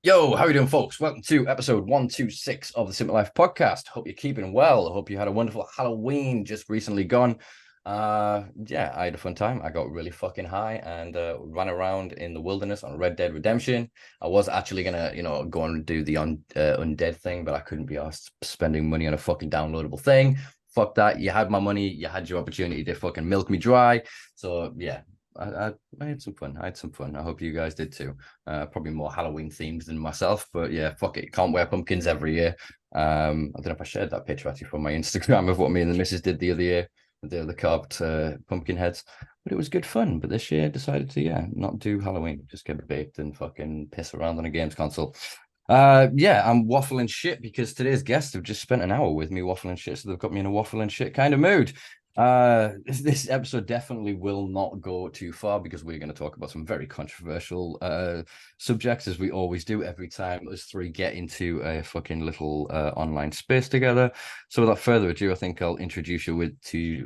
Yo, how are you doing, folks? Welcome to episode 126 of the Simpa Life Podcast. Hope you're keeping well. I hope you had a wonderful Halloween just recently gone. Yeah, I had a fun time. I got really fucking high and ran around in the wilderness on Red Dead Redemption. I was actually gonna, go and do the undead thing, but I couldn't be asked spending money on a fucking downloadable thing. Fuck that. You had my money. You had your opportunity to fucking milk me dry. So yeah, I had some fun. I had some fun. I hope you guys did too. Probably more Halloween themed than myself, but yeah, fuck it. Can't wear pumpkins every year. I don't know if I shared that picture actually from my Instagram of what me and the missus did the other year, the carved pumpkin heads. But it was good fun. But this year I decided to not do Halloween, just get baked and fucking piss around on a games console. Yeah, I'm waffling shit because today's guests have just spent an hour with me waffling shit, so they've got me in a waffling shit kind of mood. This episode definitely will not go too far because we're going to talk about some very controversial subjects, as we always do every time us three get into a fucking little online space together. So without further ado, I think I'll introduce you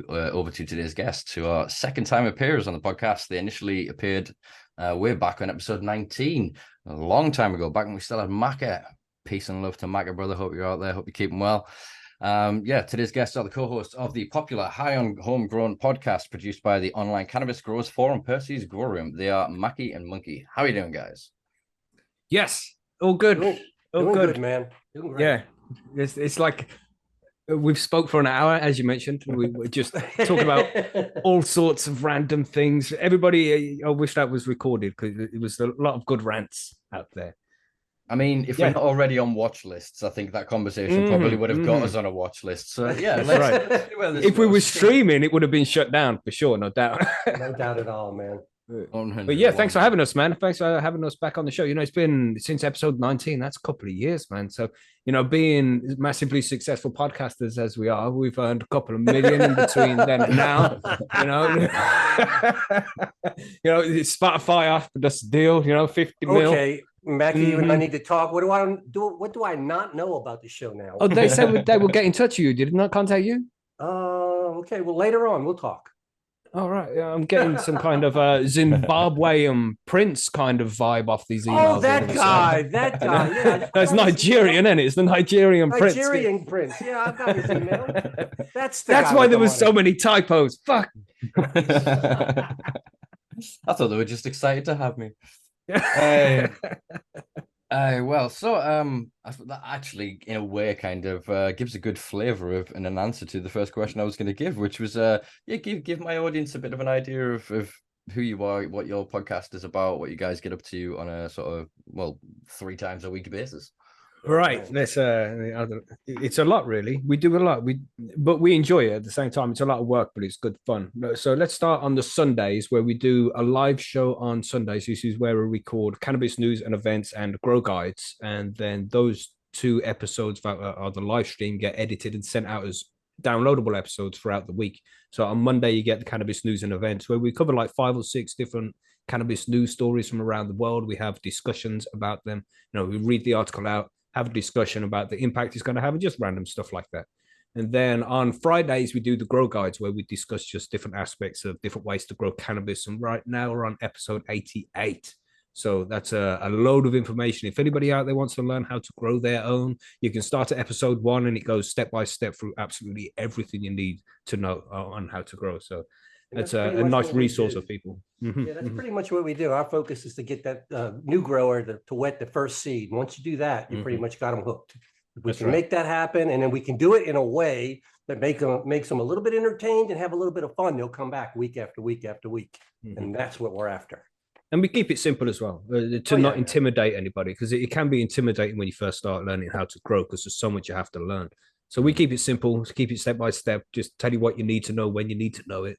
over to today's guests, who are second time appearers on the podcast. They initially appeared way back on episode 19, a long time ago, back when we still had Macky. Peace and love to Macky, brother. Hope you're out there. Hope you're keeping well. Today's guests are the co-hosts of the popular High on Homegrown podcast produced by the online cannabis growers forum, Percy's Growroom. They are Macky and Monkey. How are you doing, guys? Yes, all good. Doing good, man. Doing great. Yeah, it's like we've spoke for an hour, as you mentioned. We just talk about all sorts of random things. Everybody, I wish that was recorded because it was a lot of good rants out there. I mean, if we're not already on watch lists, I think that conversation probably would have got us on a watch list. So yeah, that's right. If we were streaming, it would have been shut down for sure, no doubt. No doubt at all, man. But yeah, thanks for having us, man. Thanks for having us back on the show. It's been since episode 19. That's a couple of years, man. So, being massively successful podcasters as we are, we've earned a couple of million in between then and now. Spotify offered us a deal, 50 mil. Okay, Macky, you and I need to talk. What do I not know about the show now? Oh, they said they will get in touch with you. Did it not contact you? Okay. Well, later on, we'll talk. All right, I'm getting some kind of Zimbabwean prince kind of vibe off these emails. Oh, that guy. Yeah, that's Nigerian, isn't it? It's the Nigerian prince. Nigerian prince. Yeah, I've got his email. That's why there was so many typos. Fuck. I thought they were just excited to have me. That actually, in a way, kind of gives a good flavor of and an answer to the first question I was going to give, which was, give my audience a bit of an idea of who you are, what your podcast is about, what you guys get up to on a sort of 3 times a week basis. Right. Let's it's a lot, really. We do a lot. But we enjoy it at the same time. It's a lot of work, but it's good fun. So let's start on the Sundays, where we do a live show on Sundays. This is where we record cannabis news and events and grow guides. And then those 2 episodes that are the live stream get edited and sent out as downloadable episodes throughout the week. So on Monday, you get the cannabis news and events, where we cover like 5 or 6 different cannabis news stories from around the world. We have discussions about them. We read the article out, have a discussion about the impact it's going to have, and just random stuff like that. And then on Fridays, we do the grow guides, where we discuss just different aspects of different ways to grow cannabis. And right now we're on episode 88. So that's a load of information. If anybody out there wants to learn how to grow their own, you can start at episode 1, and it goes step by step through absolutely everything you need to know on how to grow. So that's a nice resource for people. Yeah, that's pretty much what we do. Our focus is to get that new grower to wet the first seed. Once you do that, you pretty much got them hooked. We can make that happen, and then we can do it in a way that makes them a little bit entertained and have a little bit of fun. They'll come back week after week after week, and that's what we're after. And we keep it simple as well, to not intimidate anybody, because it can be intimidating when you first start learning how to grow, because there's so much you have to learn. So we keep it simple, keep it step by step, just tell you what you need to know when you need to know it.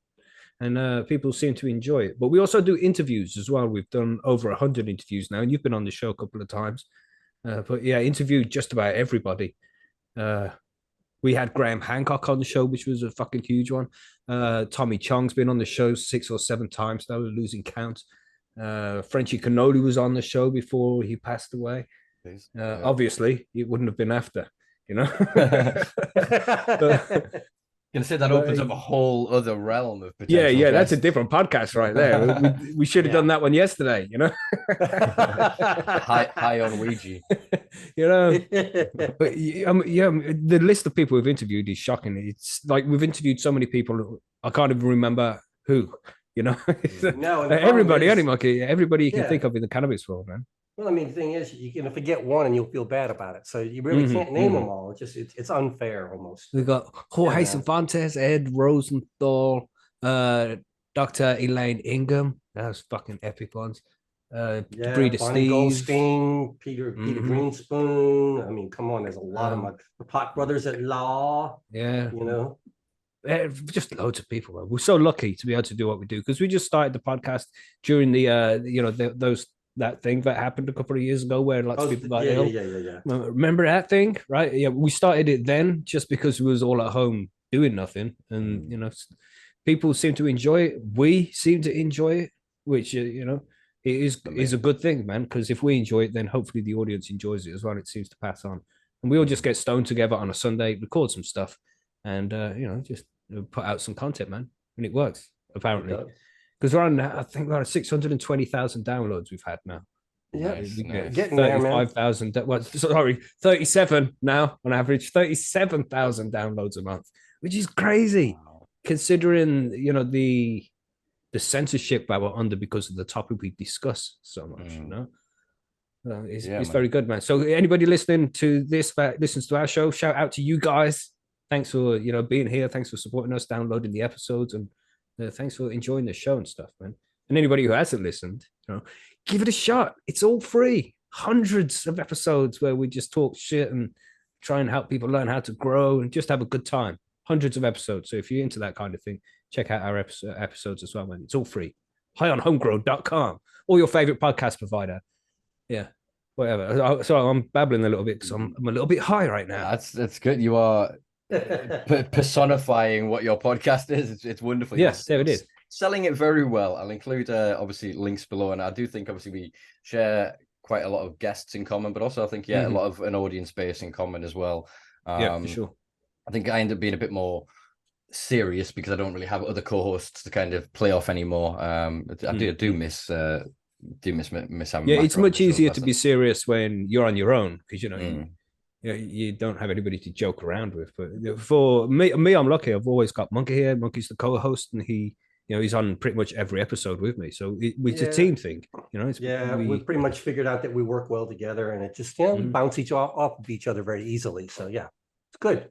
And people seem to enjoy it. But we also do interviews as well. We've done over 100 interviews now, and you've been on the show a couple of times. But yeah, interviewed just about everybody. We had Graham Hancock on the show, which was a fucking huge one. Tommy Chong's been on the show 6 or 7 times. That was losing count. Frenchie Cannoli was on the show before he passed away. Obviously, it wouldn't have been after, Gonna say that opens up a whole other realm of potential. Yeah, that's a different podcast right there. We should have done that one yesterday, high on Ouija. But the list of people we've interviewed is shocking. It's like we've interviewed so many people, I can't even remember who. No, everybody, everybody you can think of in the cannabis world, man. Well, I mean, the thing is, you're going to forget one and you'll feel bad about it. So you really can't name them all. It's unfair almost. We've got Jorge Cervantes, Ed Rosenthal, Dr. Elaine Ingham. That was fucking epic ones. Breeder Steve. Goldstein, Peter Greenspoon. I mean, come on, there's a lot of the Pot Brothers at Law. Yeah. Just loads of people. We're so lucky to be able to do what we do because we just started the podcast during the that thing that happened a couple of years ago where lots of people got ill. Yeah. Remember that thing, right? Yeah, we started it then just because we was all at home doing nothing, and people seem to enjoy it. We seem to enjoy it, which it is a good thing, man. Because if we enjoy it, then hopefully the audience enjoys it as well. It seems to pass on, and we all just get stoned together on a Sunday, record some stuff, and just put out some content, man, and it works apparently. Because we're on, I think we're on 620,000 downloads we've had now. Yeah, getting there, man. 35,000. 37 now on average. 37,000 downloads a month, which is crazy, considering the censorship that we're under because of the topic we discuss so much. It's very good, man. So anybody listening to this that listens to our show, shout out to you guys. Thanks for being here. Thanks for supporting us, downloading the episodes, and thanks for enjoying the show and stuff, man. And anybody who hasn't listened, give it a shot. It's all free. Hundreds of episodes where we just talk shit and try and help people learn how to grow and just have a good time. Hundreds of episodes. So if you're into that kind of thing, check out our episodes as well, man. It's all free. highonhomegrown.com or your favorite podcast provider. Yeah, whatever. So I'm babbling a little bit because I'm a little bit high right now. That's good. You are personifying what your podcast is. It's wonderful. Yes, there it is. Selling it very well. I'll include obviously links below, and I do think obviously we share quite a lot of guests in common, but also I think a lot of an audience base in common as well. Yeah, for sure. I think I end up being a bit more serious because I don't really have other co-hosts to kind of play off anymore. I do miss having. Yeah, it's much easier to be serious when you're on your own because you don't have anybody to joke around with. But for me, I'm lucky. I've always got Monkey here. Monkey's the co-host, and he's on pretty much every episode with me. So it's a team thing, we pretty much figured out that we work well together, and it just bounce off of each other very easily. So yeah, it's good.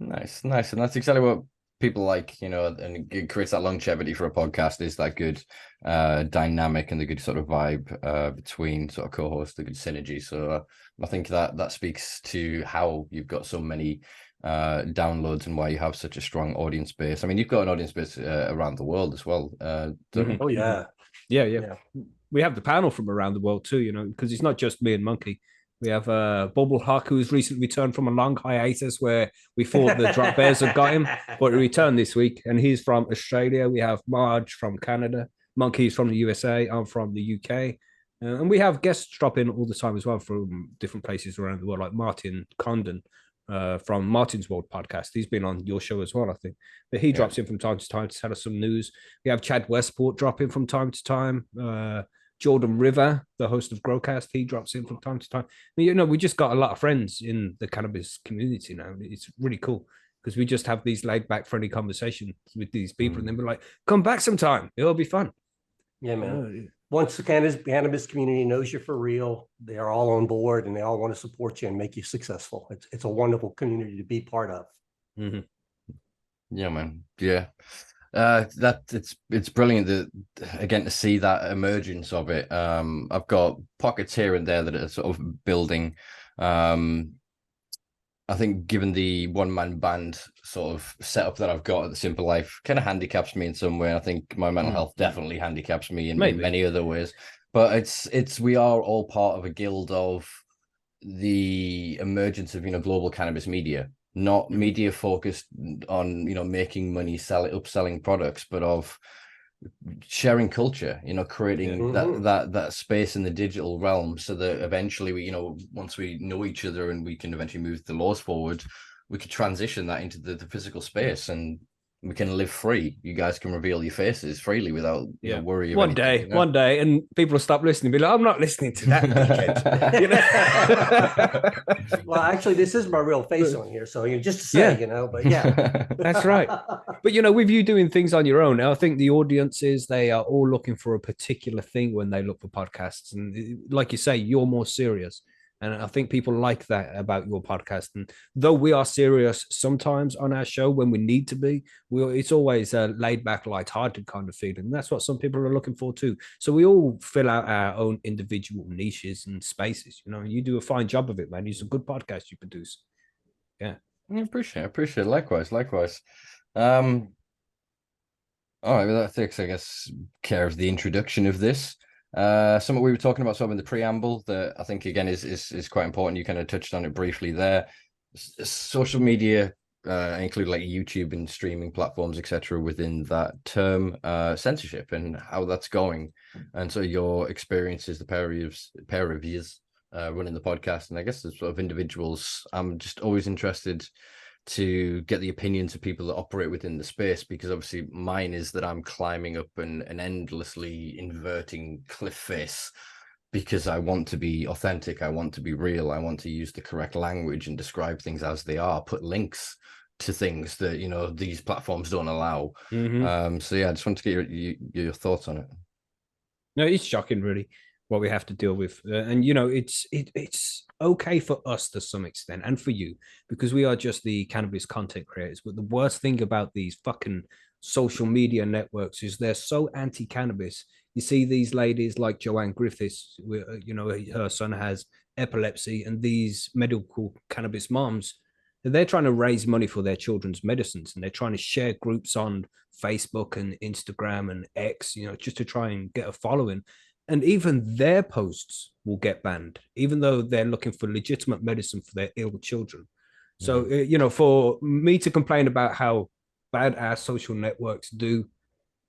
Nice, and that's exactly what people like, and it creates that longevity for a podcast. Is that good dynamic and the good sort of vibe between sort of co-hosts, the good synergy. So I think that speaks to how you've got so many downloads and why you have such a strong audience base. I mean, you've got an audience base around the world as well. Oh yeah. We have the panel from around the world too, because it's not just me and Monkey. We have Bubble Hawk, who's recently returned from a long hiatus where we thought the Drop Bears had got him, but he returned this week, and he's from Australia. We have Marge from Canada, Monkey's from the USA, I'm from the UK. And we have guests drop in all the time as well from different places around the world, like Martin Condon from Martin's World podcast. He's been on your show as well, I think. But he drops in from time to time to tell us some news. We have Chad Westport drop in from time to time. Jordan River, the host of Growcast, he drops in from time to time. We just got a lot of friends in the cannabis community now. It's really cool because we just have these laid back, friendly conversations with these people, and then we're like, come back sometime. It'll be fun. Yeah, man. Once the cannabis community knows you're for real, they are all on board and they all want to support you and make you successful. It's a wonderful community to be part of. Mm-hmm. Yeah, man. Yeah. It's brilliant to see that emergence of it. I've got pockets here and there that are sort of building. I think given the one-man band sort of setup that I've got at the Simpa Life kind of handicaps me in some way. I think my mental health definitely handicaps me in many other ways. But we are all part of a guild of the emergence of global cannabis media. Not media focused on making money, upselling products, but of sharing culture, creating that space in the digital realm so that eventually we once we know each other and we can eventually move the laws forward, we could transition that into the physical space, and we can live free. You guys can reveal your faces freely without worry of one anything, day, and people will stop listening. Be like, I'm not listening to that dickhead. You know? Well, actually, this is my real face on here, so just to say, but yeah, that's right. But with you doing things on your own, I think the audiences, they are all looking for a particular thing when they look for podcasts, and like you say, you're more serious. And I think people like that about your podcast. And though we are serious sometimes on our show when we need to be, it's always a laid back, light-hearted kind of feeling. And that's what some people are looking for too. So we all fill out our own individual niches and spaces. You do a fine job of it, man. It's a good podcast you produce. Yeah. I appreciate it. Likewise. All right, well, that takes, I guess, care of the introduction of this. Something we were talking about sort of in the preamble that I think again is quite important. You kind of touched on it briefly there. Social media, include like YouTube and streaming platforms, etc. Within that term, censorship and how that's going, and so your experiences, the pair of years running the podcast, and I guess as sort of individuals, I'm just always interested to get the opinions of people that operate within the space, because obviously mine is that I'm climbing up an endlessly inverting cliff face because I want to be authentic, I want to be real, I want to use the correct language and describe things as they are, put links to things that these platforms don't allow. So yeah, I just want to get your thoughts on it. No, it's shocking, really, what we have to deal with, and it's okay for us to some extent, and for you, because we are just the cannabis content creators. But the worst thing about these fucking social media networks is they're so anti-cannabis. You see these ladies like Joanne Griffiths, her son has epilepsy, and these medical cannabis moms, they're trying to raise money for their children's medicines, and they're trying to share groups on Facebook and Instagram and X, just to try and get a following. And even their posts will get banned, even though they're looking for legitimate medicine for their ill children. So, for me to complain about how bad our social networks do,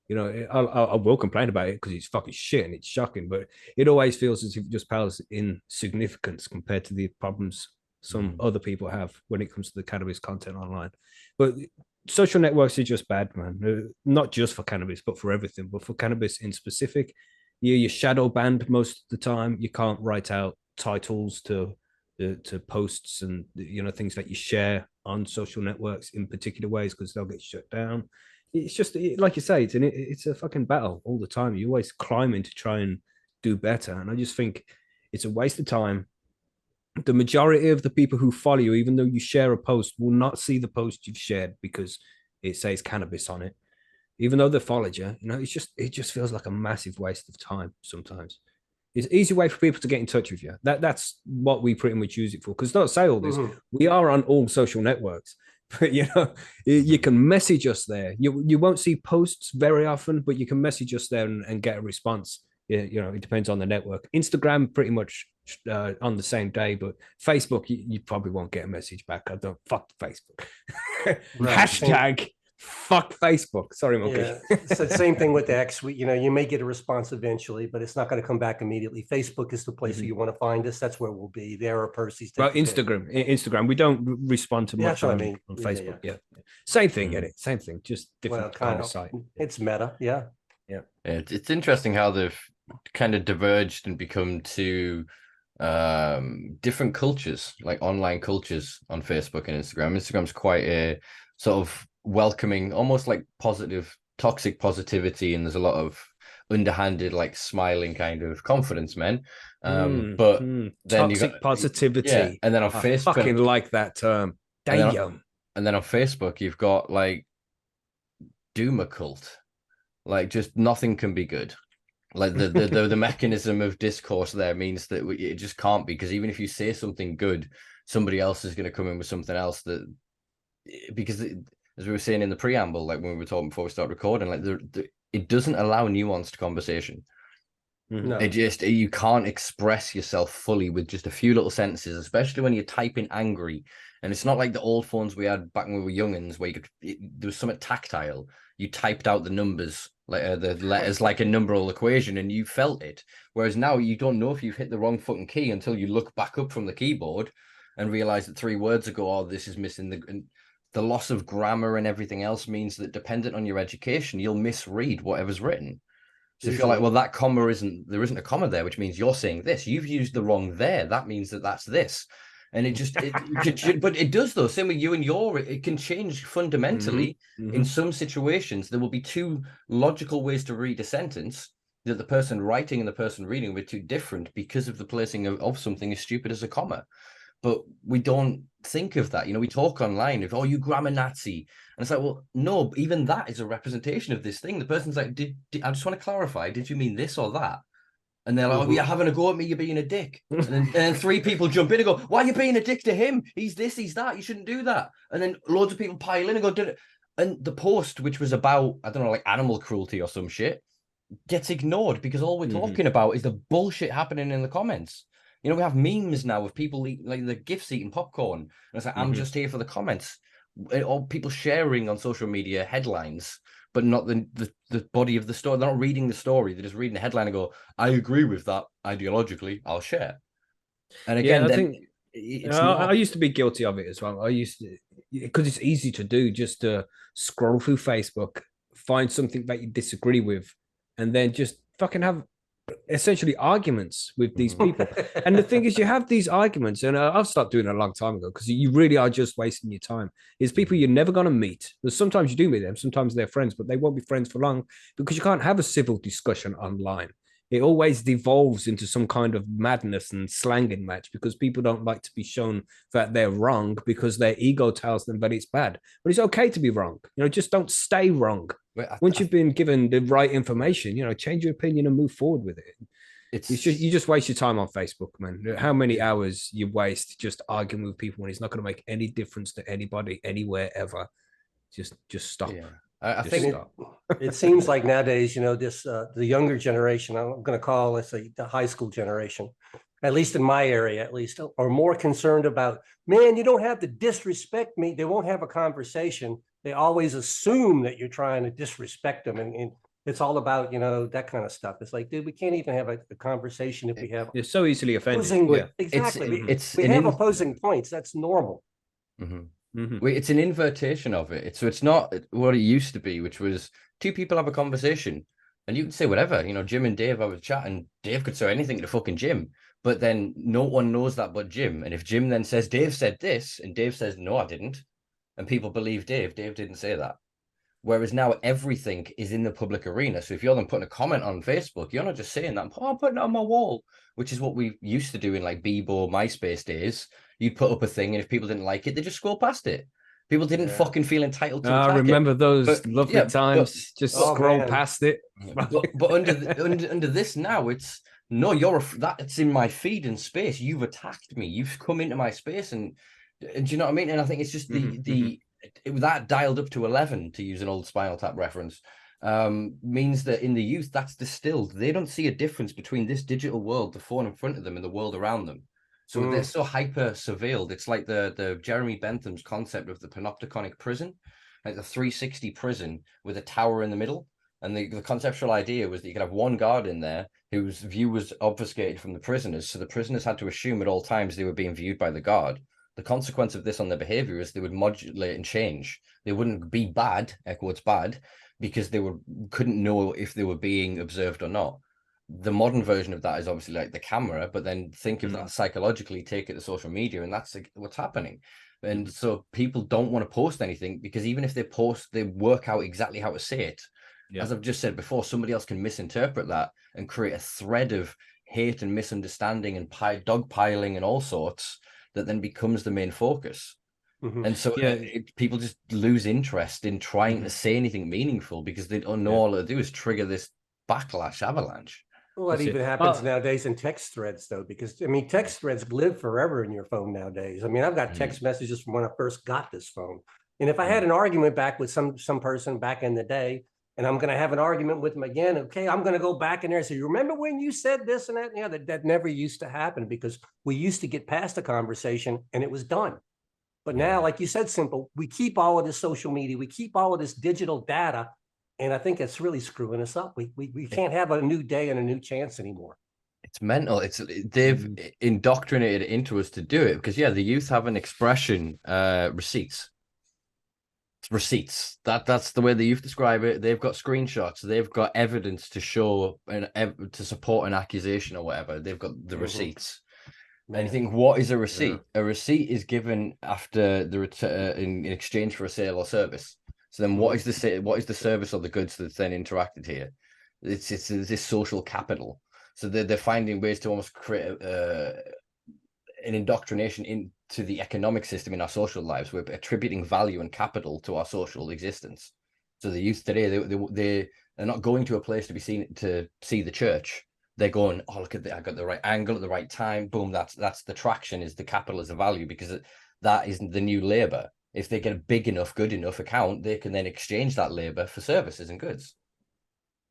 I will complain about it because it's fucking shit and it's shocking, but it always feels as if it just pales in significance compared to the problems some other people have when it comes to the cannabis content online. But social networks are just bad, man. Not just for cannabis, but for everything. But for cannabis in specific, you're shadow banned most of the time. You can't write out titles to posts and things that you share on social networks in particular ways, because they'll get shut down. It's just like you say, it's a fucking battle all the time. You're always climbing to try and do better, and I just think it's a waste of time. The majority of the people who follow you, even though you share a post, will not see the post you've shared because it says cannabis on it. Even though they followed you, it just feels like a massive waste of time sometimes. It's an easy way for people to get in touch with you. That's what we pretty much use it for. Because don't say all this, we are on all social networks, but you can message us there. You won't see posts very often, but you can message us there and get a response. It depends on the network. Instagram pretty much on the same day, but Facebook you probably won't get a message back. I don't fuck Facebook. Right. Hashtag fuck Facebook. Sorry, Monkey. Yeah. It's the same thing with X. You may get a response eventually, but it's not going to come back immediately. Facebook is the place where you want to find us. That's where we'll be. There are Percy's. Well, Instagram. We don't respond to much on Facebook. Yeah. Same thing. Get it? Same thing. Just different kind of site. It's meta. Yeah. It's interesting how they've kind of diverged and become two different cultures, like online cultures on Facebook and Instagram. Instagram's quite a sort of welcoming, almost like positive, toxic positivity, and there's a lot of underhanded, like smiling kind of confidence men. But then toxic positivity. And then on Facebook, I fucking like that term. Damn. And then on Facebook, you've got like doomer cult, like just nothing can be good. Like the mechanism of discourse there means that it just can't be, because even if you say something good, somebody else is going to come in with something else because as we were saying in the preamble, like when we were talking before we start recording, like it doesn't allow nuanced conversation. No. You can't express yourself fully with just a few little sentences, especially when you're typing angry. And it's not like the old phones we had back when we were youngins, where there was something tactile. You typed out the numbers, like the letters, like a numeral equation, and you felt it. Whereas now you don't know if you've hit the wrong fucking key until you look back up from the keyboard, and realize that 3 words ago, oh, this is missing the loss of grammar and everything else means that dependent on your education, you'll misread whatever's written. So if you're like, well, that comma there isn't a comma there, which means you're saying this, you've used the wrong there. That means that that's this. And but it does though. Same with you and it can change fundamentally. In some situations, there will be 2 logical ways to read a sentence that the person writing and the person reading will be 2 different because of the placing of something as stupid as a comma. But we don't think of that. We talk online of, oh, you grammar Nazi. And it's like, well, no, even that is a representation of this thing. The person's like, I just want to clarify, did you mean this or that? And they're like, oh, you're having a go at me, you're being a dick. And then 3 people jump in and go, why are you being a dick to him? He's this, he's that, you shouldn't do that. And then loads of people pile in and go, did it. And the post, which was about, I don't know, like animal cruelty or some shit, gets ignored because all we're talking about is the bullshit happening in the comments. We have memes now of people like the GIFs eating popcorn. And it's like, I'm just here for the comments. Or people sharing on social media headlines, but not the body of the story. They're not reading the story. They're just reading the headline and go, I agree with that ideologically. I'll share. And again, I think I used to be guilty of it as well. I used to, because it's easy to do, just to scroll through Facebook, find something that you disagree with, and then just fucking have essentially arguments with these people. And the thing is, you have these arguments, and I've stopped doing it a long time ago because you really are just wasting your time. It's people you're never going to meet. Because sometimes you do meet them, sometimes they're friends, but they won't be friends for long because you can't have a civil discussion online. It always devolves into some kind of madness and slanging match because people don't like to be shown that they're wrong because their ego tells them that it's bad. But it's okay to be wrong. Just don't stay wrong. Once you've been given the right information, change your opinion and move forward with it. It's just, you just waste your time on Facebook, man. How many hours you waste just arguing with people when it's not going to make any difference to anybody, anywhere, ever. Just stop. Yeah. I think it seems like nowadays, the younger generation, I'm going to call, let's say, the high school generation, at least in my area, at least, are more concerned about, man, you don't have to disrespect me. They won't have a conversation. They always assume that you're trying to disrespect them. And it's all about, that kind of stuff. It's like, dude, we can't even have a conversation if we have. You're so easily offended. Exactly. We have opposing points. That's normal. It's an invertation of it. So it's not what it used to be, which was 2 people have a conversation and you can say whatever. Jim and Dave have a chat and Dave could say anything to fucking Jim, but then no one knows that but Jim. And if Jim then says, Dave said this, and Dave says, no, I didn't, and people believe Dave didn't say that. Whereas now everything is in the public arena. So if you're then putting a comment on Facebook, you're not just saying that, I'm putting it on my wall, which is what we used to do in like Bebo, MySpace days. You'd put up a thing, and if people didn't like it, they just scroll past it. People didn't fucking feel entitled to attack I remember it. Those lovely times. Just scroll past it. But under this now, it's no, that's in my feed and space. You've attacked me. You've come into my space, and do you know what I mean? And I think it's just that dialed up to 11, to use an old Spinal Tap reference, means that in the youth that's distilled. They don't see a difference between this digital world, the phone in front of them, and the world around them. So they're so hyper surveilled. It's like the Jeremy Bentham's concept of the panopticonic prison, like the 360 prison with a tower in the middle. And the conceptual idea was that you could have one guard in there whose view was obfuscated from the prisoners. So the prisoners had to assume at all times they were being viewed by the guard. The consequence of this on their behavior is they would modulate and change. They wouldn't be bad, air quotes bad, because they couldn't know if they were being observed or not. The modern version of that is obviously like the camera, but then think of that psychologically, take it to social media, and that's what's happening. And so people don't want to post anything because even if they post, they work out exactly how to say it. As I've just said before, somebody else can misinterpret that and create a thread of hate and misunderstanding and dogpiling and all sorts that then becomes the main focus. And so people just lose interest in trying to say anything meaningful because they don't know all they do is trigger this backlash avalanche. Well, that even happens nowadays in text threads, though, because text threads live forever in your phone nowadays. I've got text messages from when I first got this phone. And if I had an argument back with some person back in the day, and I'm going to have an argument with them again, okay, I'm going to go back in there and say, you remember when you said this and that? And that never used to happen because we used to get past the conversation and it was done. But now, like you said, Simple, we keep all of this social media, we keep all of this digital data, and I think it's really screwing us up. We can't have a new day and a new chance anymore. It's mental. They've indoctrinated it into us to do it because the youth have an expression, receipts. It's receipts. That's the way the youth describe it. They've got screenshots. They've got evidence to show and to support an accusation or whatever. They've got the receipts. And you think, what is a receipt? A receipt is given after the in exchange for a sale or service. So then, what is the service or the goods that's then interacted here? It's this social capital. So they're finding ways to almost create an indoctrination into the economic system in our social lives. We're attributing value and capital to our social existence. So the youth today, they're not going to a place to see the church. They're going, oh, look at I got the right angle at the right time. Boom, that's the traction, is the capital is the value, because that is the new labor. If they get a big enough, good enough account, they can then exchange that labor for services and goods.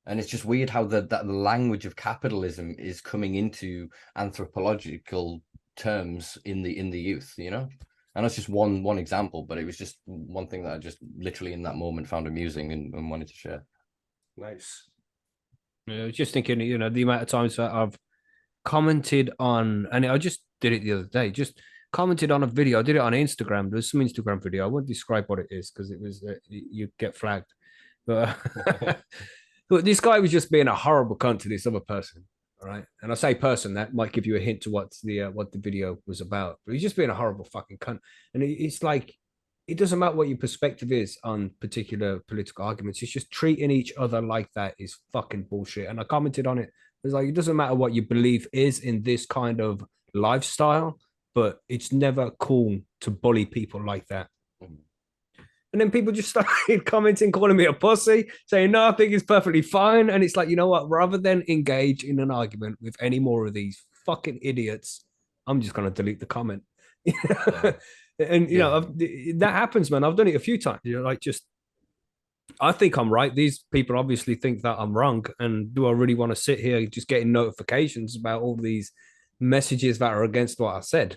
And it's just weird how that the language of capitalism is coming into anthropological terms in the youth, you know? And that's just one example, but it was just one thing that I just literally in that moment found amusing and wanted to share. Nice. I was just thinking, you know, the amount of times that I've commented on, and I just did it the other day, just commented on a video. I did it on Instagram. There's some Instagram video. I won't describe what it is because it was, you get flagged. But, but this guy was just being a horrible cunt to this other person. All right. And I say person, that might give you a hint to what the video was about. But he's just being a horrible fucking cunt. And it's like, it doesn't matter what your perspective is on particular political arguments. It's just treating each other like that is fucking bullshit. And I commented on it. It's like, it doesn't matter what your belief is in this kind of lifestyle, but it's never cool to bully people like that. And then people just started commenting, calling me a pussy, saying, no, I think it's perfectly fine. And it's like, you know what? Rather than engage in an argument with any more of these fucking idiots, I'm just going to delete the comment. And, you know, that happens, man. I've done it a few times. You know, like I think I'm right. These people obviously think that I'm wrong. And do I really want to sit here just getting notifications about all these messages that are against what I said?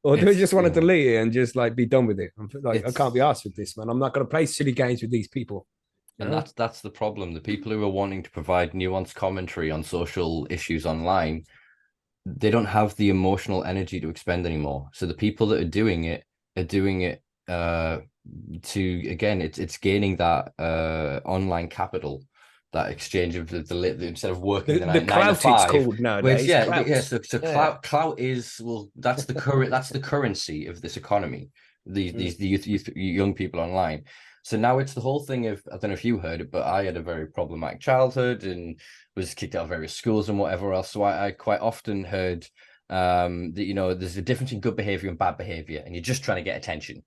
Or do I just want to delete it and just like be done with it? Like, I can't be asked with this, man. I'm not going to play silly games with these people. And that's the problem. The people who are wanting to provide nuanced commentary on social issues online, they don't have the emotional energy to expend anymore. So the people that are doing it to, again, it's gaining that online capital, that exchange of the instead of working the clout it's called nowadays. So clout is, well, that's the currency of this economy. These young people online. So now it's the whole thing of, I don't know if you heard it, but I had a very problematic childhood and was kicked out of various schools and whatever else. So I quite often heard that, you know, there's a difference in good behavior and bad behavior, and you're just trying to get attention,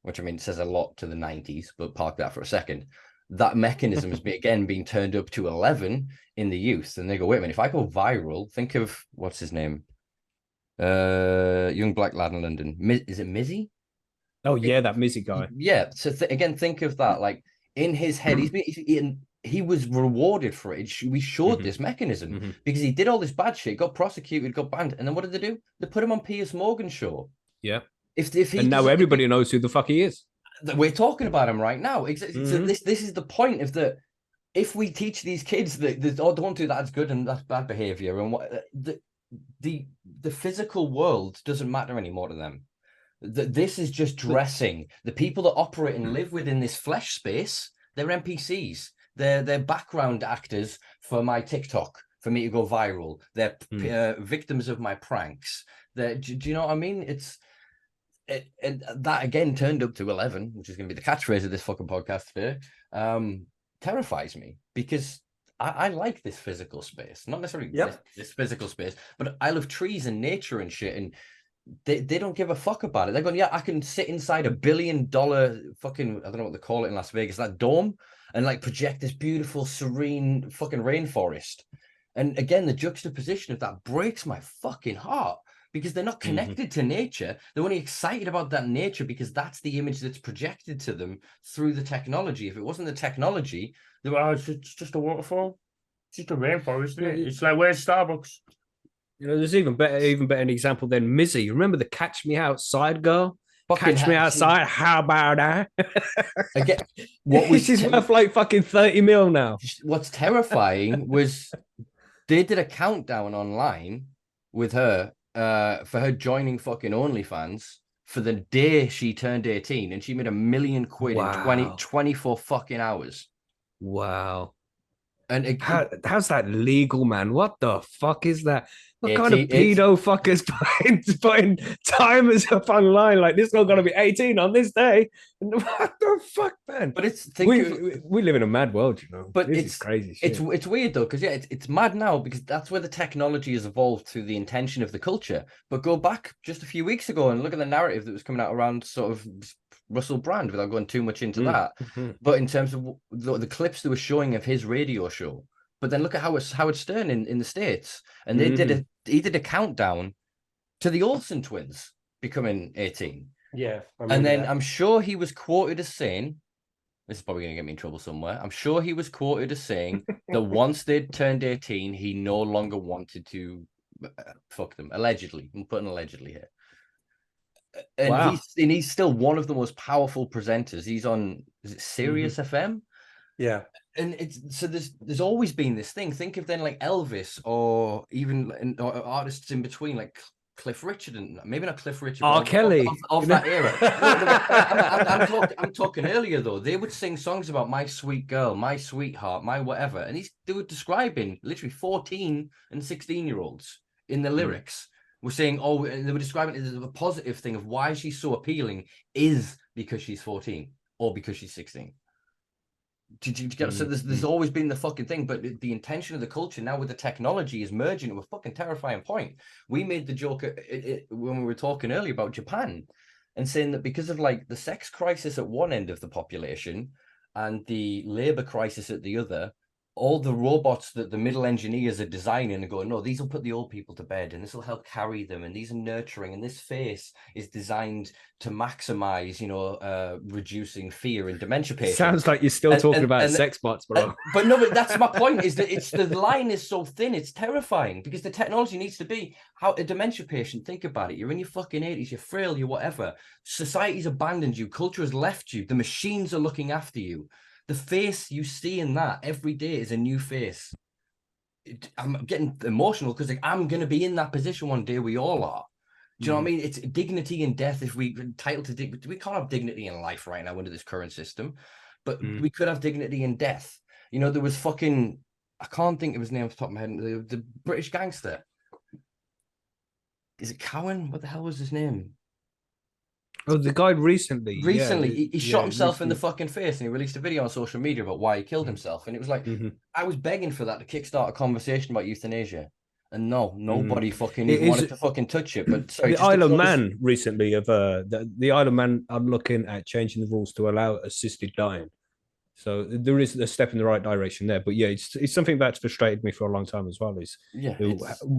which I mean says a lot to the 90s, but park that for a second. That mechanism is being turned up to 11 in the youth, and they go, wait a minute, if I go viral, think of what's his name, young black lad in London, is it Mizzy? Oh yeah, that Mizzy guy. Yeah. So again, think of that. Like in his head, he was rewarded for it. We showed this mechanism because he did all this bad shit, got prosecuted, got banned, and then what did they do? They put him on Piers Morgan's show. Yeah. If he and now everybody knows who the fuck he is. We're talking about him right now. So this is the point of that. If we teach these kids that don't do that, it's good and that's bad behavior, and what the physical world doesn't matter anymore to them. This is just dressing. The people that operate and live within this flesh space, they're NPCs. They're background actors for my TikTok, for me to go viral. They're victims of my pranks. Do you know what I mean? And that again turned up to 11, which is going to be the catchphrase of this fucking podcast today, terrifies me because I like this physical space, not necessarily this physical space, but I love trees and nature and shit, and they don't give a fuck about it. They're going, yeah, I can sit inside $1 billion fucking, I don't know what they call it in Las Vegas, that dome, and like project this beautiful, serene fucking rainforest. And again, the juxtaposition of that breaks my fucking heart. Because they're not connected to nature. They're only excited about that nature because that's the image that's projected to them through the technology. If it wasn't the technology, they were, oh, it's just a waterfall. It's just a rainforest, isn't it? It's like, where's Starbucks? You know, there's even better an example than Mizzy. Remember the Catch Me Outside girl? Catch me outside. How about that? Again, she's worth like fucking 30 mil now. What's terrifying was They did a countdown online with her for her joining fucking OnlyFans for the day she turned 18, and she made £1 million in 24 fucking hours. Wow. And how's that legal, man? What the fuck is that? What 18, kind of pedo fuckers putting timers up online? Like, this girl gonna be 18 on this day. What the fuck, man? But we live in a mad world, you know. But this is crazy shit. It's weird though, because it's mad now because that's where the technology has evolved through the intention of the culture. But go back just a few weeks ago and look at the narrative that was coming out around sort of Russell Brand, without going too much into that. But in terms of the clips they were showing of his radio show, but then look at Howard Stern in the States, and he did a countdown to the Olsen twins becoming 18. Yeah. And then I'm sure he was quoted as saying, this is probably going to get me in trouble somewhere, I'm sure he was quoted as saying that once they'd turned 18, he no longer wanted to fuck them. Allegedly. I'm putting allegedly here. And he's still one of the most powerful presenters. He's on, is it Sirius FM? Yeah. And there's always been this thing. Think of then like Elvis or even or artists in between, like Cliff Richard, and maybe not Cliff Richard, R. Kelly of that era. I'm talking earlier though. They would sing songs about my sweet girl, my sweetheart, my whatever, and they were describing literally 14 and 16-year-olds in the lyrics. Were saying, they were describing it as a positive thing of why she's so appealing is because she's 14 or because she's 16. So there's always been the fucking thing, but the intention of the culture now with the technology is merging to a fucking terrifying point. We made the joke when we were talking earlier about Japan and saying that because of like the sex crisis at one end of the population and the labor crisis at the other, all the robots that the middle engineers are designing and going, no, these will put the old people to bed and this will help carry them and these are nurturing and this face is designed to maximize, reducing fear in dementia patients. Sounds like you're still talking about sex bots, bro. But that's my point, is that the line is so thin, it's terrifying because the technology needs to be how a dementia patient, think about it, you're in your fucking 80s, you're frail, you're whatever. Society's abandoned you, culture has left you, the machines are looking after you. The face you see in that every day is a new face. I'm getting emotional because I'm going to be in that position one day. We all are. Do you know what I mean? It's dignity in death. If we entitled to dignity, we can't have dignity in life right now under this current system, but we could have dignity in death. There was fucking, I can't think of his name off the top of my head. The British gangster. Is it Cowan? What the hell was his name? Oh, the guy recently. He shot himself in the fucking face, and he released a video on social media about why he killed himself. And it was like, I was begging for that to kickstart a conversation about euthanasia. And nobody fucking wanted to fucking touch it. But sorry, the Isle of Man recently the Isle of Man are looking at changing the rules to allow assisted dying. So there is a step in the right direction there. But yeah, it's something that's frustrated me for a long time as well.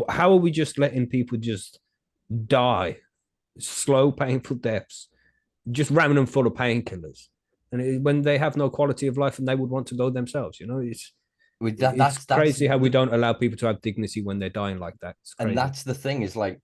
How are we just letting people just die? Slow, painful deaths, just ramming them full of painkillers, and when they have no quality of life and they would want to go themselves, it's crazy how we don't allow people to have dignity when they're dying like that. And that's the thing, is like,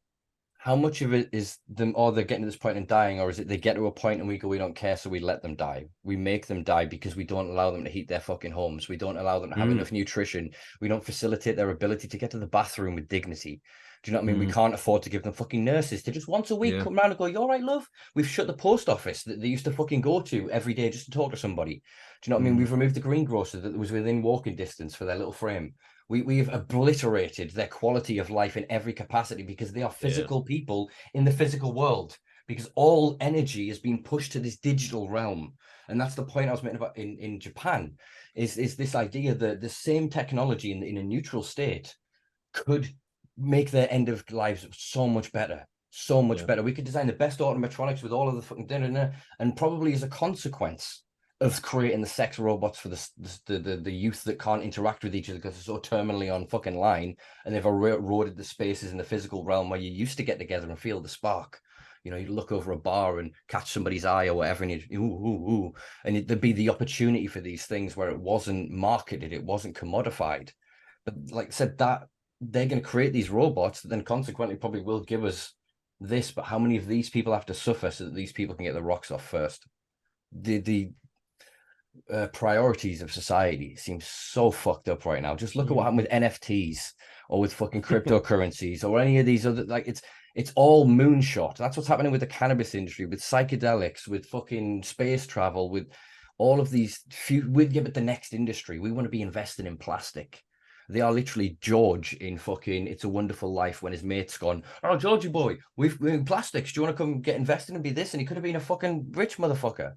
how much of it is them, or they're getting to this point and dying, or is it they get to a point and we go, we don't care, so we let them die. We make them die because we don't allow them to heat their fucking homes. We don't allow them to have enough nutrition. We don't facilitate their ability to get to the bathroom with dignity. Do you know what I mean? We can't afford to give them fucking nurses to just once a week come around and go, you all right, love? We've shut the post office that they used to fucking go to every day just to talk to somebody. Do you know what I mean? We've removed the greengrocer that was within walking distance for their little frame. We've obliterated their quality of life in every capacity because they are physical people in the physical world, because all energy is being pushed to this digital realm. And that's the point I was making about in Japan, is this idea that the same technology in a neutral state could make their end of lives so much better. We could design the best automatronics with all of the fucking and probably as a consequence of creating the sex robots for the youth that can't interact with each other because they're so terminally on fucking line, and they've eroded the spaces in the physical realm where you used to get together and feel the spark. You look over a bar and catch somebody's eye or whatever, and and there'd be the opportunity for these things where it wasn't marketed, it wasn't commodified. But like I said, that they're going to create these robots that then consequently probably will give us this, but how many of these people have to suffer so that these people can get the rocks off first? priorities of society seem so fucked up right now. Just look at what happened with NFTs or with fucking cryptocurrencies or any of these other, like, it's all moonshot. That's what's happening with the cannabis industry, with psychedelics, with fucking space travel, with all of these we give it the next industry. We want to be investing in plastic. They are literally George in fucking It's a Wonderful Life when his mate's gone, oh, Georgie boy, we're in plastics. Do you want to come get invested and be this? And he could have been a fucking rich motherfucker.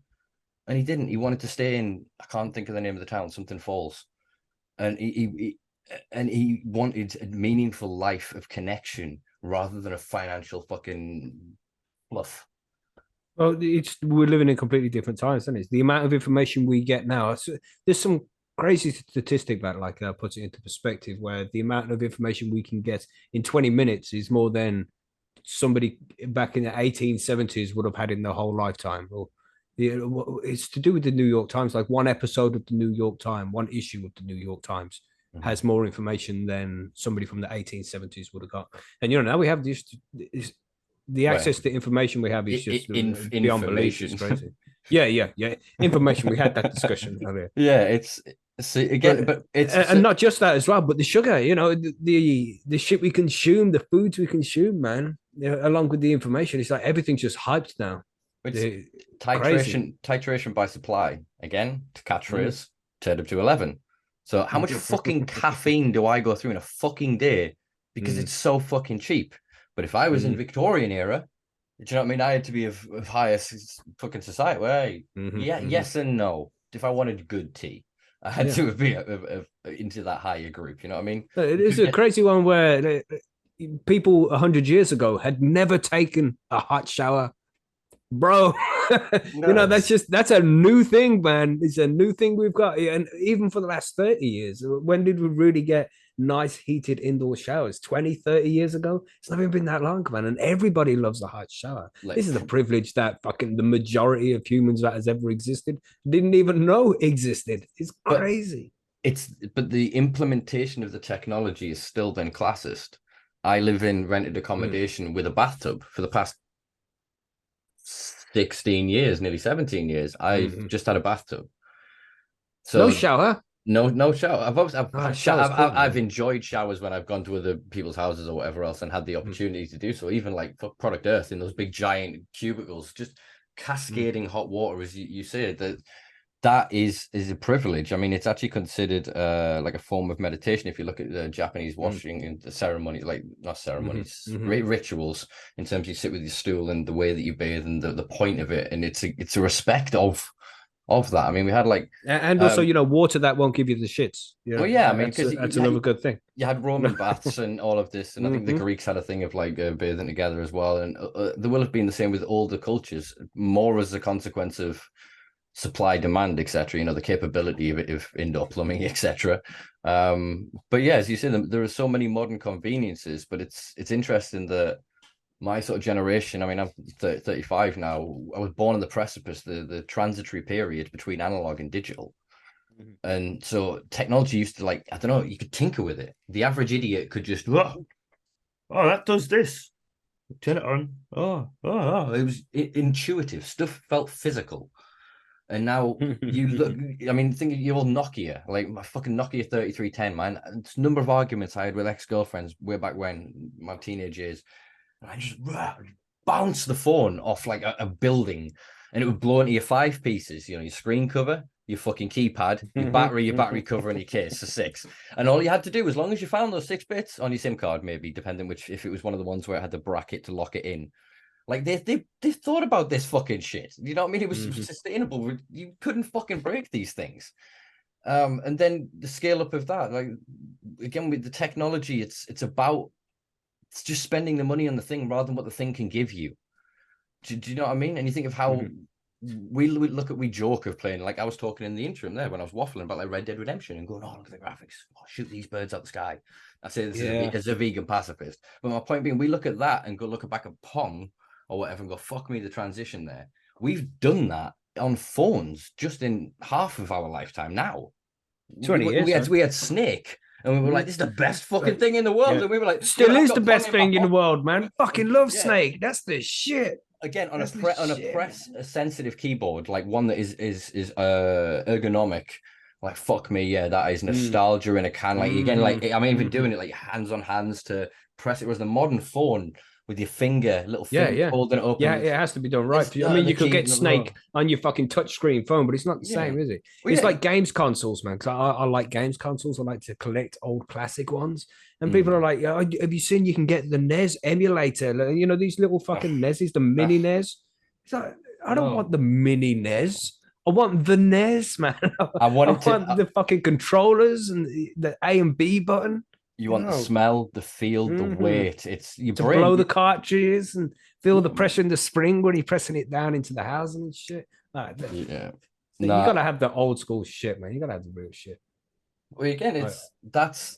And he didn't. He wanted to stay in, I can't think of the name of the town, something Falls. And he wanted a meaningful life of connection rather than a financial fucking fluff. Well, we're living in completely different times, isn't it? The amount of information we get now, there's some crazy statistic that puts it into perspective, where the amount of information we can get in 20 minutes is more than somebody back in the 1870s would have had in their whole lifetime. Or it's to do with the New York Times. Like one episode of the New York Times, one issue of the New York Times has more information than somebody from the 1870s would have got. And now we have the access to information we have is just beyond belief. It's crazy. Yeah. Information. We had that discussion earlier. Yeah, it's and not just that as well, but the sugar. The shit we consume, the foods we consume, man. Along with the information, it's like everything's just hyped now. It's titration by supply again. To catchphrase, turned up to 11. So how much fucking caffeine do I go through in a fucking day because it's so fucking cheap? But if I was in Victorian era, do you know what I mean? I had to be of highest fucking society. Well, yes and no. If I wanted good tea, I had to be into that higher group. You know what I mean? It is a crazy one where people 100 years ago had never taken a hot shower. Bro, that's a new thing, man. It's a new thing we've got. And even for the last 30 years, when did we really get nice heated indoor showers? 20, 30 years ago? It's not even been that long, man. And everybody loves a hot shower. This is a privilege that fucking the majority of humans that has ever existed didn't even know existed. It's crazy. But the implementation of the technology is still then classist. I live in rented accommodation with a bathtub for the past 16 years, nearly 17 years. I've just had a bathtub. So no shower. No shower. I've enjoyed showers when I've gone to other people's houses or whatever else and had the opportunity to do so. Even like for Product Earth in those big giant cubicles, just cascading hot water, as you say, that is a privilege. I mean, it's actually considered like a form of meditation. If you look at the Japanese washing and the ceremonies, like not ceremonies, rituals, in terms of you sit with your stool and the way that you bathe and the point of it, and it's a respect of that. I mean, we had and also water that won't give you the shits. Well, yeah, I mean, because that's another good thing. You had Roman baths and all of this, and I think the Greeks had a thing of bathing together as well, and there will have been the same with older cultures, more as a consequence of supply, demand, etc. The capability of indoor plumbing, etc. But yeah, as you said, there are so many modern conveniences, but it's interesting that my sort of generation, I mean, I'm 35 now. I was born on the precipice, the transitory period between analog and digital. And so technology used to, I don't know, you could tinker with it. The average idiot could just, oh, that does this. Turn it on. Oh. It was intuitive. Stuff felt physical. And now you look, I mean, think of your old Nokia, like my fucking Nokia 3310, man. It's a number of arguments I had with ex-girlfriends way back when, my teenage years. And I just bounced the phone off like a building and it would blow into your 5 pieces, your screen cover, your fucking keypad, your battery cover, and your case, so 6. And all you had to do, as long as you found those 6 bits on your SIM card, maybe, depending if it was one of the ones where it had the bracket to lock it in. Like they thought about this fucking shit. You know what I mean? It was sustainable. You couldn't fucking break these things. And then the scale up of that, like again with the technology, it's just spending the money on the thing rather than what the thing can give you. Do you know what I mean? And you think of how we joke of playing, like I was talking in the interim there when I was waffling about like Red Dead Redemption and going, oh, look at the graphics, shoot these birds out the sky. I say this as a vegan pacifist, but my point being, we look at that and go look back at Pong or whatever and go, fuck me, the transition there. We've done that on phones just in half of our lifetime now. 20 years. We had Snake, and we were like, this is the best fucking thing in the world. And we were like, still is the best thing in the world, man. Fucking love Snake. That's the shit. again on That's a press sensitive keyboard, like one that is ergonomic. Like fuck me, yeah, that is nostalgia in a can. Like again, like I'm even doing it like hands on hands to press it. Whereas the modern phone with your little finger holding it up. Yeah, it has to be done right. I mean, you could get Snake on your fucking touchscreen phone, but it's not the same, is it? Well, it's like games consoles, man. Because I like games consoles. I like to collect old classic ones. And people are like, oh, have you seen you can get the NES emulator? You know, these little fucking NESs, the mini NES. It's like, I don't want the mini NES. I want the NES, man. I want the fucking controllers and the A and B button. You want the smell, the feel, the weight. It's your to brain. Blow the cartridges and feel the pressure in the spring when you're pressing it down into the housing and shit. You gotta have the old school shit, man. You gotta have the real shit. Well, again, that's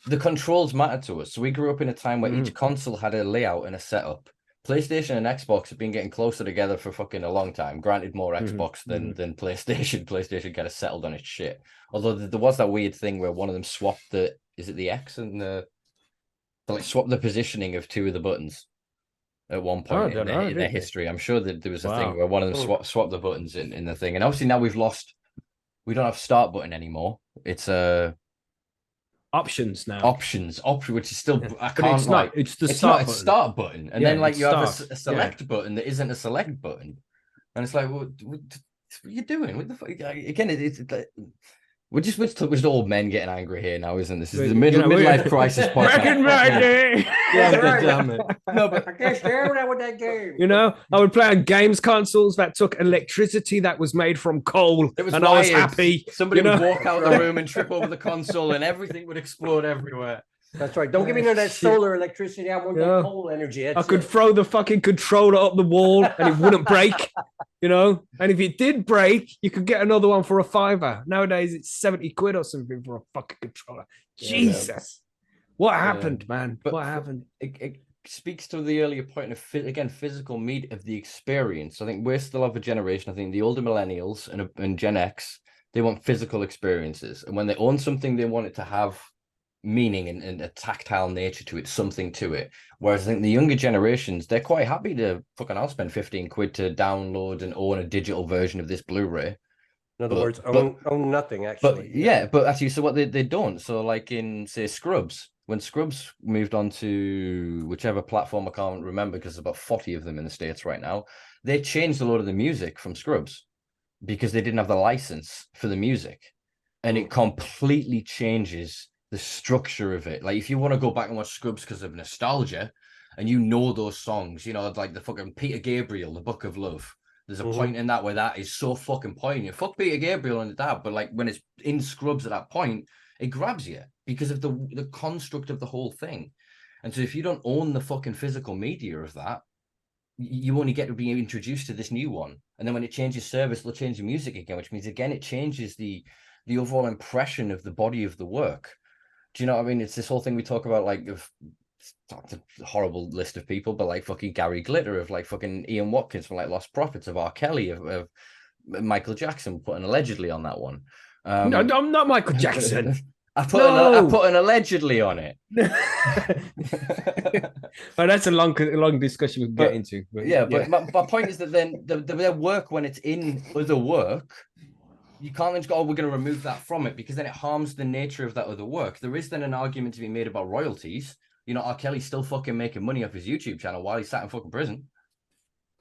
the controls matter to us. So we grew up in a time where each console had a layout and a setup. PlayStation and Xbox have been getting closer together for fucking a long time. Granted, more Xbox than PlayStation. PlayStation kind of settled on its shit. Although there was that weird thing where one of them swapped is it the X and swapped the positioning of two of the buttons at one point in their history. I'm sure that there was a thing where one of them swapped the buttons in the thing. And obviously now we don't have start button anymore. It's options now. Option, which is still I can't it's like not, it's the start button. And then like you have a select button that isn't a select button. And it's like, what are you doing? What the fuck? Again, it's we're just old men getting angry here now, isn't this? This is the midlife crisis podcast. Damn it. No, but I can't stand that with that game. You know, I would play on games consoles that took electricity that was made from coal, and wired. I was happy. Somebody would walk out the room and trip over the console, and everything would explode everywhere. That's right. Don't give me none of that solar electricity. I want that coal energy. I could throw the fucking controller up the wall and it wouldn't break, you know? And if it did break, you could get another one for $5. Nowadays, it's 70 quid or something for a fucking controller. Jesus. What happened, man? What happened? It speaks to the earlier point of, again, physical meat of the experience. I think we're still of a generation. I think the older millennials and Gen X, they want physical experiences. And when they own something, they want it to have meaning and a tactile nature to it, something to it. Whereas I think the younger generations, they're quite happy to I'll spend 15 quid to download and own a digital version of this Blu-ray. In other words, own nothing, actually. But actually, so what they don't. So like in, say, Scrubs, when Scrubs moved on to whichever platform, I can't remember because there's about 40 of them in the States right now, they changed a lot of the music from Scrubs because they didn't have the license for the music. And it completely changes the structure of it. Like if you want to go back and watch Scrubs because of nostalgia and you know those songs, you know, like the fucking Peter Gabriel, The Book of Love, there's a point in that where that is so fucking poignant. Fuck Peter Gabriel and that, but like when it's in Scrubs at that point, it grabs you because of the construct of the whole thing. And so if you don't own the fucking physical media of that, you only get to be introduced to this new one. And then when it changes service, it'll change the music again, which means again it changes the overall impression of the body of the work. Do you know what I mean? It's this whole thing we talk about, like, of it's a horrible list of people, but like fucking Gary Glitter, of like fucking Ian Watkins from like Lost Prophets, of R. Kelly, of Michael Jackson, putting allegedly on that one. No, I'm not Michael Jackson. I put an allegedly on it. Oh, that's a long discussion we can get into. But my point is that then their work, when it's in other work, you can't then just go, we're going to remove that from it, because then it harms the nature of that other work. There is then an argument to be made about royalties. You know, R. Kelly's still fucking making money off his YouTube channel while he's sat in fucking prison.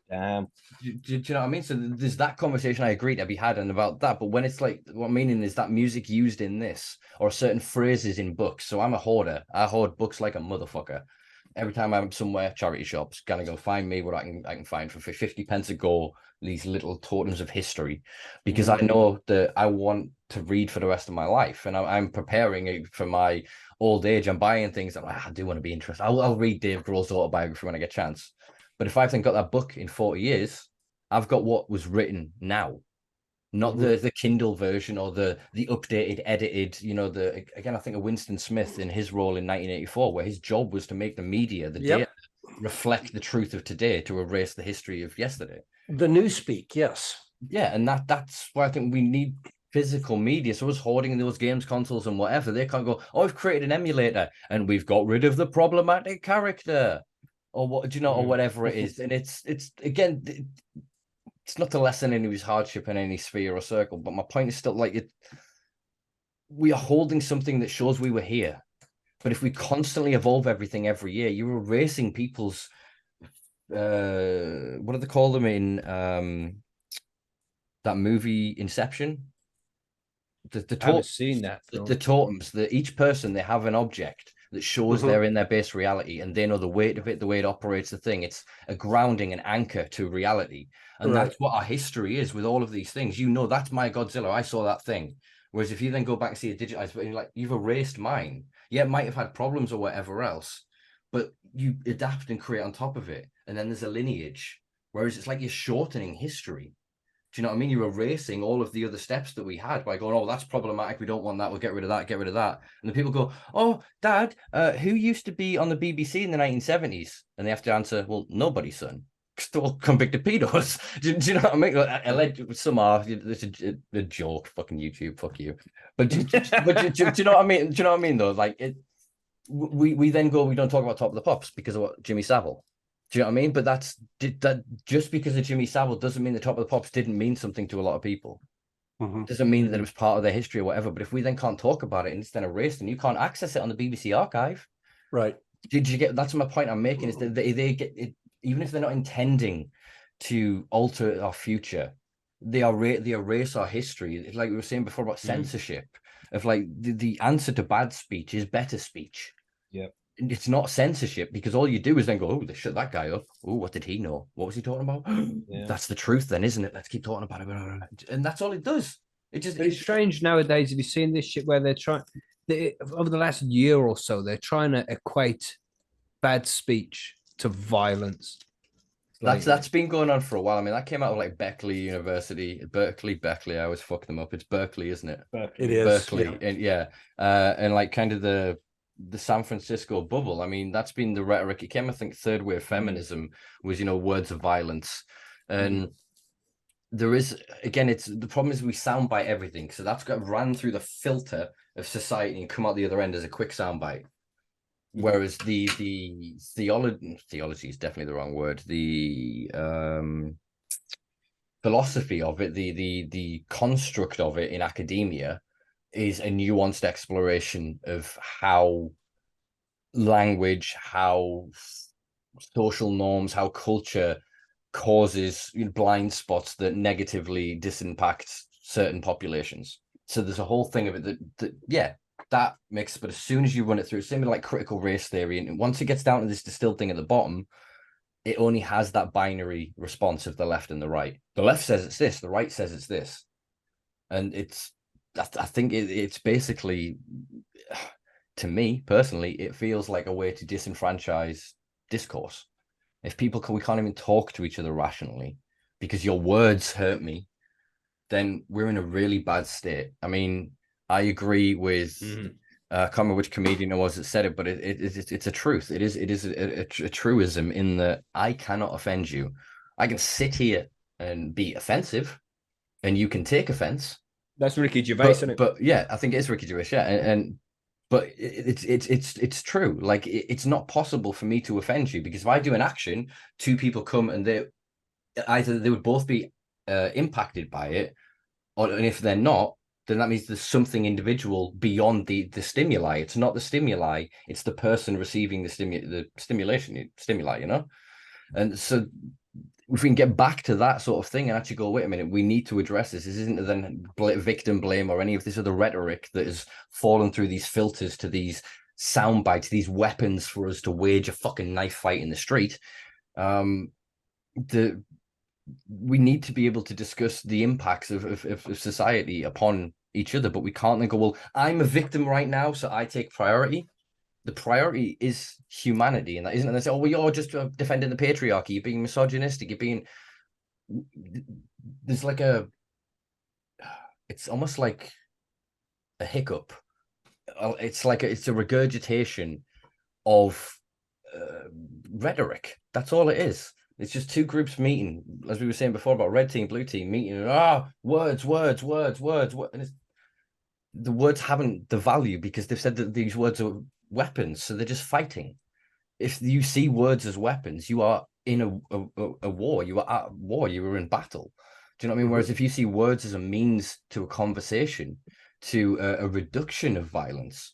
Damn. Do you know what I mean? So there's that conversation I agree to be had and about that. But when it's like, what I'm meaning is that music used in this, or certain phrases in books. So I'm a hoarder. I hoard books like a motherfucker. Every time I'm somewhere, charity shops, gonna go find me what I can find for 50 pence a go, these little totems of history, because I know that I want to read for the rest of my life, and I'm preparing it for my old age. I'm buying things that I do want to be interested. I'll read Dave Grohl's autobiography when I get a chance. But if I've then got that book in 40 years, I've got what was written now, not the Kindle version or the updated, edited, you know, again, I think of Winston Smith in his role in 1984, where his job was to make the media, the data, reflect the truth of today, to erase the history of yesterday. The newspeak, yes. Yeah, and that's why I think we need physical media. So us hoarding those games consoles and whatever, they can't go, oh, we've created an emulator and we've got rid of the problematic character. or what do you know, or whatever it is. And it's again, it's not to lessen anybody's hardship in any sphere or circle, but my point is still like we are holding something that shows we were here. But if we constantly evolve everything every year, you're erasing people's what do they call them in that movie Inception? I haven't seen that. The totems, each person, they have an object that shows they're in their base reality, and they know the weight of it, the way it operates the thing. It's a grounding, an anchor to reality. And that's what our history is with all of these things. You know, that's my Godzilla. I saw that thing. Whereas if you then go back and see a digitized, but you're like, you've erased mine. Yeah, it might have had problems or whatever else, but you adapt and create on top of it. And then there's a lineage. Whereas it's like you're shortening history. Do you know what I mean? You're erasing all of the other steps that we had by going, oh, that's problematic. We don't want that. We'll get rid of that, get rid of that. And the people go, oh, Dad, who used to be on the BBC in the 1970s? And they have to answer, well, nobody, son. Still convicted pedos. Do you know what I mean? Alleged, some are. It's a joke. Fucking YouTube. Fuck you. But do you know what I mean? Do you know what I mean? Though, like we then go. We don't talk about Top of the Pops because of what Jimmy Savile. Do you know what I mean? But that just because of Jimmy Savile doesn't mean the Top of the Pops didn't mean something to a lot of people. Doesn't mean that it was part of their history or whatever. But if we then can't talk about it and it's then erased and you can't access it on the BBC archive, right? Did you get? That's my point I'm making. Is that they get it. Even if they're not intending to alter our future, they erase our history. Like we were saying before about censorship, of like the answer to bad speech is better speech. Yeah, it's not censorship because all you do is then go, oh, they shut that guy up. Oh, what did he know? What was he talking about? That's the truth, then, isn't it? Let's keep talking about it, and that's all it does. It's strange nowadays. Have you seen this shit where they're trying? Over the last year or so, they're trying to equate bad speech to violence. That's been going on for a while. I mean, that came out of like Berkeley. I always fuck them up. It's Berkeley, isn't it? It is Berkeley, and like kind of the San Francisco bubble. I mean, that's been the rhetoric. It came, I think, third wave feminism was, words of violence, and there is, again, it's the problem is we soundbite everything, so that's got ran through the filter of society and come out the other end as a quick soundbite. Whereas the theology is definitely the wrong word. The philosophy of it, the construct of it in academia is a nuanced exploration of how language, how social norms, how culture causes blind spots that negatively disimpact certain populations. So there's a whole thing of it that makes, but as soon as you run it through, same like critical race theory, and once it gets down to this distilled thing at the bottom, it only has that binary response of the left and the right. The left says it's this, the right says it's this. And I think it's basically, to me personally, it feels like a way to disenfranchise discourse. If we can't even talk to each other rationally because your words hurt me, then we're in a really bad state. I mean, I agree with I can't remember which comedian it was that said it, but it's a truth. It is a truism in that I cannot offend you. I can sit here and be offensive, and you can take offense. That's Ricky Gervais, isn't it? But yeah, I think it is Ricky Gervais. Yeah, but it's true. Like it's not possible for me to offend you because if I do an action, two people come and they would both be impacted by it, and if they're not, then that means there's something individual beyond the stimuli. It's not the stimuli; it's the person receiving the stimuli. And so if we can get back to that sort of thing and actually go, wait a minute, we need to address this. This isn't then victim blame or any of this other rhetoric that has fallen through these filters to these sound bites, these weapons for us to wage a fucking knife fight in the street. We need to be able to discuss the impacts of society upon each other, but we can't then go, well, I'm a victim right now, so I take priority. The priority is humanity, and that isn't. And they say, oh, well, you're just defending the patriarchy. You're being misogynistic. You're being. There's like it's almost like a hiccup. It's like it's a regurgitation of rhetoric. That's all it is. It's just two groups meeting, as we were saying before about red team, blue team meeting. And, words. And the words haven't the value because they've said that these words are weapons, so they're just fighting. if you see words as weapons, you are in a war. You are at war. You are in battle. Do you know what I mean? Whereas if you see words as a means to a conversation, to a reduction of violence,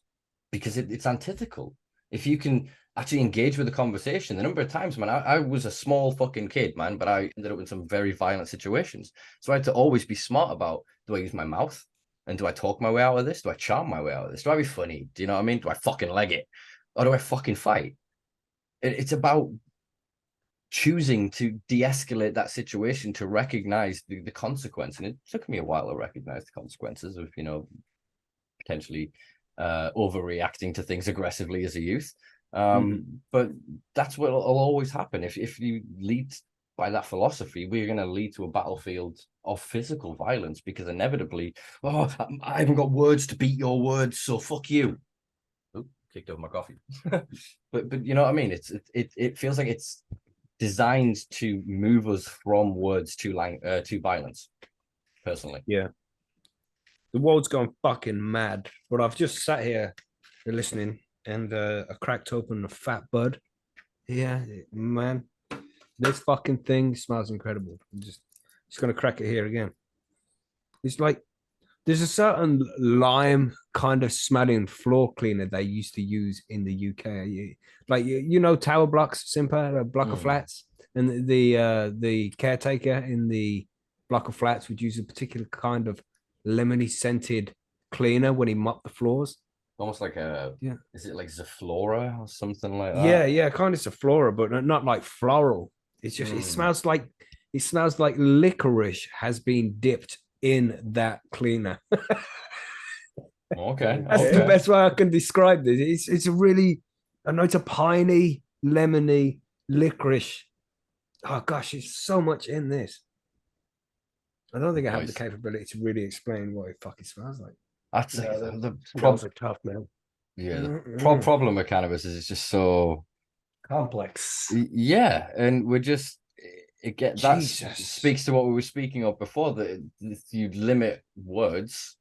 because it's antithetical. If you can actually engage with the conversation, the number of times, man, I was a small fucking kid, man, but I ended up in some very violent situations. So I had to always be smart about, do I use my mouth? And do I talk my way out of this? Do I charm my way out of this? Do I be funny? Do you know what I mean? Do I fucking leg it? Or do I fucking fight? It's about choosing to de-escalate that situation, to recognize the consequence. And it took me a while to recognize the consequences of, potentially overreacting to things aggressively as a youth. But that's what will always happen. If you lead by that philosophy, we're going to lead to a battlefield of physical violence, because inevitably, I haven't got words to beat your words, so fuck you. Ooh, kicked over my coffee. but you know what I mean? It feels like it's designed to move us from words to violence. Personally, yeah. The world's gone fucking mad, but I've just sat here listening, and I cracked open a fat bud. Yeah, man, this fucking thing smells incredible. I'm just gonna crack it here again. It's like there's a certain lime kind of smelling floor cleaner they used to use in the UK. Like tower blocks, Simpa, a block of flats, and the caretaker in the block of flats would use a particular kind of lemony scented cleaner when he mopped the floors. Almost like is it like Zaflora or something like that? Yeah, kind of Zaflora, but not like floral. It's just it smells like licorice has been dipped in that cleaner. Okay. That's the best way I can describe this. It's a really, I know it's a piney, lemony, licorice. Oh gosh, there's so much in this. I don't think I have the capability to really explain what it fucking smells like. That's the problems are tough, man. Yeah, the problem with cannabis is it's just so complex. Yeah, and we're just that speaks to what we were speaking of before, that if you limit words,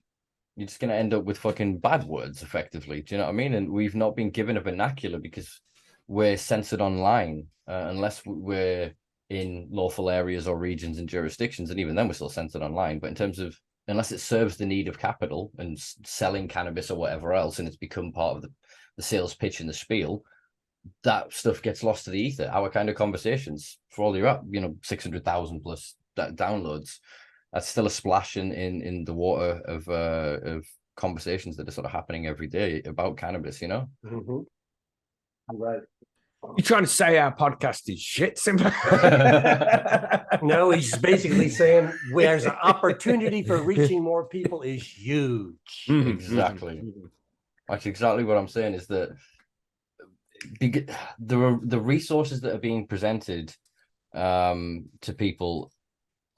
you're just going to end up with fucking bad words, effectively. Do you know what I mean? And we've not been given a vernacular because we're censored online, unless we're in lawful areas or regions and jurisdictions, and even then we're still censored online. But in terms of, unless it serves the need of capital and selling cannabis or whatever else, and it's become part of the sales pitch and the spiel, that stuff gets lost to the ether. Our kind of conversations, for all you're at, 600,000 plus downloads, that's still a splash in the water of conversations that are sort of happening every day about cannabis, Right. You trying to say our podcast is shit, Simba? No, he's basically saying there's an opportunity for reaching more people is huge. Exactly. That's exactly what I'm saying, is that the resources that are being presented to people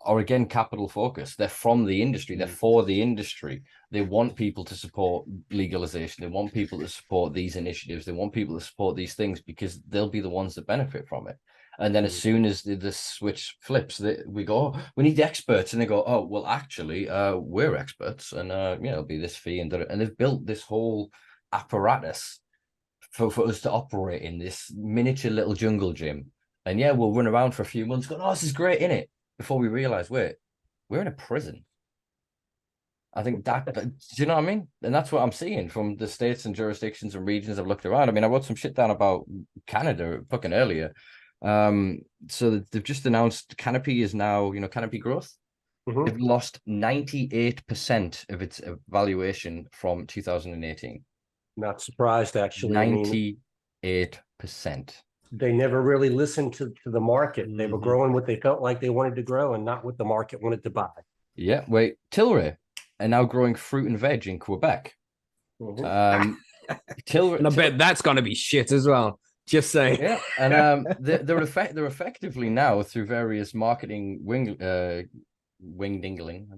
are, again, capital focused. They're from the industry. They're for the industry. They want people to support legalization. They want people to support these initiatives. They want people to support these things because they'll be the ones that benefit from it. And then as soon as the switch flips, we go, we need the experts. And they go, oh, well, actually, we're experts. And, it'll be this fee. And they've built this whole apparatus for us to operate in this miniature little jungle gym. And we'll run around for a few months going, oh, this is great, innit? Before we realize, wait, we're in a prison. I think do you know what I mean? And that's what I'm seeing from the states and jurisdictions and regions I've looked around. I mean, I wrote some shit down about Canada fucking earlier. So they've just announced Canopy is now, Canopy Growth. They've lost 98% of its valuation from 2018. Not surprised, actually. 98%. They never really listened to the market. They were growing what they felt like they wanted to grow and not what the market wanted to buy. Yeah, wait, Tilray are now growing fruit and veg in Quebec. Tilray, and I bet that's going to be shit as well. Just saying. Yeah, and they're effectively now, through various marketing wing dangling.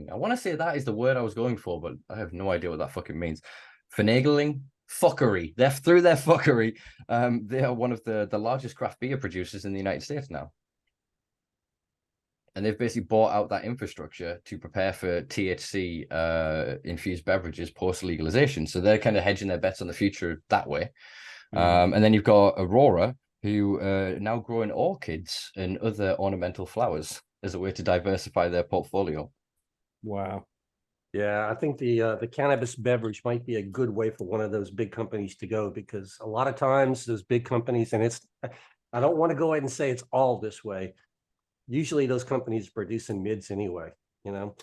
I want to say that is the word I was going for, but I have no idea what that fucking means. Finagling. Fuckery. They're through their fuckery. They are one of the largest craft beer producers in the United States now. and they've basically bought out that infrastructure to prepare for THC infused beverages post legalization. So they're kind of hedging their bets on the future that way. And then you've got Aurora, who are now growing orchids and other ornamental flowers as a way to diversify their portfolio. Wow. Yeah, I think the cannabis beverage might be a good way for one of those big companies to go, because a lot of times those big companies, and I don't want to go ahead and say it's all this way. Usually those companies are producing mids anyway, that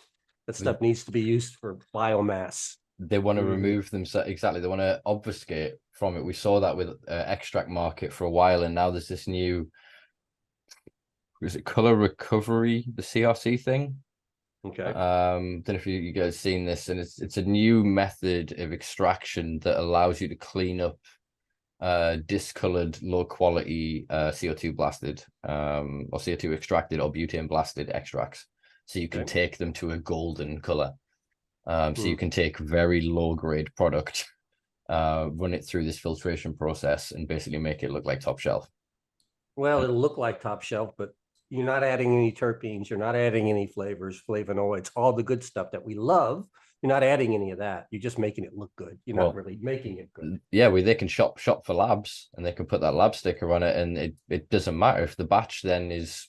stuff needs to be used for biomass. They want to remove themselves. Exactly. They want to obfuscate from it. We saw that with extract market for a while. And now there's this new, is it color recovery, the CRC thing? Okay. Don't know if you guys seen this, and it's a new method of extraction that allows you to clean up discolored, low quality CO2 blasted or CO2 extracted or butane blasted extracts. So you can take them to a golden color. So you can take very low grade product, run it through this filtration process, and basically make it look like top shelf. Well, it'll look like top shelf, but you're not adding any terpenes, you're not adding any flavors, flavonoids, all the good stuff that we love. You're not adding any of that. You're just making it look good. You're not really making it good. Yeah, they can shop for labs, and they can put that lab sticker on it, and it doesn't matter if the batch then is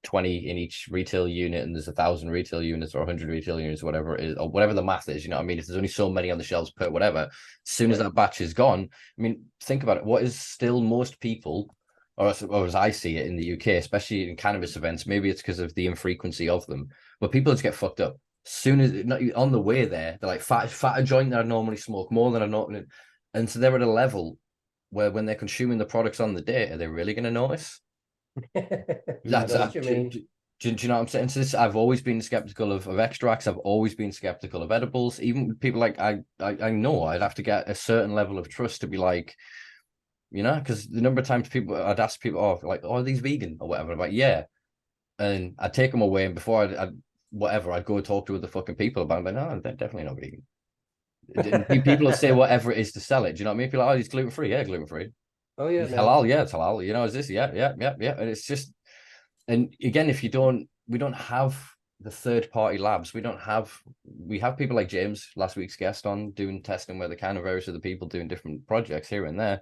20 in each retail unit and there's 1,000 retail units or 100 retail units, whatever it is, or whatever the math is, you know what I mean? If there's only so many on the shelves per whatever, as soon as that batch is gone, I mean, think about it. What is still most people, or as I see it in the UK, especially in cannabis events, maybe it's because of the infrequency of them, but people just get fucked up. Soon as not on the way there, they're like fat a joint that I normally smoke more than I normally, and so they're at a level where when they're consuming the products on the day, are they really going to notice? That's what you mean. Do you know what I'm saying? So I've always been skeptical of extracts. I've always been skeptical of edibles. Even people like I know I'd have to get a certain level of trust to be like, because the number of times I'd ask people, are these vegan or whatever? I'm like, yeah, and I'd take them away, and before I'd go talk to other fucking people about it. But no, they're definitely not vegan. People will say whatever it is to sell it. Do you know what I mean? People are like, oh, it's gluten free. Yeah, gluten free. Oh yeah, it's halal. Yeah, it's halal. Is this? Yeah. And it's just, and again, we don't have the third party labs. We have people like James, last week's guest, on doing testing where they can, of various other people doing different projects here and there.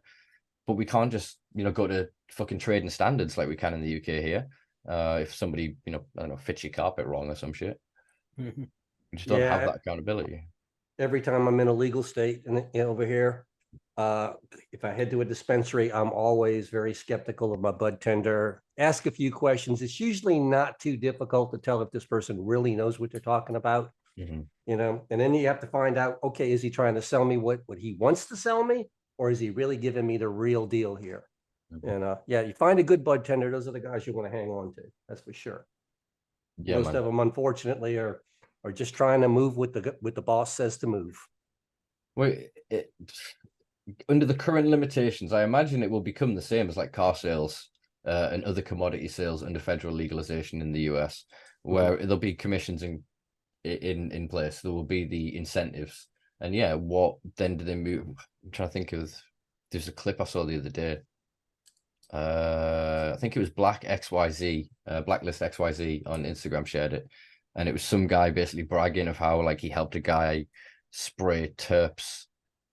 But we can't just, go to fucking trading standards like we can in the UK here. If somebody, I don't know, fits your carpet wrong or some shit. We just don't have that accountability. Every time I'm in a legal state and over here, if I head to a dispensary, I'm always very skeptical of my bud tender. Ask a few questions. It's usually not too difficult to tell if this person really knows what they're talking about. And then you have to find out, okay, is he trying to sell me what he wants to sell me, or is he really giving me the real deal here? And you find a good bud tender, those are the guys you want to hang on to. That's for sure. Most of them, unfortunately, are just trying to move with the boss says to move. Well, under the current limitations, I imagine it will become the same as like car sales and other commodity sales under federal legalization in the US, where there'll be commissions in place. There will be the incentives, and what then do they move? I'm trying to think of. There's a clip I saw the other day. I think it was Blacklist XYZ on Instagram shared it, and it was some guy basically bragging of how like he helped a guy spray terps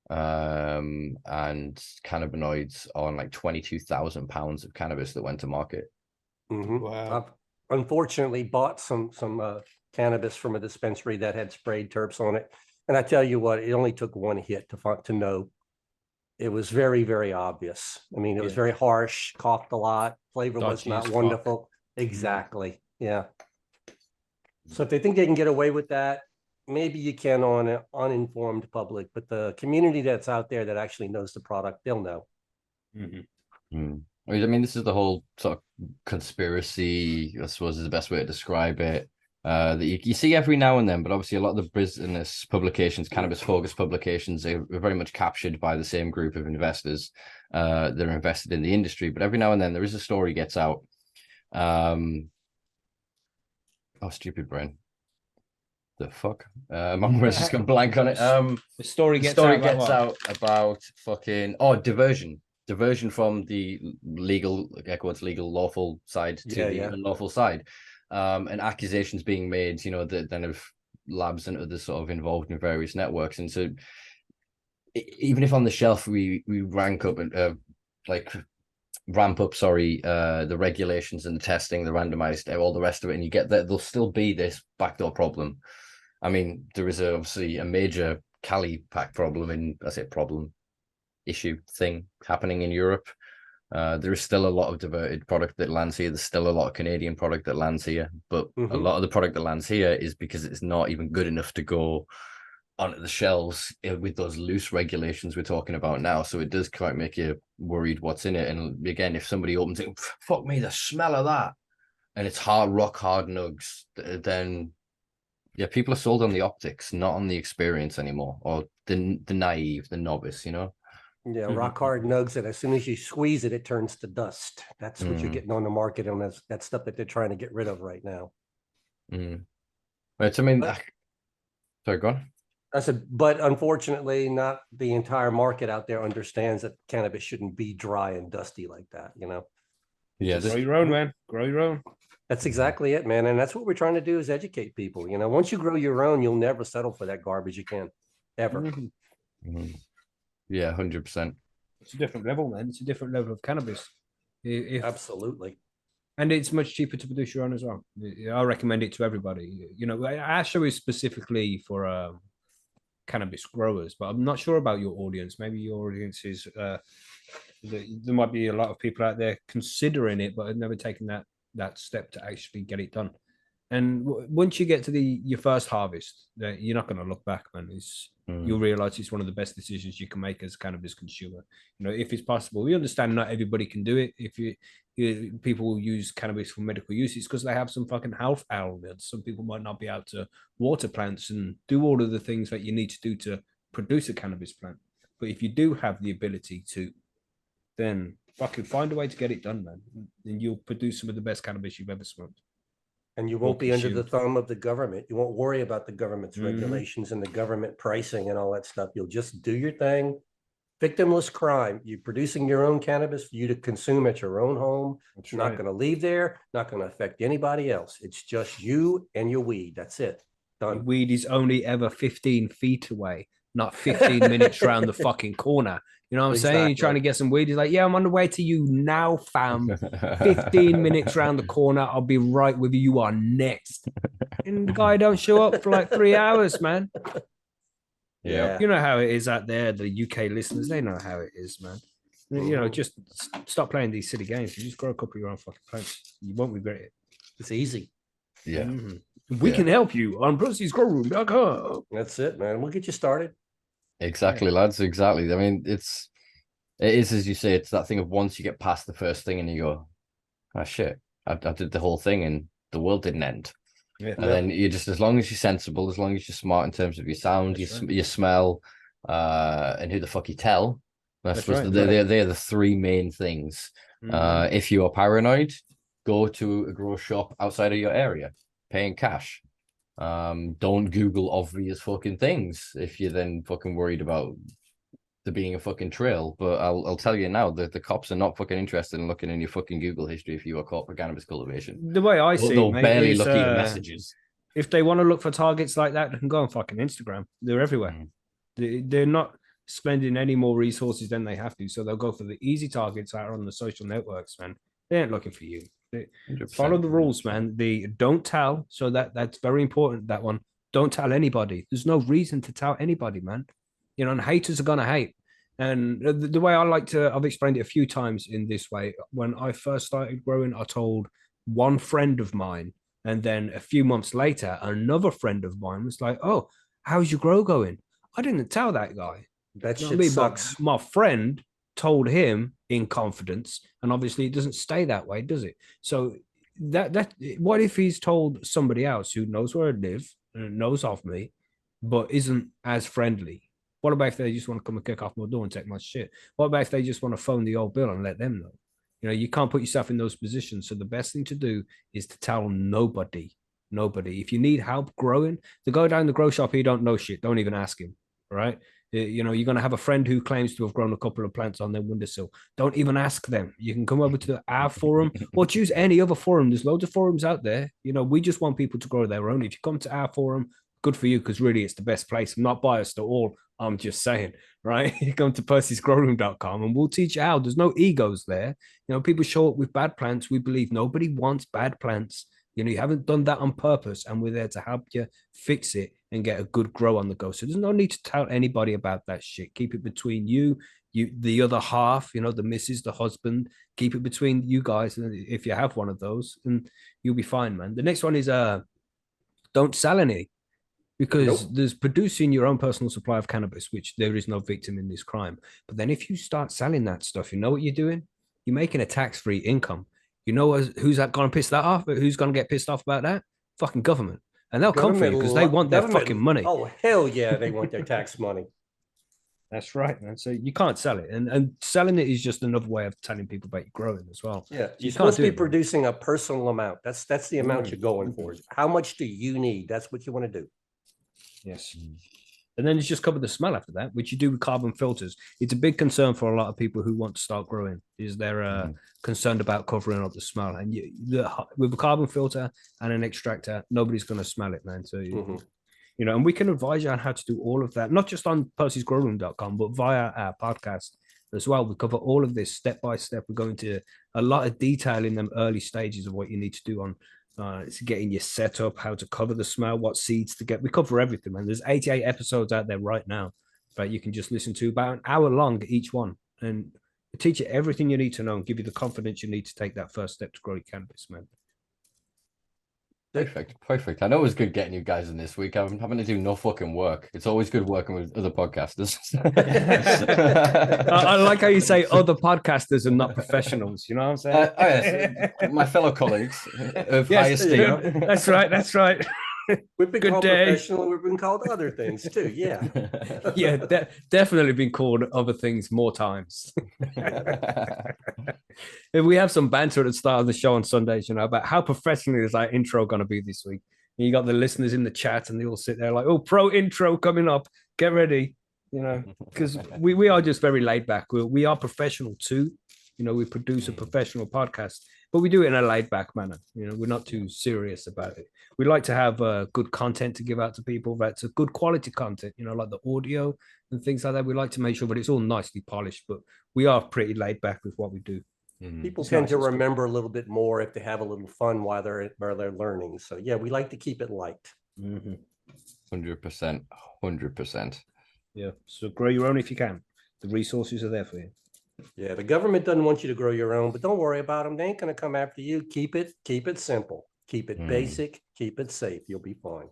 and cannabinoids on like 22,000 pounds of cannabis that went to market. Wow. I've unfortunately bought some cannabis from a dispensary that had sprayed terps on it, and I tell you what, it only took one hit to know. It was very, very obvious. I mean, it was very harsh, coughed a lot, flavor was not wonderful. Exactly. Yeah. So if they think they can get away with that, maybe you can on an uninformed public, but the community that's out there that actually knows the product, they'll know. I mean, this is the whole sort of conspiracy, I suppose, is the best way to describe it. That you see every now and then, but obviously a lot of the business publications, cannabis focused publications, are very much captured by the same group of investors that are invested in the industry. But every now and then there is a story gets out. Stupid brain. The fuck? My brain's just gone blank on it. The story gets out about fucking diversion from the legal, lawful side to the unlawful side. and accusations being made, you know, that then of labs and others sort of involved in various networks. And so even if on the shelf we rank up and ramp up, the regulations and the testing, the randomized, all the rest of it, and you get that, there'll still be this backdoor problem. I mean, there is obviously a major Cali pack problem issue thing happening in Europe. There is still a lot of diverted product that lands here. There's still a lot of Canadian product that lands here, but a lot of the product that lands here is because it's not even good enough to go onto the shelves with those loose regulations we're talking about now. So it does quite make you worried what's in it. And again, if somebody opens it, fuck me, the smell of that, and it's rock hard nugs, then yeah, people are sold on the optics, not on the experience anymore, or the naive, the novice, you know. Yeah, rock hard nugs, and as soon as you squeeze it, it turns to dust. That's what you're getting on the market, and that's stuff that they're trying to get rid of right now. Right, I mean, sorry, go on. I said, but unfortunately, not the entire market out there understands that cannabis shouldn't be dry and dusty like that, you know? Yeah, grow your own, man. Grow your own. That's exactly it, man. And that's what we're trying to do, is educate people. You know, once you grow your own, you'll never settle for that garbage again, ever. Yeah, 100%. It's a different level, man. It's a different level of cannabis. Absolutely. And it's much cheaper to produce your own as well. I recommend it to everybody. You know, our show is specifically for cannabis growers, but I'm not sure about your audience. Maybe your audience is there might be a lot of people out there considering it, but have never taken that step to actually get it done. And once you get to your first harvest, you're not going to look back, man. You'll realize it's one of the best decisions you can make as a cannabis consumer. You know, if it's possible, we understand not everybody can do it. If people will use cannabis for medical use, it's because they have some fucking health ailments. Some people might not be able to water plants and do all of the things that you need to do to produce a cannabis plant. But if you do have the ability to, then fucking find a way to get it done, man. And you'll produce some of the best cannabis you've ever smoked. And you won't be under the thumb of the government. You won't worry about the government's regulations and the government pricing and all that stuff. You'll just do your thing. Victimless crime. You're producing your own cannabis for you to consume at your own home. It's not going to leave there, not going to affect anybody else. It's just you and your weed. That's it. Done. Weed is only ever 15 feet away, not 15 minutes around the fucking corner. You know what I'm saying? You're trying to get some weed. He's like, yeah, I'm on the way to you now, fam. 15 minutes around the corner. I'll be right with you. You are next. And the guy don't show up for like 3 hours, man. Yeah. You know how it is out there. The UK listeners, they know how it is, man. You know, just stop playing these silly games. You just grow a couple of your own fucking plants. You won't regret it. It's easy. Yeah. We can help you on Percy's Growroom.com. That's it, man. We'll get you started. Exactly, lads. Exactly. I mean, it is, as you say, it's that thing of once you get past the first thing and you go, oh shit, I did the whole thing and the world didn't end. Yeah, and then you just, as long as you're sensible, as long as you're smart in terms of your sound, your smell, and who the fuck you tell. They're the three main things. If you are paranoid, go to a grow shop outside of your area, paying cash. Don't Google obvious fucking things if you're then fucking worried about there being a fucking trail. But I'll tell you now that the cops are not fucking interested in looking in your fucking Google history if you are caught for cannabis cultivation. The way I see they'll it, barely look at your messages. If they want to look for targets like that, they can go on fucking Instagram. They're everywhere. They're not spending any more resources than they have to, so they'll go for the easy targets that are on the social networks, man. They ain't looking for you. Follow the rules, man. The don't tell. So that's very important. That one. Don't tell anybody. There's no reason to tell anybody, man. You know, and haters are gonna hate. And the way I like to, I've explained it a few times in this way. When I first started growing, I told one friend of mine, and then a few months later, another friend of mine was like, "Oh, how's your grow going?" I didn't tell that guy. That shit sucks. My friend told him in confidence, and obviously it doesn't stay that way, does it? So that what if he's told somebody else who knows where I live and knows of me, but isn't as friendly? What about if they just want to come and kick off my door and take my shit? What about if they just want to phone the old bill and let them know? You know, you can't put yourself in those positions. So the best thing to do is to tell nobody. If you need help growing, to go down the grow shop, he don't know shit. Don't even ask him. Right? You're going to have a friend who claims to have grown a couple of plants on their windowsill. Don't even ask them. You can come over to our forum or choose any other forum. There's loads of forums out there. We just want people to grow their own. If you come to our forum, good for you, because really it's the best place. I'm not biased at all. I'm just saying, right? You come to Percy's Growroom.com and we'll teach you how. There's no egos there. People show up with bad plants. We believe nobody wants bad plants. You haven't done that on purpose, and we're there to help you fix it and get a good grow on the go. So there's no need to tell anybody about that shit. Keep it between you, the other half, the missus, the husband. Keep it between you guys, and if you have one of those, and you'll be fine, man. The next one is don't sell any, because there's producing your own personal supply of cannabis, which there is no victim in this crime. But then if you start selling that stuff, you know what you're doing? You're making a tax-free income. Who's that going to piss that off? Who's going to get pissed off about that? Fucking government. And they'll come for you because they want their fucking money. Oh, hell yeah, they want their tax money. That's right, man. So you can't sell it. And selling it is just another way of telling people about you growing as well. Yeah, you're supposed to be producing a personal amount. That's the amount you're going for. How much do you need? That's what you want to do. Yes. And then it's just cover the smell after that, which you do with carbon filters. It's a big concern for a lot of people who want to start growing, is they're concerned about covering up the smell. And with a carbon filter and an extractor, nobody's going to smell it, man. So, and we can advise you on how to do all of that, not just on percysgrowroom.com, but via our podcast as well. We cover all of this step by step. We go into a lot of detail in them early stages of what you need to do on it's getting your setup, how to cover the smell, what seeds to get. We cover everything, man. There's 88 episodes out there right now that you can just listen to, about an hour long each one, and teach you everything you need to know and give you the confidence you need to take that first step to grow your cannabis, man. Perfect. I know it was good getting you guys in this week. I'm having to do no fucking work. It's always good working with other podcasters. I like how you say other podcasters and not professionals. You know what I'm saying? Yes. My fellow colleagues of high esteem. That's right. We've been called professional. We've been called other things too. Yeah. Yeah, definitely been called other things more times. If we have some banter at the start of the show on Sundays, about how professional is our intro going to be this week. And you got the listeners in the chat and they all sit there like, oh, pro intro coming up. Get ready, because we are just very laid back. We are professional too. We produce a professional podcast, but we do it in a laid back manner. We're not too serious about it. We like to have good content to give out to people. That's a good quality content, like the audio and things like that. We like to make sure that it's all nicely polished, but we are pretty laid back with what we do. People tend to remember a little bit more if they have a little fun while they're learning. So yeah, we like to keep it light. 100%. Yeah. So grow your own if you can. The resources are there for you. Yeah, the government doesn't want you to grow your own, but don't worry about them. They ain't going to come after you. Keep it simple. Keep it basic. Keep it safe. You'll be fine.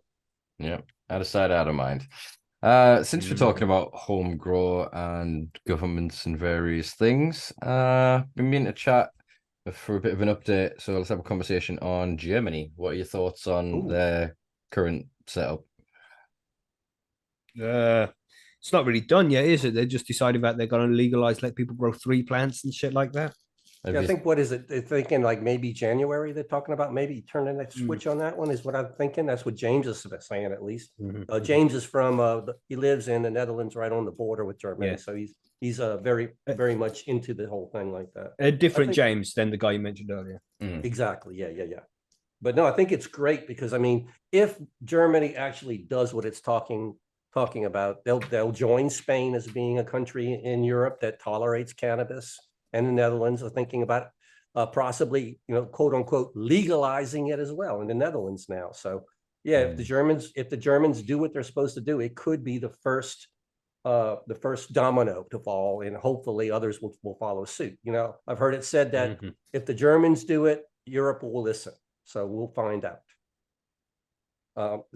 Yeah, out of sight, out of mind. Since we're talking about home grow and governments and various things, been meaning to chat for a bit of an update. So let's have a conversation on Germany. What are your thoughts on their current setup? It's not really done yet, is it? They just decided that they're going to legalize, let people grow 3 plants and shit like that. Yeah, I think, what is it? They're thinking like maybe January. They're talking about maybe turning that switch on that one is what I'm thinking. That's what James is saying, at least. James is from, he lives in the Netherlands, right on the border with Germany. Yeah. So he's very, very much into the whole thing like that. A different James than the guy you mentioned earlier. Exactly. Yeah. But no, I think it's great because, I mean, if Germany actually does what it's talking about, they'll join Spain as being a country in Europe that tolerates cannabis. And the Netherlands are thinking about possibly, quote unquote, legalizing it as well in the Netherlands now. So yeah, if the Germans do what they're supposed to do, it could be the first domino to fall, and hopefully others will follow suit. I've heard it said that if the Germans do it, Europe will listen. So we'll find out.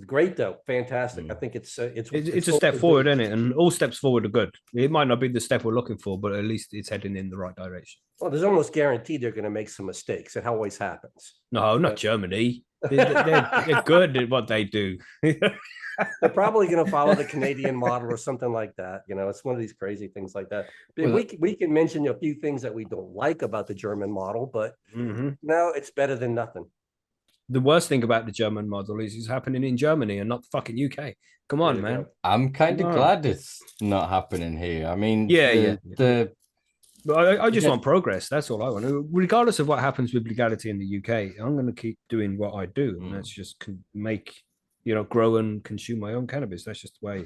Great though, fantastic. I think it's a step forward, isn't it? And all steps forward are good. It might not be the step we're looking for, but at least it's heading in the right direction. Well, there's almost guaranteed they're going to make some mistakes. It always happens. No, not Germany. They're good at what they do. They're probably going to follow the Canadian model or something like that. It's one of these crazy things like that. Well, we can mention a few things that we don't like about the German model, but no, it's better than nothing. the worst thing about the German model is it's happening in Germany and not fucking UK. Come on, man. I'm kind of No. glad it's not happening here. I mean, Yeah. But I just Yeah. want progress. That's all I want. Regardless of what happens with legality in the UK, I'm going to keep doing what I do, and that's just make, grow and consume my own cannabis. That's just the way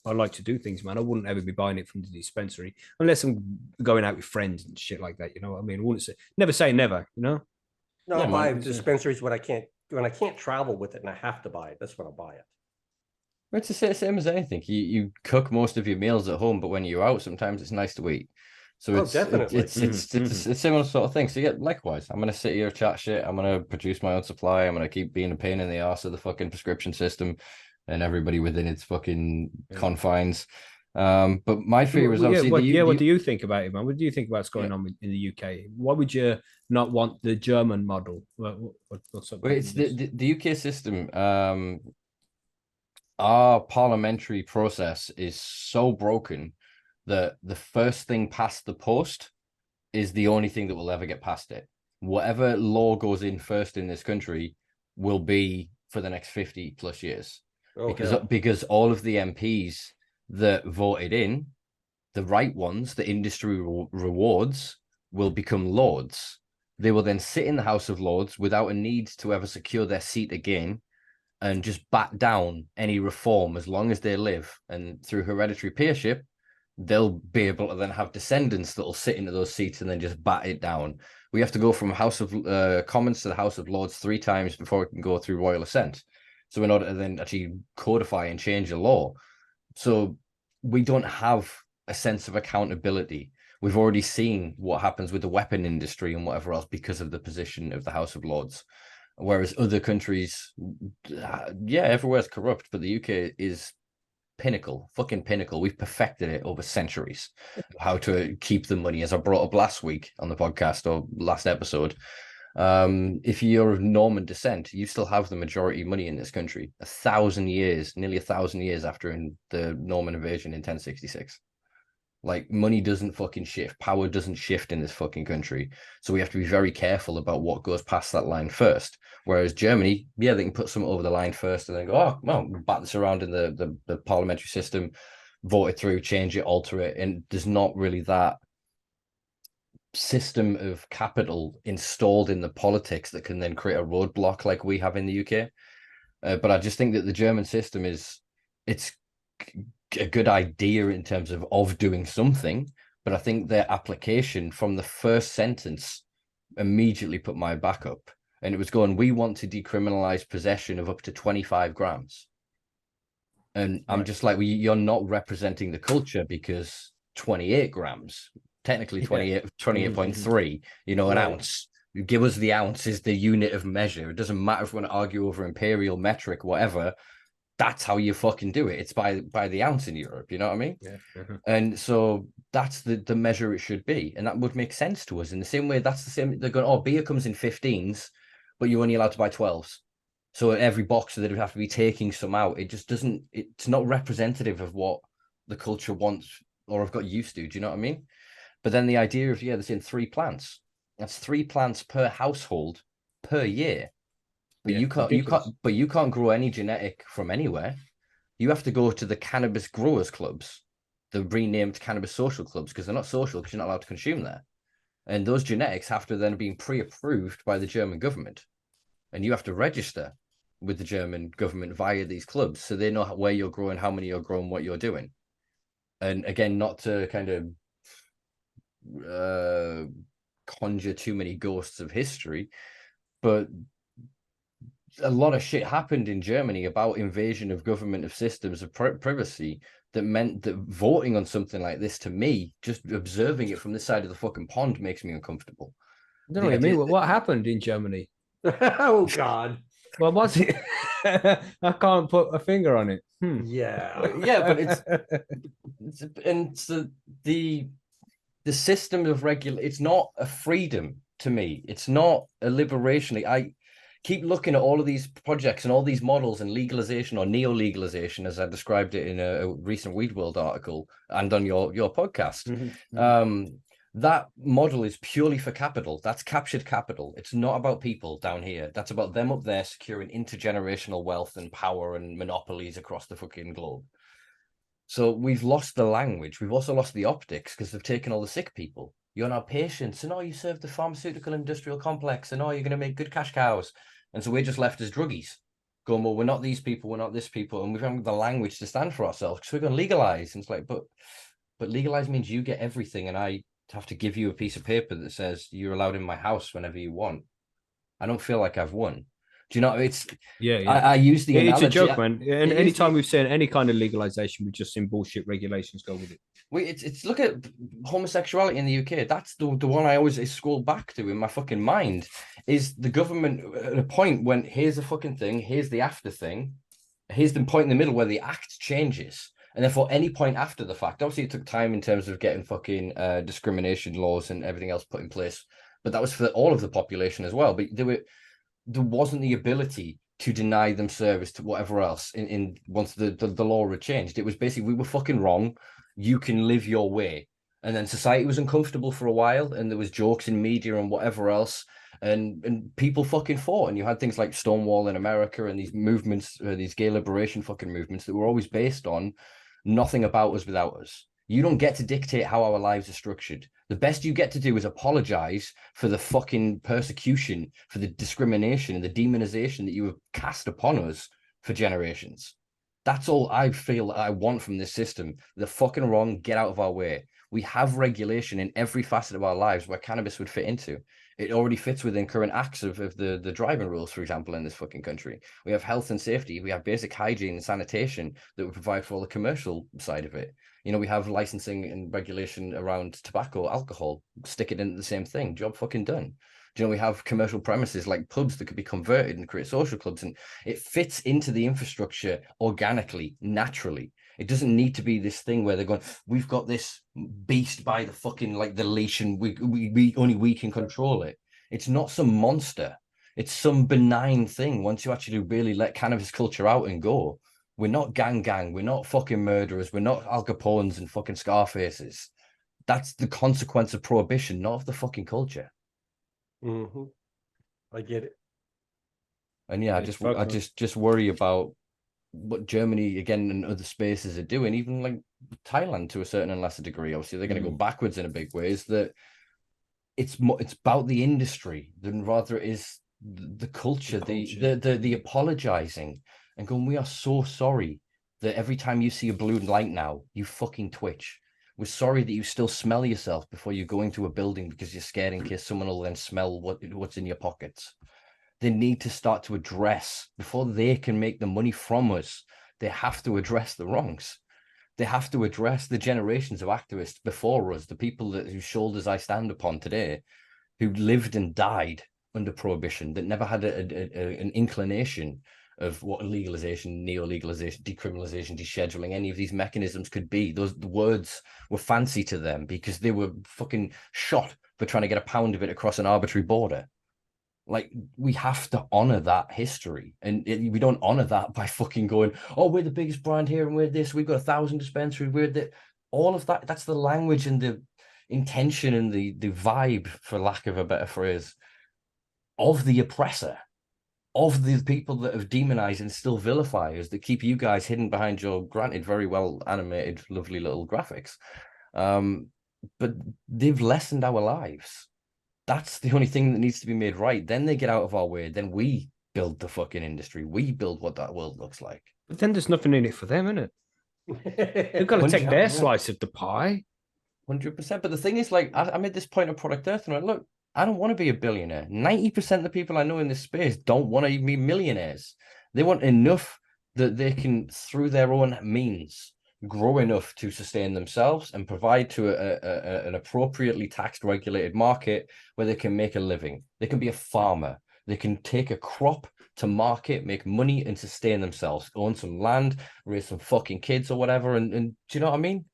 I like to do things, man. I wouldn't ever be buying it from the dispensary unless I'm going out with friends and shit like that. You know what I mean? I wouldn't say never say never. No, Yeah, I buy man. dispensaries when I can't travel with it and I have to buy it. That's when I buy it. It's the same as anything. You cook most of your meals at home, but when you're out, sometimes it's nice to eat. So definitely. it's a similar sort of thing. So yeah, likewise, I'm gonna sit here, chat shit. I'm gonna produce my own supply. I'm gonna keep being a pain in the arse of the fucking prescription system and everybody within its fucking confines. But my fear is obviously what do you think about it, man? What do you think about what's going on in the UK? Why would you not want the German model? What's up? Well, it's the UK system. Our parliamentary process is so broken that the first thing past the post is the only thing that will ever get past it. Whatever law goes in first in this country will be for the next 50 plus years. Because all of the MPs that voted in, the right ones, the industry rewards, will become lords. They will then sit in the House of Lords without a need to ever secure their seat again and just bat down any reform as long as they live. And through hereditary peership, they'll be able to then have descendants that will sit into those seats and then just bat it down. We have to go from House of Commons to the House of Lords 3 times before it can go through royal assent. So in order to then actually codify and change a law. So we don't have a sense of accountability. We've already seen what happens with the weapon industry and whatever else because of the position of the House of Lords. Whereas other countries, everywhere's corrupt, but the UK is fucking pinnacle. We've perfected it over centuries, how to keep the money, as I brought up last week on the podcast or last episode. If you're of Norman descent, you still have the majority money in this country. Nearly 1,000 years after the Norman invasion in 1066. Like, money doesn't fucking shift. Power doesn't shift in this fucking country. So we have to be very careful about what goes past that line first. Whereas Germany, they can put something over the line first and then go, oh, well, bat this around in the parliamentary system, vote it through, change it, alter it. And there's not really that system of capital installed in the politics that can then create a roadblock like we have in the UK. But I just think that the German system it's a good idea in terms of doing something, but I think their application from the first sentence immediately put my back up, and it was going, we want to decriminalize possession of up to 25 grams. And I'm just like, well, you're not representing the culture, because 28 grams, technically 28.3, an ounce. You give us the ounce is the unit of measure. It doesn't matter if we want to argue over imperial metric, whatever. That's how you fucking do it. It's by the ounce in Europe, you know what I mean? Yeah. And so that's the measure it should be. And that would make sense to us. In the same way, that's the same. They're going, oh, beer comes in 15s, but you're only allowed to buy 12s. So every boxer, they'd have to be taking some out. It just doesn't, it's not representative of what the culture wants or have got used to. Do you know what I mean? But then the idea of, there's in 3 plants. That's 3 plants per household per year. But you can't grow any genetic from anywhere. You have to go to the cannabis growers clubs, the renamed cannabis social clubs, because they're not social because you're not allowed to consume there. And those genetics have to then be pre-approved by the German government. And you have to register with the German government via these clubs, so they know where you're growing, how many you're growing, what you're doing. And again, not to kind of conjure too many ghosts of history, but a lot of shit happened in Germany about invasion of government, of systems, of privacy, that meant that voting on something like this, to me, just observing it from this side of the fucking pond, makes me uncomfortable. I don't know what you mean. What happened in Germany? Oh, God. Well, was it? I can't put a finger on it. Yeah. But it's the system of it's not a freedom to me. It's not a liberation. I keep looking at all of these projects and all these models and legalization, or neo-legalization, as I described it in a recent Weed World article and on your podcast. That model is purely for capital. That's captured capital. It's not about people down here. That's about them up there securing intergenerational wealth and power and monopolies across the fucking globe. So we've lost the language. We've also lost the optics because they've taken all the sick people. You're not patients, and you serve the pharmaceutical industrial complex, and you're going to make good cash cows. And so we're just left as druggies, going, well, we're not these people, we're not this people, and we haven't got the language to stand for ourselves because we're going to legalize. And it's like, but legalize means you get everything, and I have to give you a piece of paper that says you're allowed in my house whenever you want. I don't feel like I've won. Do you know? It's I use the analogy. It's a joke, man. And anytime we've seen any kind of legalization, we've just seen bullshit regulations go with it. It's look at homosexuality in the UK. That's the one I always scroll back to in my fucking mind. Is the government at a point when here's a fucking thing, here's the after thing, here's the point in the middle where the act changes. And therefore, any point after the fact, obviously, it took time in terms of getting fucking discrimination laws and everything else put in place. But that was for all of the population as well. But there wasn't the ability to deny them service to whatever else in once the law had changed. It was basically, we were fucking wrong. You can live your way. And then society was uncomfortable for a while, and there was jokes in media and whatever else. And people fucking fought, and you had things like Stonewall in America and these movements, these gay liberation fucking movements that were always based on nothing about us without us. You don't get to dictate how our lives are structured. The best you get to do is apologize for the fucking persecution, for the discrimination and the demonization that you have cast upon us for generations. That's all I feel I want from this system. They're fucking wrong. Get out of our way. We have regulation in every facet of our lives where cannabis would fit into. It already fits within current acts of the driving rules, for example, in this fucking country. We have health and safety. We have basic hygiene and sanitation that we provide for all the commercial side of it. We have licensing and regulation around tobacco, alcohol. Stick it into the same thing. Job fucking done. We have commercial premises like pubs that could be converted and create social clubs, and it fits into the infrastructure organically, naturally. It doesn't need to be this thing where they're going, we've got this beast by the fucking the leash, and we only we can control it. It's not some monster. It's some benign thing. Once you actually really let cannabis culture out and go, we're not gang. We're not fucking murderers. We're not Al Capones and fucking Scarfaces. That's the consequence of prohibition, not of the fucking culture. Mm-hmm. I get it. And yeah, I just worry about what Germany again and other spaces are doing, even like Thailand to a certain and lesser degree. Obviously, they're going to go backwards in a big way. Is that it's about the industry than rather it is the culture, the apologizing and going, we are so sorry that every time you see a blue light now, you fucking twitch. We're sorry that you still smell yourself before you go into a building because you're scared in case someone will then smell what's in your pockets. They need to start to address, before they can make the money from us, they have to address the wrongs. They have to address the generations of activists before us, the people whose shoulders I stand upon today, who lived and died under prohibition, that never had an inclination of what legalization, neo-legalization, decriminalization, descheduling, any of these mechanisms could be. The words were fancy to them because they were fucking shot for trying to get a pound of it across an arbitrary border. Like, we have to honor that history, and we don't honor that by fucking going, oh, we're the biggest brand here, and we're this, we've got 1,000 dispensaries, we're that. All of that, that's the language and the intention and the vibe, for lack of a better phrase, of the oppressor, of the people that have demonized and still vilify us, that keep you guys hidden behind your, granted, very well animated, lovely little graphics. But they've lessened our lives. That's the only thing that needs to be made right. Then they get out of our way. Then we build the fucking industry. We build what that world looks like. But then there's nothing in it for them, isn't it? They've got to take their slice of the pie. 100%. But the thing is, like, I made this point of Product Earth, and I look, I don't want to be a billionaire. 90% of the people I know in this space don't want to be millionaires. They want enough that they can, through their own means, grow enough to sustain themselves and provide to an appropriately taxed, regulated market where they can make a living. They can be a farmer. They can take a crop to market, make money, and sustain themselves. Own some land, raise some fucking kids or whatever. And do you know what I mean?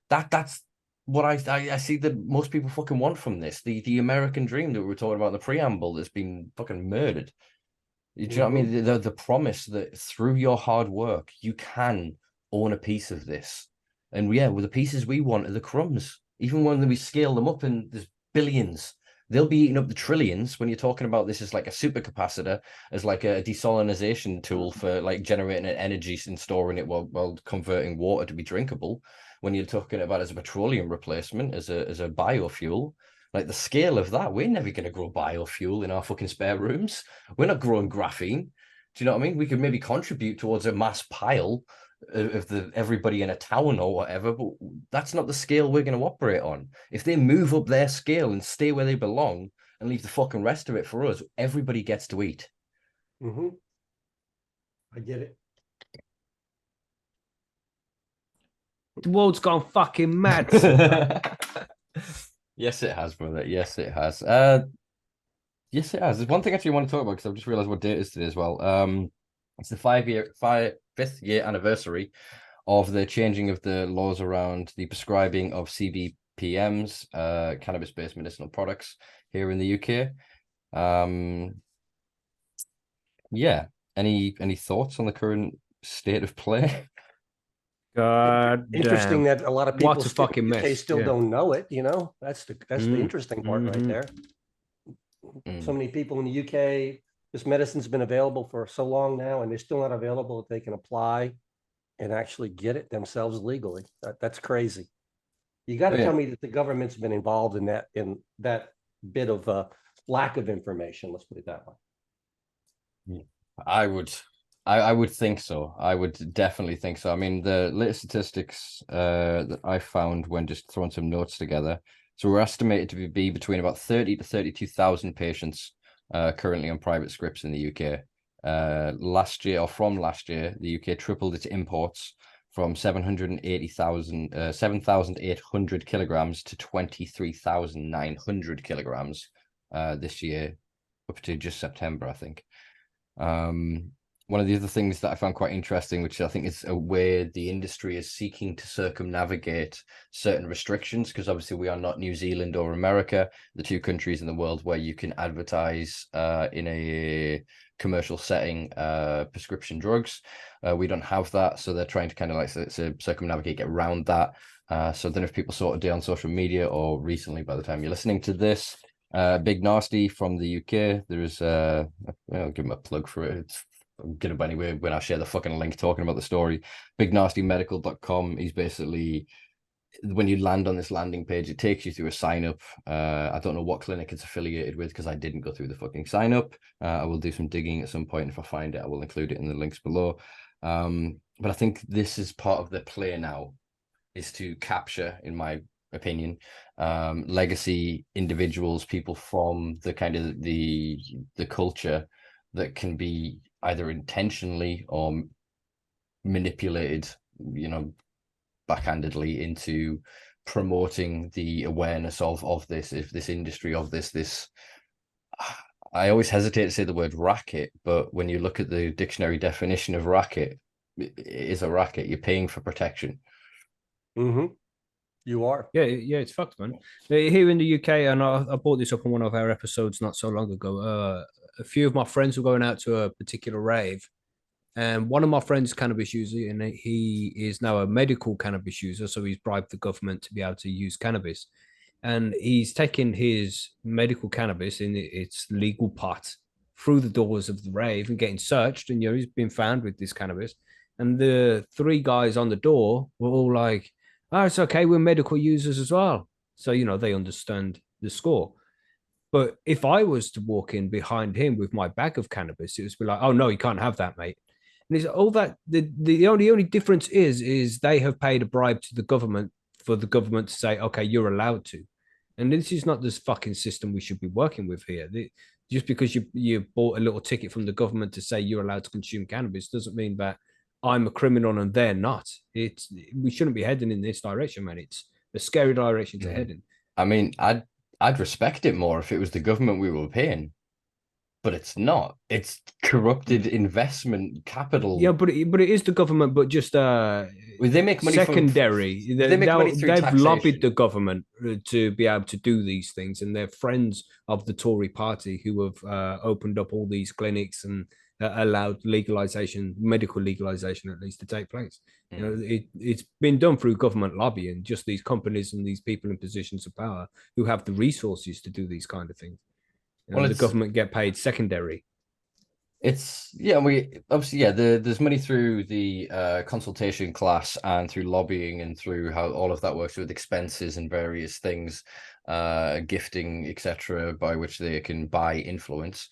That's what I see that most people fucking want from this. The American dream that we were talking about in the preamble that's been fucking murdered. Do you know what I mean? The promise that through your hard work, you can own a piece of this. And yeah, well, the pieces we want are the crumbs. even when we scale them up and there's billions, they'll be eating up the trillions when you're talking about this as like a supercapacitor, as like a desalinization tool for like generating energy and storing it while converting water to be drinkable. When you're talking about as a petroleum replacement, as a biofuel, like the scale of that, we're never going to grow biofuel in our fucking spare rooms. We're not growing graphene. Do you know what I mean? We could maybe contribute towards a mass pile of everybody in a town or whatever, but that's not the scale we're going to operate on. If they move up their scale and stay where they belong and leave the fucking rest of it for us, everybody gets to eat. Mm-hmm. I get it. The world's gone fucking mad. Yes, it has, brother. Yes, it has. Yes, it has. There's one thing actually I want to talk about because I've just realized what date it is today as well. It's the 5th year anniversary of the changing of the laws around the prescribing of CBPMs, cannabis-based medicinal products here in the UK. Yeah. Any thoughts on the current state of play? God Interesting damn. that a lot of people What a fucking mess. they still Yeah. don't know it, you know. That's the interesting part right there. So many people in the UK, this medicine's been available for so long now, and they're still not available that they can apply and actually get it themselves legally. That's crazy. You got to tell me that the government's been involved in that bit of lack of information. Let's put it that way. I would think so. I would definitely think so. I mean, the latest statistics that I found when just throwing some notes together. So we're estimated to be between about 30 to 32,000 patients currently on private scripts in the UK. From last year, the UK tripled its imports from 7,800 kilograms to 23,900 kilograms this year, up to just September, I think. One of the other things that I found quite interesting, which I think is a way the industry is seeking to circumnavigate certain restrictions, because obviously we are not New Zealand or America, the two countries in the world where you can advertise in a commercial setting prescription drugs. We don't have that, so they're trying to kind of like circumnavigate, get around that. So then if people saw it on social media or recently by the time you're listening to this, Big Nasty from the UK, there's I'll give him a plug for it. It's get up anyway when I share the fucking link talking about the story. BigNastyMedical.com. He's basically, when you land on this landing page, it takes you through a sign up. I don't know what clinic it's affiliated with because I didn't go through the fucking sign up. I will do some digging at some point. If I find it, I will include it in the links below. But I think this is part of the play now, is to capture, in my opinion, legacy individuals, people from the kind of the culture that can be either intentionally or manipulated, backhandedly into promoting the awareness of this industry, of this. I always hesitate to say the word racket, but when you look at the dictionary definition of racket, it is a racket. You're paying for protection. Mm-hmm. You are. Yeah, it's fucked, man. Here in the UK, and I brought this up on one of our episodes not so long ago. A few of my friends were going out to a particular rave, and one of my friends is cannabis user, and he is now a medical cannabis user, so he's bribed the government to be able to use cannabis, and he's taken his medical cannabis in its legal pot through the doors of the rave and getting searched, and he's been found with this cannabis, and the three guys on the door were all like, "Oh, it's okay, we're medical users as well," so they understand the score. But if I was to walk in behind him with my bag of cannabis, it would be like, "Oh no, you can't have that, mate." And it's all that the only difference is they have paid a bribe to the government for the government to say, "Okay, you're allowed to." And this is not this fucking system we should be working with here. Just because you bought a little ticket from the government to say you're allowed to consume cannabis doesn't mean that I'm a criminal and they're not. We shouldn't be heading in this direction, man. It's a scary direction to head in. I mean, I'd respect it more if it was the government we were paying, but it's not. It's corrupted investment capital. Yeah, but it is the government, but just they make money secondary. They've lobbied the government to be able to do these things, and they're friends of the Tory party who have opened up all these clinics and allowed legalization, medical legalization at least, to take place. You know, it's been done through government lobbying, just these companies and these people in positions of power who have the resources to do these kind of things. You know, the government get paid secondary. We obviously, there's money through the consultation class and through lobbying and through how all of that works with expenses and various things, gifting, etc., by which they can buy influence.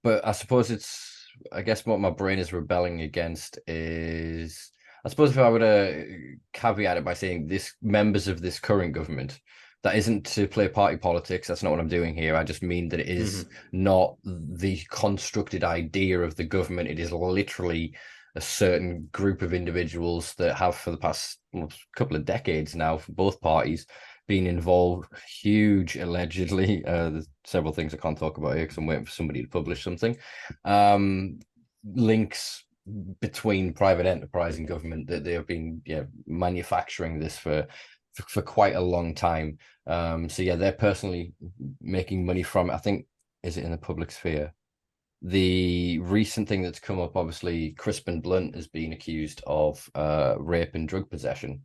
But I suppose I guess what my brain is rebelling against is, I suppose if I were to caveat it by saying this, members of this current government, that isn't to play party politics. That's not what I'm doing here. I just mean that it is not the constructed idea of the government. It is literally a certain group of individuals that have, for the past couple of decades now, for both parties, been involved, huge, allegedly. There's several things I can't talk about here because I'm waiting for somebody to publish something. Links between private enterprise and government, that they have been manufacturing this for quite a long time. They're personally making money from it. I think, is it in the public sphere? The recent thing that's come up, obviously, Crispin Blunt has been accused of rape and drug possession,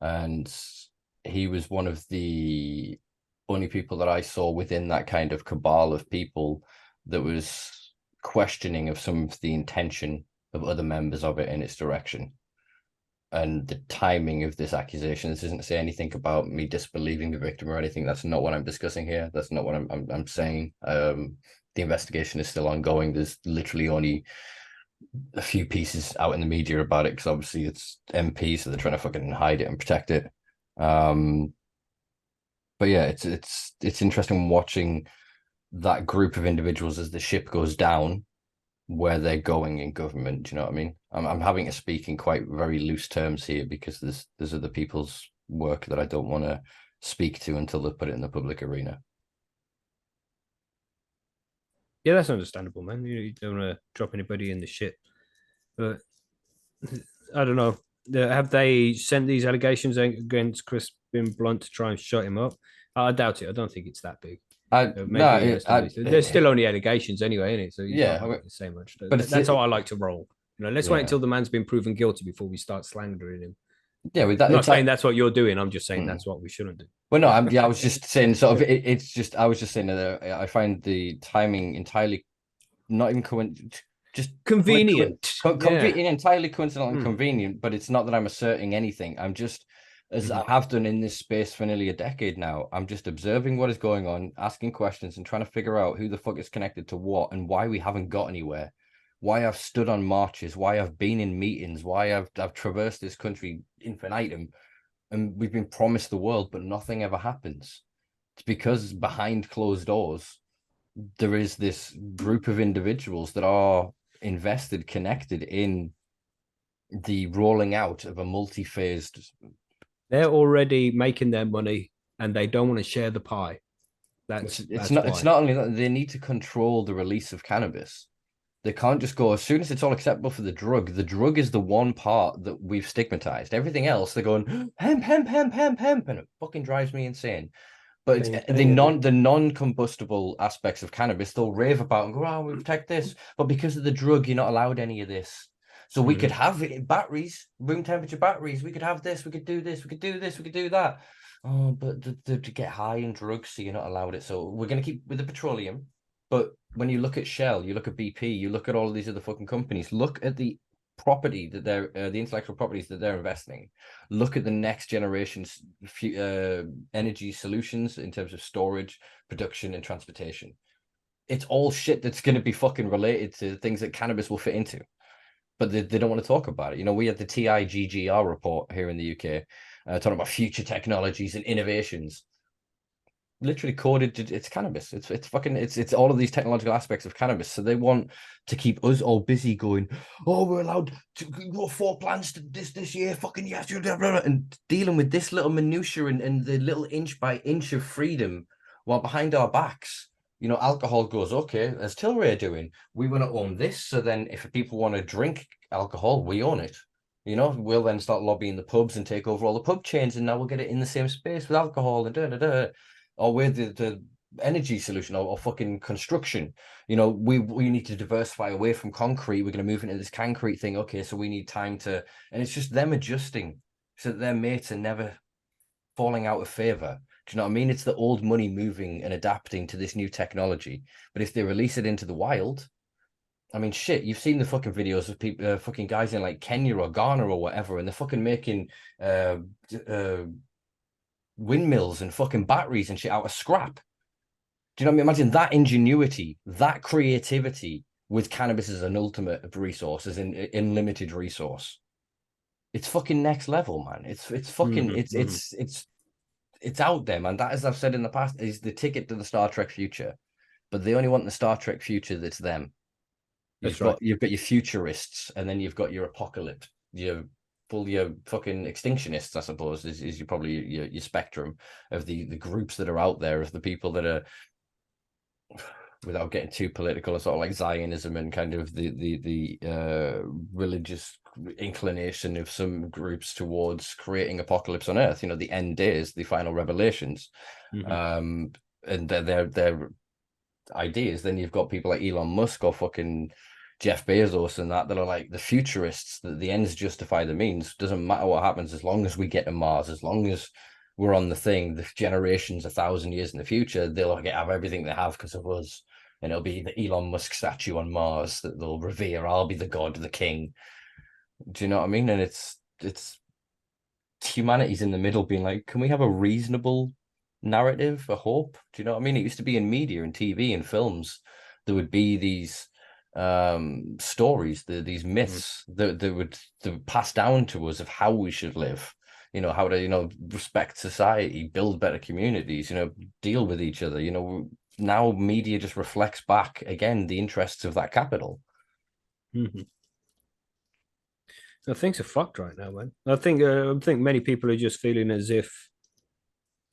and he was one of the only people that I saw within that kind of cabal of people that was questioning of some of the intention of other members of it in its direction. And the timing of this accusation, this isn't to say anything about me disbelieving the victim or anything. That's not what I'm discussing here. That's not what I'm saying. The investigation is still ongoing. There's literally only a few pieces out in the media about it, because obviously it's MP, so they're trying to fucking hide it and protect it. But yeah, it's interesting watching that group of individuals as the ship goes down, where they're going in government. Do you know what I mean? I'm having to speak in quite very loose terms here, because there's other people's work that I don't want to speak to until they put it in the public arena. Yeah, that's understandable, man. You don't want to drop anybody in the shit. But I don't know. Have they sent these allegations against Crispin Blunt to try and shut him up? I doubt it. I don't think it's that big. There's still only allegations anyway, isn't it? So you can't really say much. But that's how I like to roll. You know, let's wait until the man's been proven guilty before we start slandering him. Yeah, with that, I'm not saying that's what you're doing. I'm just saying that's what we shouldn't do. Well, no, I was just saying sort of. I was just saying that I find the timing entirely not even just convenient, entirely coincidental and convenient. But it's not that I'm asserting anything. I'm just, as I have done in this space for nearly a decade now, I'm just observing what is going on, asking questions, and trying to figure out who the fuck is connected to what and why we haven't got anywhere. Why I've stood on marches, why I've been in meetings, why I've traversed this country infinitum, and we've been promised the world, but nothing ever happens. It's because behind closed doors, there is this group of individuals that are invested, connected in the rolling out of a multi-phased. They're already making their money, and they don't want to share the pie. It's not only that, they need to control the release of cannabis. They can't just go, as soon as it's all acceptable for the drug is the one part that we've stigmatized. Everything else, they're going, hemp, hemp, hemp, hemp, hemp, and it fucking drives me insane. But the non-combustible aspects of cannabis, they'll rave about and go, oh, we protect this. But because of the drug, you're not allowed any of this. So we could have it in batteries, room temperature batteries. We could have this, we could do this, we could do this, we could do that. Oh, but to get high in drugs, so you're not allowed it. So we're going to keep with the petroleum. But when you look at Shell, you look at BP, you look at all of these other fucking companies, look at the property that they're, the intellectual properties that they're investing. Look at the next generation's energy solutions in terms of storage, production, and transportation. It's all shit that's going to be fucking related to things that cannabis will fit into. But they don't want to talk about it. You know, we had the TIGGR report here in the UK talking about future technologies and innovations. Literally coded, it's cannabis. It's all of these technological aspects of cannabis. So they want to keep us all busy going, oh, we're allowed to grow 4 plants to this year, fucking yes, blah, blah, blah, and dealing with this little minutia and the little inch by inch of freedom, while behind our backs, you know, alcohol goes, okay, as Tilray doing, we want to own this. So then if people want to drink alcohol, we own it. You know, we'll then start lobbying the pubs and take over all the pub chains, and now we'll get it in the same space with alcohol and da-da-da. Or we're the energy solution or fucking construction. You know, we need to diversify away from concrete. We're going to move into this concrete thing. Okay, so we need time to, and it's just them adjusting so that their mates are never falling out of favor. Do you know what I mean? It's the old money moving and adapting to this new technology. But if they release it into the wild, I mean, shit, you've seen the fucking videos of people, fucking guys in like Kenya or Ghana or whatever, and they're fucking making windmills and fucking batteries and shit out of scrap. Do you know what I mean? Imagine that ingenuity, that creativity with cannabis as an ultimate resource, as in limited resource. It's fucking next level, man. It's fucking it's out there, man. That, as I've said in the past, is the ticket to the Star Trek future. But they only want the Star Trek future that's them. You've got your futurists, and then you've got your apocalypse, your fucking extinctionists, I suppose, is your probably your spectrum of the groups that are out there, of the people that are, without getting too political, sort of like Zionism and kind of the religious inclination of some groups towards creating apocalypse on Earth. You know, the end days, the final revelations, and their ideas. Then you've got people like Elon Musk or fucking Jeff Bezos and that are like the futurists, that the ends justify the means. Doesn't matter what happens, as long as we get to Mars, as long as we're on the thing, the generations 1,000 years in the future, they'll have everything they have because of us. And it'll be the Elon Musk statue on Mars that they'll revere. I'll be the god, the king. Do you know what I mean? And it's humanity's in the middle being like, can we have a reasonable narrative, a hope? Do you know what I mean? It used to be in media and TV and films, there would be these stories, these myths that would pass down to us of how we should live. You know, how to, respect society, build better communities, deal with each other. Now media just reflects back again the interests of that capital. So things are fucked right now, man. I think many people are just feeling as if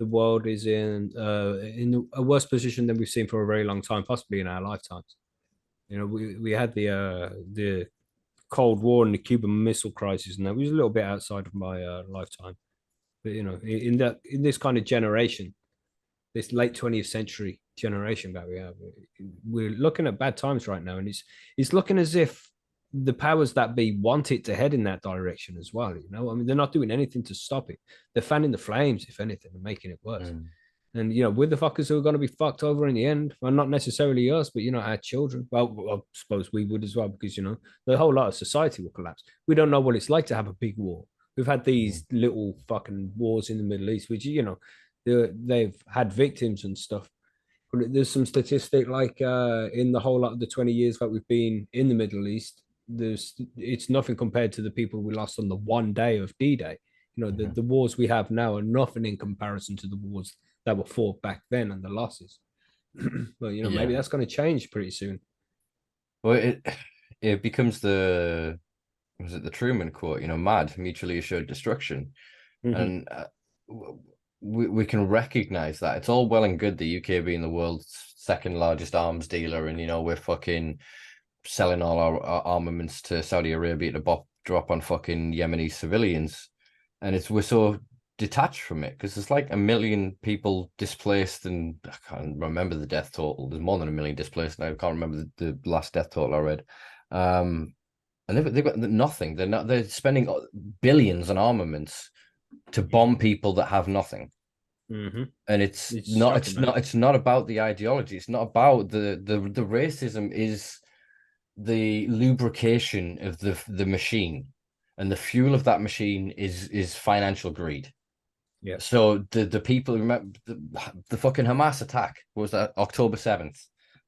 the world is in a worse position than we've seen for a very long time, possibly in our lifetimes. We had the Cold War and the Cuban Missile Crisis, and that was a little bit outside of my lifetime. But in this kind of generation, this late 20th century generation that we have, we're looking at bad times right now, and it's looking as if the powers that be want it to head in that direction as well. I mean, they're not doing anything to stop it. They're fanning the flames, if anything, and making it worse. And we're the fuckers who are going to be fucked over in the end. Well, not necessarily us, but our children. Well, I suppose we would as well, because the whole lot of society will collapse. We don't know what it's like to have a big war. We've had these little fucking wars in the Middle East, which they've had victims and stuff. But there's some statistic like in the whole lot of the 20 years that we've been in the Middle East, it's nothing compared to the people we lost on the one day of D-Day. The wars we have now are nothing in comparison to the wars that were fought back then and the losses. But maybe that's going to change pretty soon. Well, it becomes the Truman quote, mad, mutually assured destruction. And we can recognize that. It's all well and good the UK being the world's second largest arms dealer, and we're fucking selling all our armaments to Saudi Arabia to drop on fucking Yemeni civilians, and we're so detached from it because there's like 1 million people displaced, and I can't remember the death total. There's more than 1 million displaced, and I can't remember the last death total I read. And they've got nothing. They're spending billions on armaments to bomb people that have nothing. And it's not about the ideology. It's not about the racism. Is the lubrication of the machine, and the fuel of that machine is financial greed. Yeah. So the people, remember the fucking Hamas attack was that October 7th.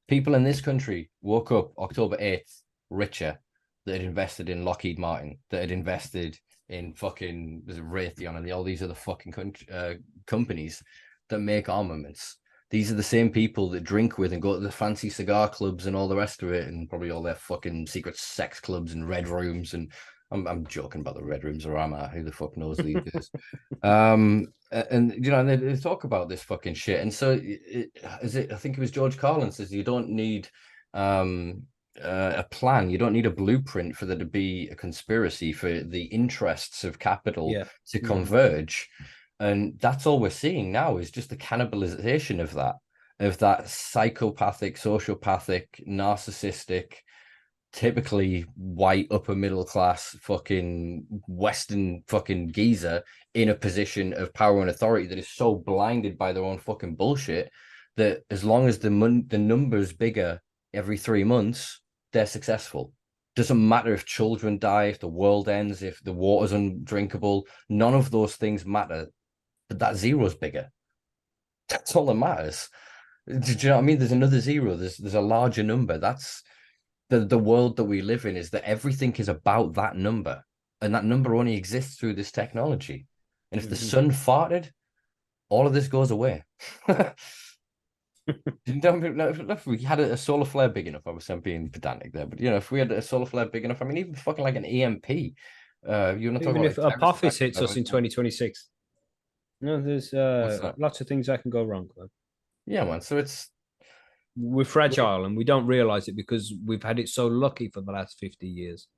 People in this country woke up October 8th richer, that had invested in Lockheed Martin, that had invested in fucking Raytheon and all these other fucking companies that make armaments. These are the same people that drink with and go to the fancy cigar clubs and all the rest of it, and probably all their fucking secret sex clubs and red rooms. And I'm joking about the red rooms, or am I? Who the fuck knows these days? And they talk about this fucking shit. And so I think it was George Carlin says you don't need a plan. You don't need a blueprint for there to be a conspiracy for the interests of capital to converge. And that's all we're seeing now is just the cannibalization of that. of that psychopathic, sociopathic, narcissistic, typically white upper middle class fucking Western fucking geezer in a position of power and authority that is so blinded by their own fucking bullshit that as long as the number's bigger every 3 months, they're successful. Doesn't matter if children die, if the world ends, if the water's undrinkable, none of those things matter. But that zero's bigger. That's all that matters. Do you know what I mean? There's another zero. There's a larger number. That's the world that we live in, is that everything is about that number, and that number only exists through this technology. And if the sun farted, all of this goes away. If we had a solar flare big enough, obviously I'm being pedantic there, but if we had a solar flare big enough, I mean, even fucking like an EMP, you're not talking even if about Apophis hits us in 2026. There's lots of things that can go wrong, man. Yeah, man. So we're fragile and we don't realize it because we've had it so lucky for the last 50 years.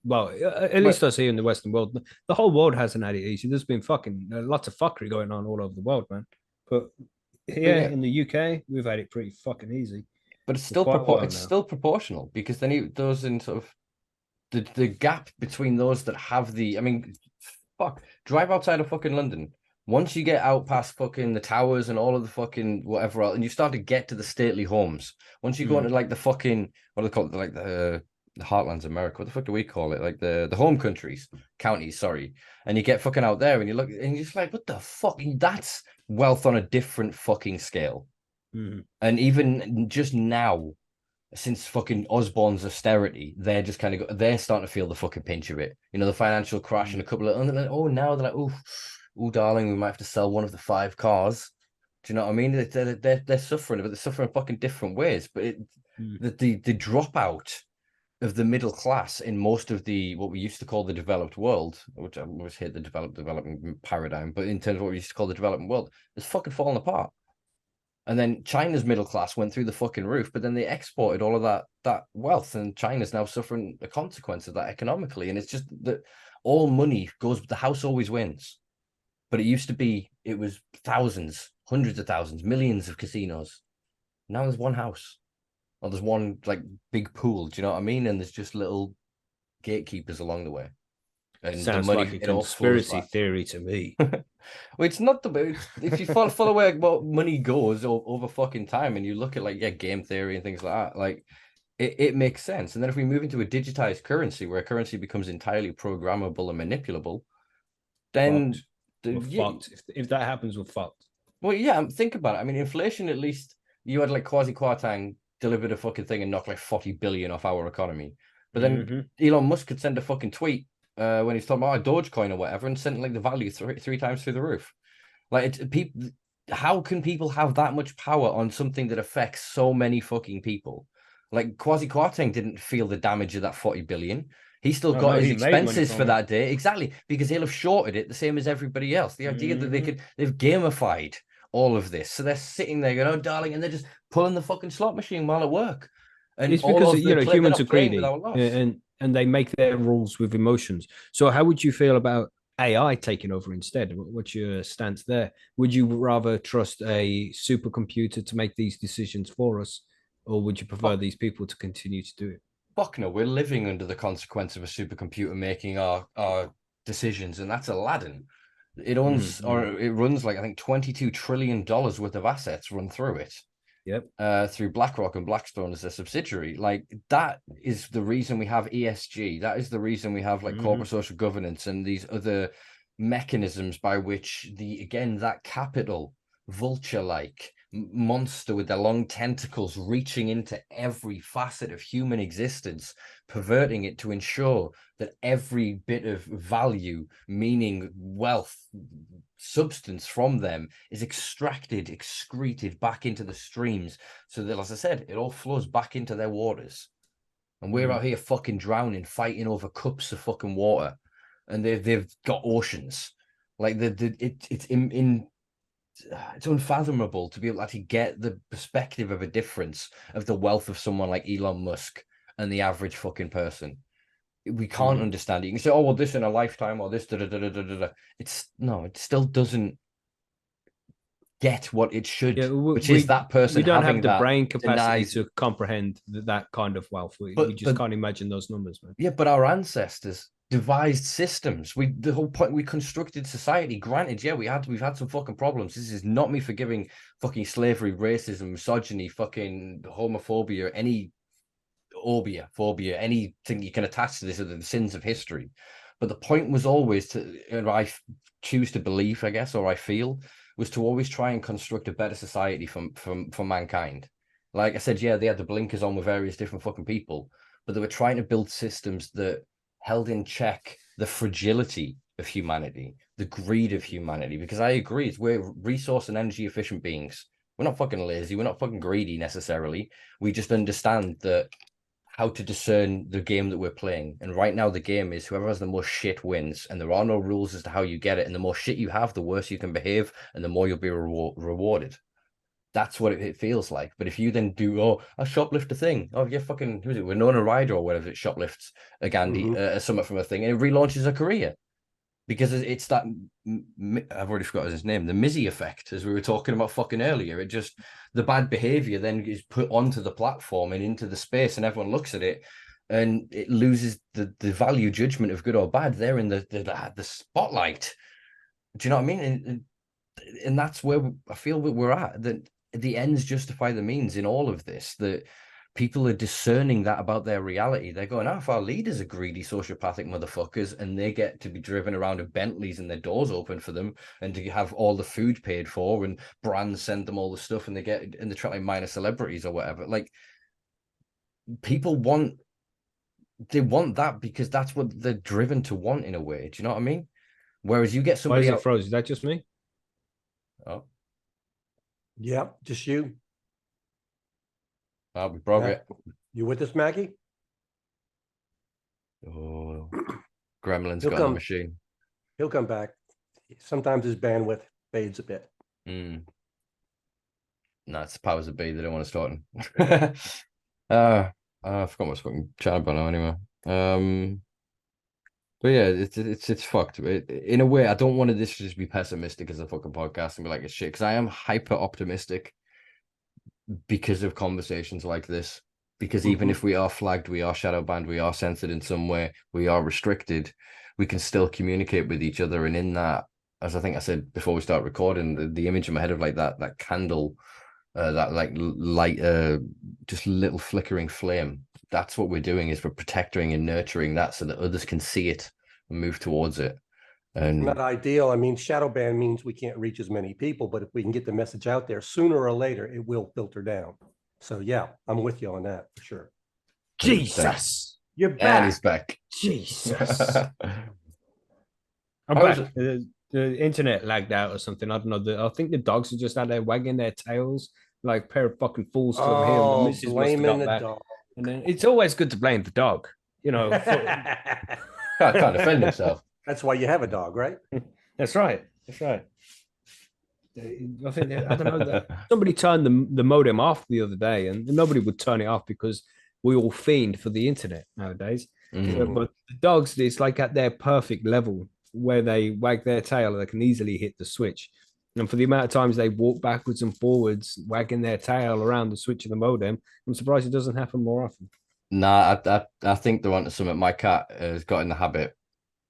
Well, at least us here in the Western world. The whole world hasn't had it easy. There's been fucking lots of fuckery going on all over the world, man. But here in the UK, we've had it pretty fucking easy. But it's still still proportional, because then those in sort of the gap between those that have I mean, fuck, drive outside of fucking London. Once you get out past fucking the towers and all of the fucking whatever else, and you start to get to the stately homes, once you go into like the fucking, what do they call it, like the heartlands of America, what the fuck do we call it, like the home counties, sorry, and you get fucking out there and you look and you're just like, what the fuck, that's wealth on a different fucking scale. And even just now, since fucking Osborne's austerity, they're just kind of they're starting to feel the fucking pinch of it, the financial crash and a couple of, and they're like, now they're like, oh, darling, we might have to sell one of the 5 cars. Do you know what I mean? They're suffering, but they're suffering in fucking different ways. But the dropout of the middle class in most of what we used to call the developed world, which I always hate the development paradigm, but in terms of what we used to call the developing world, is fucking falling apart. And then China's middle class went through the fucking roof, but then they exported all of that wealth, and China's now suffering the consequence of that economically. And it's just that all money goes, the house always wins. But it used to be, it was thousands, hundreds of thousands, millions of casinos. Now there's one house, or there's one like big pool. Do you know what I mean? And there's just little gatekeepers along the way. And sounds the money, like a conspiracy theory to me. Well, it's not if you follow where money goes over fucking time, and you look at game theory and things like that, like it makes sense. And then if we move into a digitized currency where currency becomes entirely programmable and manipulable, then fucked. If that happens, we're fucked. Well, yeah, think about it. I mean, inflation, at least you had like Kwasi Kwarteng delivered a fucking thing and knocked like 40 billion off our economy. But then Elon Musk could send a fucking tweet when he's talking about Dogecoin or whatever, and sent like the value three times through the roof. Like, people, how can people have that much power on something that affects so many fucking people? Like, Kwasi Kwarteng didn't feel the damage of that 40 billion. He still got his expenses for that day. Exactly. Because he'll have shorted it the same as everybody else. The idea that they've gamified all of this. So they're sitting there going, oh, darling, and they're just pulling the fucking slot machine while at work. And it's because, humans are greedy and they make their rules with emotions. So how would you feel about AI taking over instead? What's your stance there? Would you rather trust a supercomputer to make these decisions for us, or would you prefer these people to continue to do it? Fuck no, we're living under the consequence of a supercomputer making our decisions, and that's Aladdin. It owns or it runs like, I think, $22 trillion worth of assets run through it. Yep. Through BlackRock and Blackstone as a subsidiary. Like, that is the reason we have ESG. That is the reason we have like corporate social governance and these other mechanisms by which that capital vulture-like monster with their long tentacles reaching into every facet of human existence, perverting it to ensure that every bit of value, meaning, wealth, substance from them is excreted back into the streams, so that, as I said, it all flows back into their waters. And we're out here fucking drowning, fighting over cups of fucking water, and they've got oceans. Like, it's unfathomable to be able to actually get the perspective of a difference of the wealth of someone like Elon Musk and the average fucking person. We can't understand it. You can say, oh, well, this in a lifetime, or this, it still doesn't get what it should, Yeah, which is that person we don't having have the that brain capacity denies... to comprehend that kind of wealth. We just can't imagine those numbers, man. Yeah, but our ancestors devised systems. The whole point, we constructed society. Granted, yeah, we've had some fucking problems. This is not me forgiving fucking slavery, racism, misogyny, fucking homophobia, any phobia, anything you can attach to this are the sins of history. But the point was always to, and I choose to believe, I guess, or I feel, was to always try and construct a better society for mankind. Like I said, yeah, they had the blinkers on with various different fucking people, but they were trying to build systems that held in check the fragility of humanity, the greed of humanity. Because I agree, we're resource and energy efficient beings. We're not fucking lazy. We're not fucking greedy necessarily. We just understand that how to discern the game that we're playing. And right now the game is whoever has the most shit wins, and there are no rules as to how you get it. And the more shit you have, the worse you can behave, and the more you'll be rewarded. That's what it feels like. But if you then do, a shoplifter thing, yeah, fucking, who's it, Winona Ryder or whatever, it shoplifts a Gandhi, something from a thing, and it relaunches a career. Because it's that, I've already forgotten his name, the Mizzy effect, as we were talking about fucking earlier. It just, the bad behavior then is put onto the platform and into the space, and everyone looks at it, and it loses the value judgment of good or bad. They're in the spotlight. Do you know what I mean? And that's where I feel that we're at, that the ends justify the means in all of this, that people are discerning that about their reality. They're going, if our leaders are greedy, sociopathic motherfuckers, and they get to be driven around in Bentleys and their doors open for them, and to have all the food paid for, and brands send them all the stuff, and they're trying to minor celebrities or whatever. Like, people want that because that's what they're driven to want in a way. Do you know what I mean? Whereas you get somebody... Why is it frozen? Is that just me? Oh. Yep, just you. We broke it. You with us, Macky? Oh, Gremlin's got come. the machine. He'll come back. Sometimes his bandwidth fades a bit. No, it's the powers that be. They don't want to start him. I forgot what I was fucking chatting about now anyway. But yeah, it's fucked. In a way, I don't want this to just be pessimistic as a fucking podcast and be like, it's shit, because I am hyper optimistic because of conversations like this. Because even if we are flagged, we are shadow banned, we are censored in some way, we are restricted, we can still communicate with each other. And in that, as I think I said before we start recording, the image in my head of like that candle, that like light, just little flickering flame, that's what we're doing, is we're protecting and nurturing that so that others can see it and move towards it. And not ideal. I mean, shadow ban means we can't reach as many people, but if we can get the message out there, sooner or later, it will filter down. So yeah, I'm with you on that for sure. Jesus, you're back. And he's back. Jesus. I'm back. The internet lagged out or something. I don't know. I think the dogs are just out there wagging their tails like a pair of fucking fools to over here. And the missus must have got the back. dog. And then it's always good to blame the dog, you know. Can't defend himself. That's why you have a dog, right? That's right. That's right. I think I don't know. Somebody turned the modem off the other day, and nobody would turn it off because we all fiend for the internet nowadays. But the dogs, it's like at their perfect level where they wag their tail, they can easily hit the switch. And for the amount of times they walk backwards and forwards, wagging their tail around the switch of the modem, I'm surprised it doesn't happen more often. Nah, I think they're onto something. My cat has got in the habit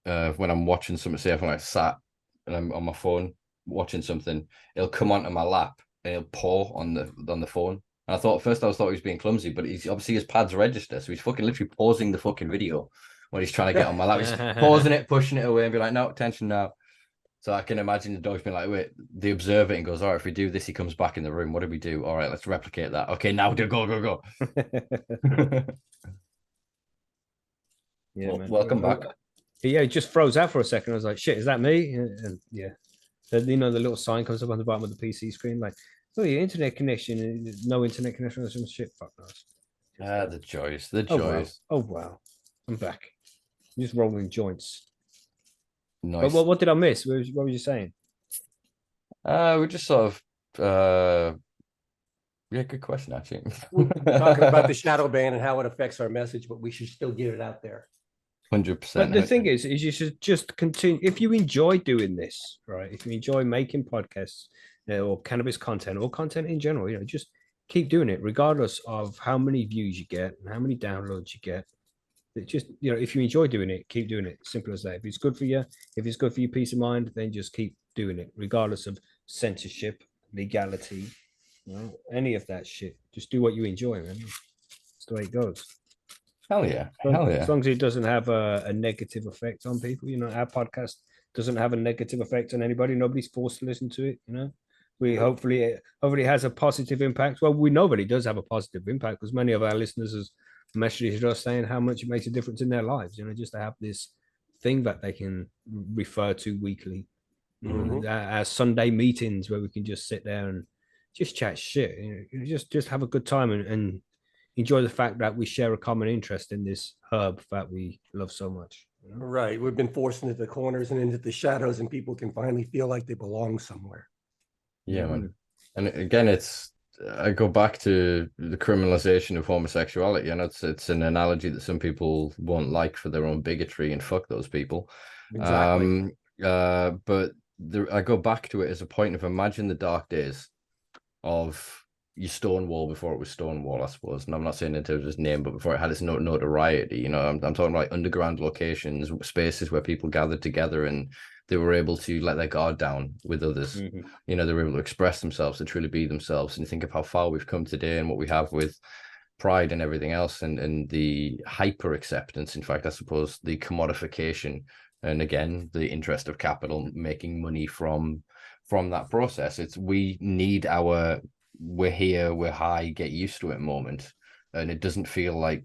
of when I'm watching something, say if I'm like sat and I'm on my phone watching something, it'll come onto my lap and he'll paw on the phone. And I thought he was being clumsy, but he's obviously his pad's register, so he's fucking literally pausing the fucking video when he's trying to get on my lap. He's pausing it, pushing it away, and be like, "No, attention now." So I can imagine the dog's being like, "Wait," they observe it and goes, "All right, if we do this, he comes back in the room. What do we do? All right, let's replicate that. Okay, now go." Yeah, well, welcome back. Yeah, it just froze out for a second. I was like, "Shit, is that me?" And yeah, you know, the little sign comes up on the bottom of the PC screen, like, "Oh, your internet connection, no internet connection or some shit." Fuck knows. The joys. Oh wow, I'm back. I'm just rolling joints. Nice. But what did I miss? What were you saying? We just sort of yeah, good question actually. Talking about the shadow ban and how it affects our message, but we should still get it out there. 100%. But the thing is you should just continue. If you enjoy doing this, right? If you enjoy making podcasts or cannabis content or content in general, just keep doing it, regardless of how many views you get and how many downloads you get. It just, if you enjoy doing it, keep doing it. Simple as that. If it's good for you, if it's good for your peace of mind, then just keep doing it, regardless of censorship, legality, any of that shit. Just do what you enjoy, man. That's the way it goes. Hell yeah. Hell yeah. As long as it doesn't have a negative effect on people, our podcast doesn't have a negative effect on anybody. Nobody's forced to listen to it, We hopefully it has a positive impact. Well, we know that it does have a positive impact because many of our listeners has messaged us saying how much it makes a difference in their lives, just to have this thing that they can refer to weekly. Our Sunday meetings where we can just sit there and just chat shit, just have a good time and enjoy the fact that we share a common interest in this herb that we love so much. Right. We've been forced into the corners and into the shadows, and people can finally feel like they belong somewhere. Yeah, man. And again, I go back to the criminalization of homosexuality. It's an analogy that some people won't like for their own bigotry, and fuck those people. Exactly. But I go back to it as a point of imagine the dark days of your Stonewall before it was Stonewall, I suppose. And I'm not saying in terms of its name, but before it had its notoriety. I'm talking about underground locations, spaces where people gathered together and they were able to let their guard down with others. They were able to express themselves and truly be themselves. And you think of how far we've come today and what we have with pride and everything else, and the hyper acceptance. In fact, I suppose the commodification, and again, the interest of capital making money from that process. We need we're here, we're high, get used to it moment. And it doesn't feel like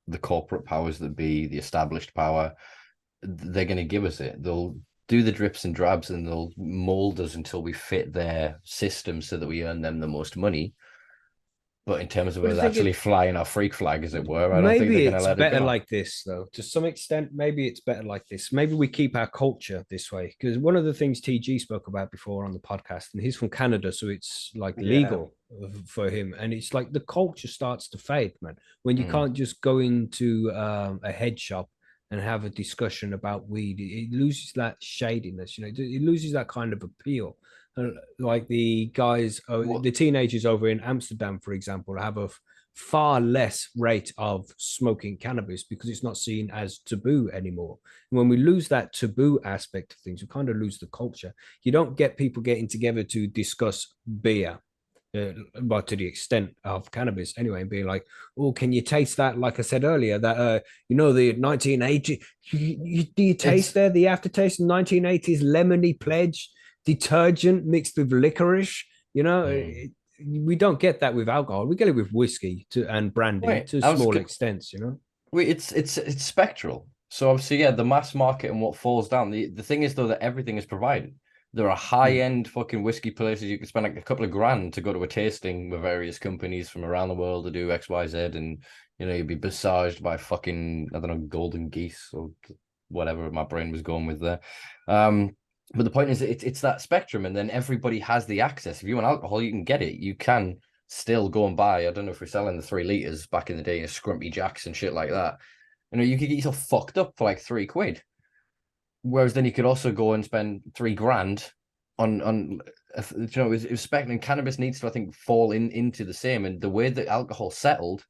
the corporate powers that be, the established power, they're going to give us it. They'll do the drips and drabs and they'll mold us until we fit their system so that we earn them the most money. But in terms of us actually flying our freak flag, as it were, I don't think they're going to let it go. Maybe it's better like this, though. To some extent, maybe it's better like this. Maybe we keep our culture this way. Because one of the things TG spoke about before on the podcast, and he's from Canada, so it's like legal for him. And it's like the culture starts to fade, man. When you can't just go into a head shop and have a discussion about weed, it loses that shadiness, it loses that kind of appeal. Like the guys, the teenagers over in Amsterdam, for example, have a far less rate of smoking cannabis because it's not seen as taboo anymore. And when we lose that taboo aspect of things, we kind of lose the culture. You don't get people getting together to discuss beer, but to the extent of cannabis anyway, and being like, oh, can you taste that? Like I said earlier, that the 1980, do you taste the aftertaste of 1980s lemony pledge detergent mixed with licorice? We don't get that with alcohol. We get it with whiskey and brandy to small extents. It's spectral. So obviously, the mass market and what falls down. The thing is though that everything is provided. There are high-end fucking whiskey places you can spend like a couple of grand to go to a tasting with various companies from around the world to do X, Y, Z, and you'd be massaged by fucking, I don't know, golden geese or whatever my brain was going with there. But the point is, it's that spectrum, and then everybody has the access. If you want alcohol, you can get it. You can still go and buy. I don't know if we're selling the 3 liters back in the day, Scrumpy Jacks and shit like that. You could get yourself fucked up for like £3. Whereas then you could also go and spend £3,000 on it's spectrum. Cannabis needs to, I think, fall into the same. And the way that alcohol settled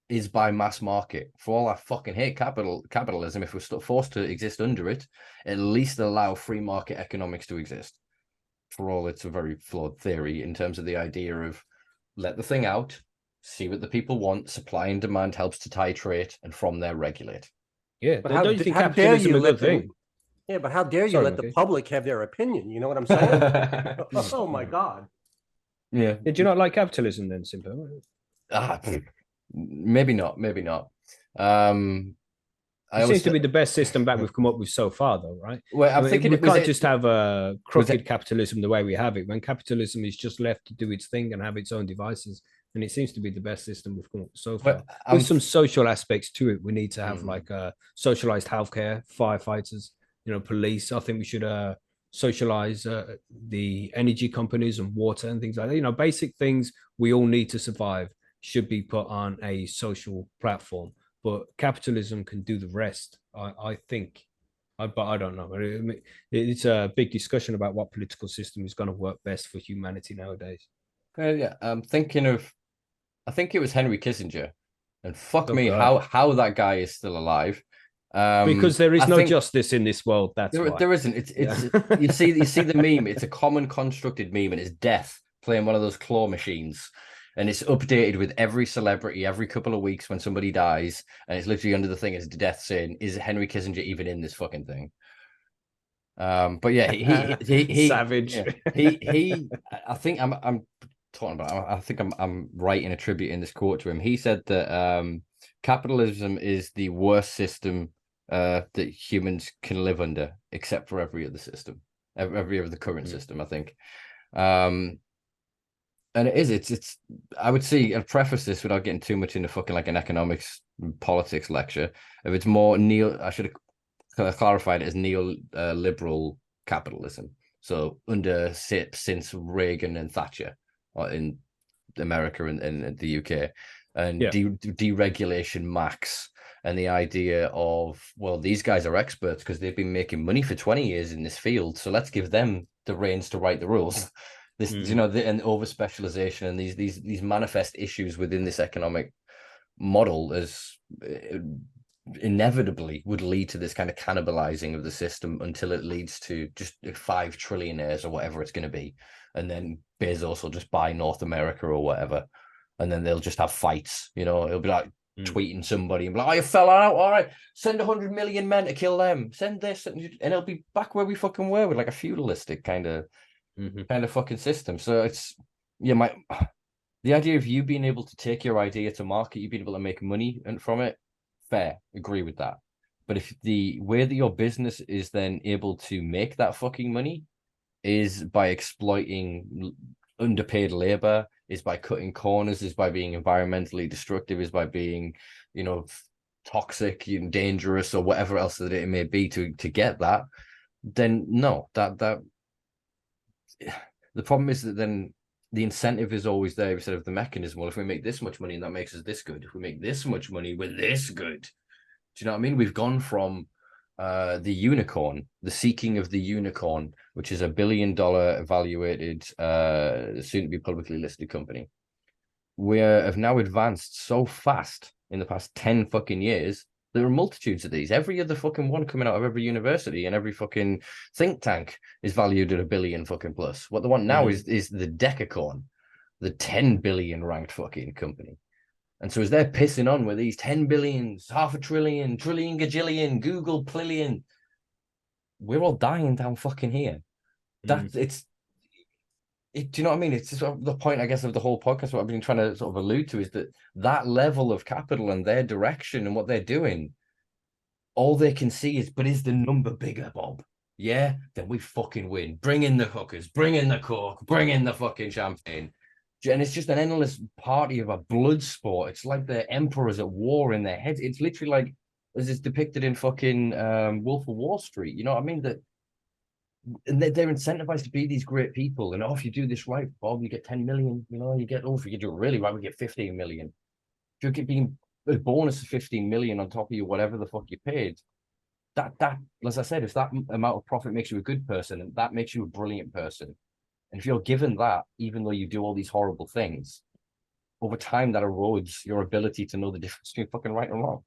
is by mass market. For all I fucking hate capitalism, if we're forced to exist under it, at least allow free market economics to exist. For all it's a very flawed theory in terms of the idea of let the thing out, see what the people want, supply and demand helps to titrate, and from there regulate. Yeah, but don't you think capitalism is a good thing? Yeah, but how dare you let the public have their opinion? You know what I'm saying? Oh my God. Yeah. Did you not like capitalism then, Simpa? Maybe not. It seems to be the best system that we've come up with so far, though, right? Well, I'm thinking we can't just have a crooked capitalism the way we have it. When capitalism is just left to do its thing and have its own devices, and it seems to be the best system we've come up with so far. With some social aspects to it, we need to have like socialized healthcare, firefighters, police. I think we should socialize the energy companies and water and things like that. Basic things we all need to survive should be put on a social platform. but capitalism can do the rest. I think. But I don't know. It's a big discussion about what political system is going to work best for humanity nowadays. Yeah, I'm thinking of, I think it was Henry Kissinger, and fuck Oh, me, God. how that guy is still alive. Because there is I no think justice in this world. That's why. there isn't. It's you see the meme. It's a common constructed meme, and it's death playing one of those claw machines, and it's updated with every celebrity every couple of weeks when somebody dies, and it's literally under the thing is death saying, "Is Henry Kissinger even in this fucking thing?" But yeah, he Savage. yeah, I think I'm talking about. I think I'm right in attributing this quote to him. He said that capitalism is the worst system that humans can live under, except for every other system, every other current system. I think, and it is. It's. I would say I'd preface this without getting too much into fucking like an economics politics lecture. If it's more I should have clarified it as neoliberal capitalism. So since Reagan and Thatcher in America and the UK, and deregulation max, and the idea of, well, these guys are experts because they've been making money for 20 years in this field, so let's give them the reins to write the rules. This, and over specialization and these manifest issues within this economic model is inevitably would lead to this kind of cannibalizing of the system until it leads to just 5 trillionaires or whatever it's going to be, and then Bezos will just buy North America or whatever, and then they'll just have fights. It'll be like tweeting somebody and be like, "Oh, you fell out. All right, send 100 million men to kill them. Send this," and it'll be back where we fucking were with like a feudalistic kind of fucking system. So it's the idea of you being able to take your idea to market, you being able to make money and from it. Fair, agree with that. But if the way that your business is then able to make that fucking money is by exploiting underpaid labor, is by cutting corners, is by being environmentally destructive, is by being, toxic, dangerous, or whatever else that it may be to get that, then no, that the problem is that then the incentive is always there instead of the mechanism. Well, if we make this much money and that makes us this good, if we make this much money, we're this good. Do you know what I mean? We've gone from the unicorn, the seeking of the unicorn, which is $1 billion evaluated, soon to be publicly listed company. We have now advanced so fast in the past 10 fucking years. There are multitudes of these. Every other fucking one coming out of every university and every fucking think tank is valued at $1 billion fucking plus. What they want now is the decacorn, the 10 billion ranked fucking company. And so as they're pissing on with these 10 billions, half a trillion, trillion, gajillion, Google, plillion, we're all dying down fucking here. Do you know what I mean? It's sort of the point, I guess, of the whole podcast. What I've been trying to sort of allude to is that level of capital and their direction and what they're doing, all they can see is the number bigger, Bob? Yeah, then we fucking win. Bring in the hookers, bring in the coke, bring in the fucking champagne. And it's just an endless party of a blood sport. It's like the emperors at war in their heads. It's literally like as it's depicted in fucking Wolf of Wall Street. You know what I mean? They're incentivized to be these great people. And if you do this right, Bob, you get 10 million. You get, if you do it really right, we get 15 million. If you're getting a bonus of 15 million on top of you, whatever the fuck you paid, that, as I said, if that amount of profit makes you a good person, and that makes you a brilliant person. And if you're given that, even though you do all these horrible things, over time that erodes your ability to know the difference between fucking right and wrong.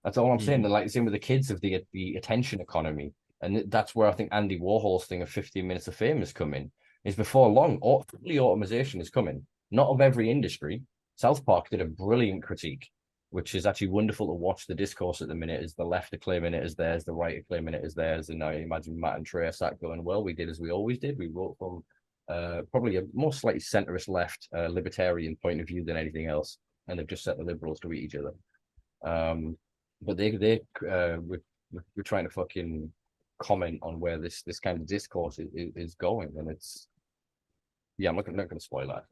That's all I'm saying. Like the same with the kids of the attention economy. And that's where I think Andy Warhol's thing of 15 minutes of fame is coming. Is before long, fully automation is coming. Not of every industry. South Park did a brilliant critique, which is actually wonderful to watch the discourse at the minute. Is the left acclaiming it as theirs, the right acclaiming it as theirs. And I imagine Matt and Trey sat going, well, we did as we always did. We wrote from probably a more slightly centrist left libertarian point of view than anything else. And they've just set the liberals to eat each other. But we're trying to fucking comment on where this kind of discourse is going, and it's I'm not going to spoil that.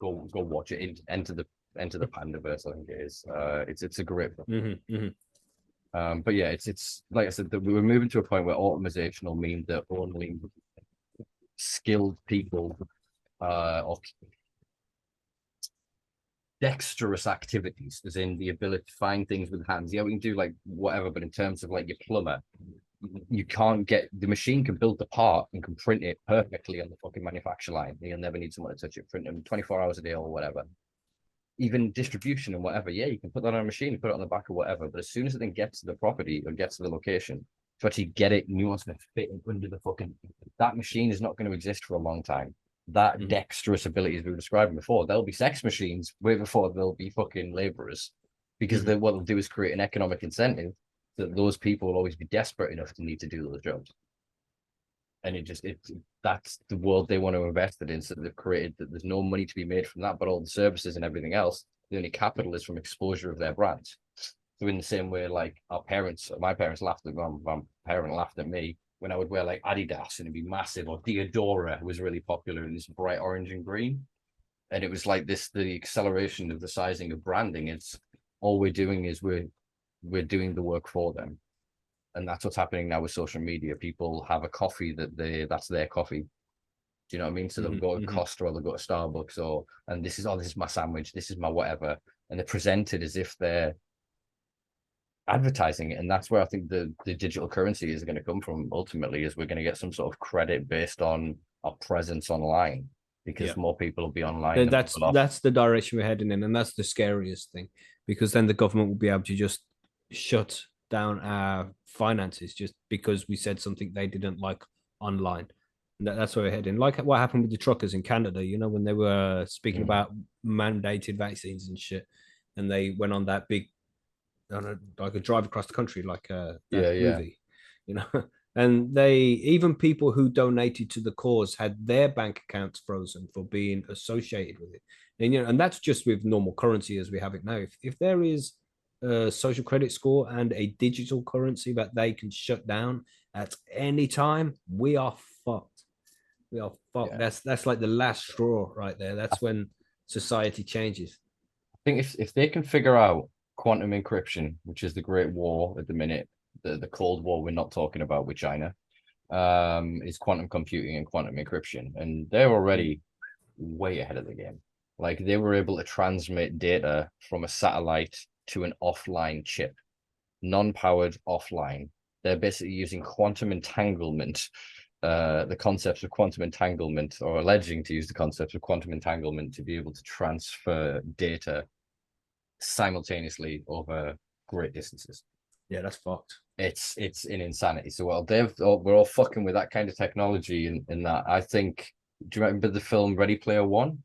Go watch it. Enter the Pandaverse, I think it is. It's a great film. But yeah, it's like I said, that we're moving to a point where automation will mean that only skilled people or dexterous activities, as in the ability to find things with hands. Yeah, we can do like whatever, but in terms of like your plumber, you can't get the machine can build the part and can print it perfectly on the fucking manufacture line. You'll never need someone to touch it, print them 24 hours a day or whatever. Even distribution and whatever, yeah, you can put that on a machine, put it on the back or whatever. But as soon as it then gets to the property or gets to the location, to actually get it, nuanced and fit under the fucking, that machine is not going to exist for a long time. That dexterous abilities we were describing before, there'll be sex machines way before there'll be fucking laborers, because what they'll do is create an economic incentive that those people will always be desperate enough to need to do those jobs. And that's the world they want to invest it in. So they've created that there's no money to be made from that, but all the services and everything else, the only capital is from exposure of their brands. So in the same way, like my parents laughed at my parent laughed at me when I would wear like Adidas and it'd be massive, or Diodora was really popular in this bright orange and green. And it was like the acceleration of the sizing of branding. It's all we're doing is we're doing the work for them. And that's what's happening now with social media. People have a coffee that's their coffee. Do you know what I mean? So they'll go to Costa or they'll go to Starbucks and this is my sandwich, this is my whatever. And they're presented as if they're advertising it. And that's where I think the digital currency is going to come from ultimately, is we're going to get some sort of credit based on our presence online, because more people will be online. That's the direction we're heading in. And that's the scariest thing, because then the government will be able to just shut down our finances just because we said something they didn't like online. And that's where we're heading. Like what happened with the truckers in Canada, when they were speaking about mandated vaccines and shit, and they went on that big, like a drive across the country, like that movie, and even people who donated to the cause had their bank accounts frozen for being associated with it. And and that's just with normal currency as we have it now. If there is a social credit score and a digital currency that they can shut down at any time, we are fucked. We are fucked. Yeah. That's like the last straw right there. That's when society changes. I think if they can figure out quantum encryption, which is the great war at the minute, the Cold War we're not talking about with China, is quantum computing and quantum encryption. And they're already way ahead of the game. Like they were able to transmit data from a satellite to an offline chip, non-powered offline. They're basically using quantum entanglement, the concepts of quantum entanglement, or alleging to use the concepts of quantum entanglement to be able to transfer data simultaneously over great distances. Yeah, that's fucked. It's an insanity. So we're all fucking with that kind of technology, and that I think. Do you remember the film Ready Player One?